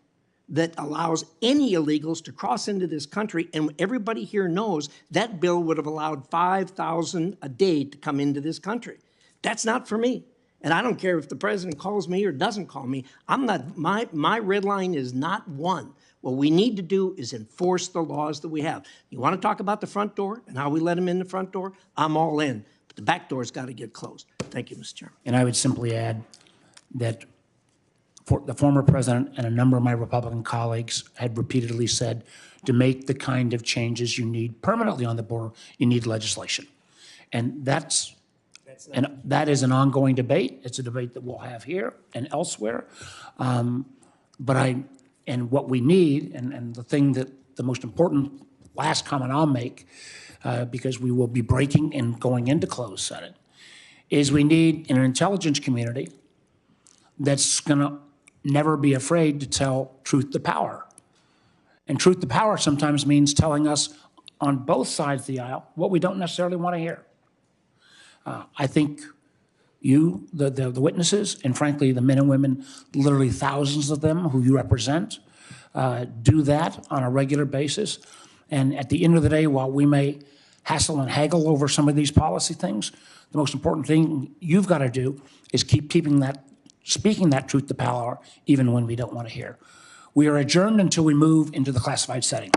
that allows any illegals to cross into this country, and everybody here knows that bill would have allowed 5,000 a day to come into this country. That's not for me. And I don't care if the president calls me or doesn't call me. I'm not, my red line is not one. What we need to do is enforce the laws that we have. You want to talk about the front door and how we let them in the front door? I'm all in. But the back door's got to get closed. Thank you, Mr. Chairman. and I would simply add that the former president and a number of my Republican colleagues had repeatedly said, to make the kind of changes you need permanently on the border, you need legislation. And that is an ongoing debate. It's a debate that we'll have here and elsewhere. And what we need, and the thing that the most important last comment I'll make, because we will be breaking and going into closed session, is we need an intelligence community that's going to never be afraid to tell truth to power. And truth to power sometimes means telling us on both sides of the aisle what we don't necessarily want to hear. I think you, the witnesses, and frankly, the men and women, literally thousands of them who you represent, do that on a regular basis. And at the end of the day, while we may hassle and haggle over some of these policy things, the most important thing you've got to do is keep speaking that truth to power, even when we don't want to hear. We are adjourned until we move into the classified setting.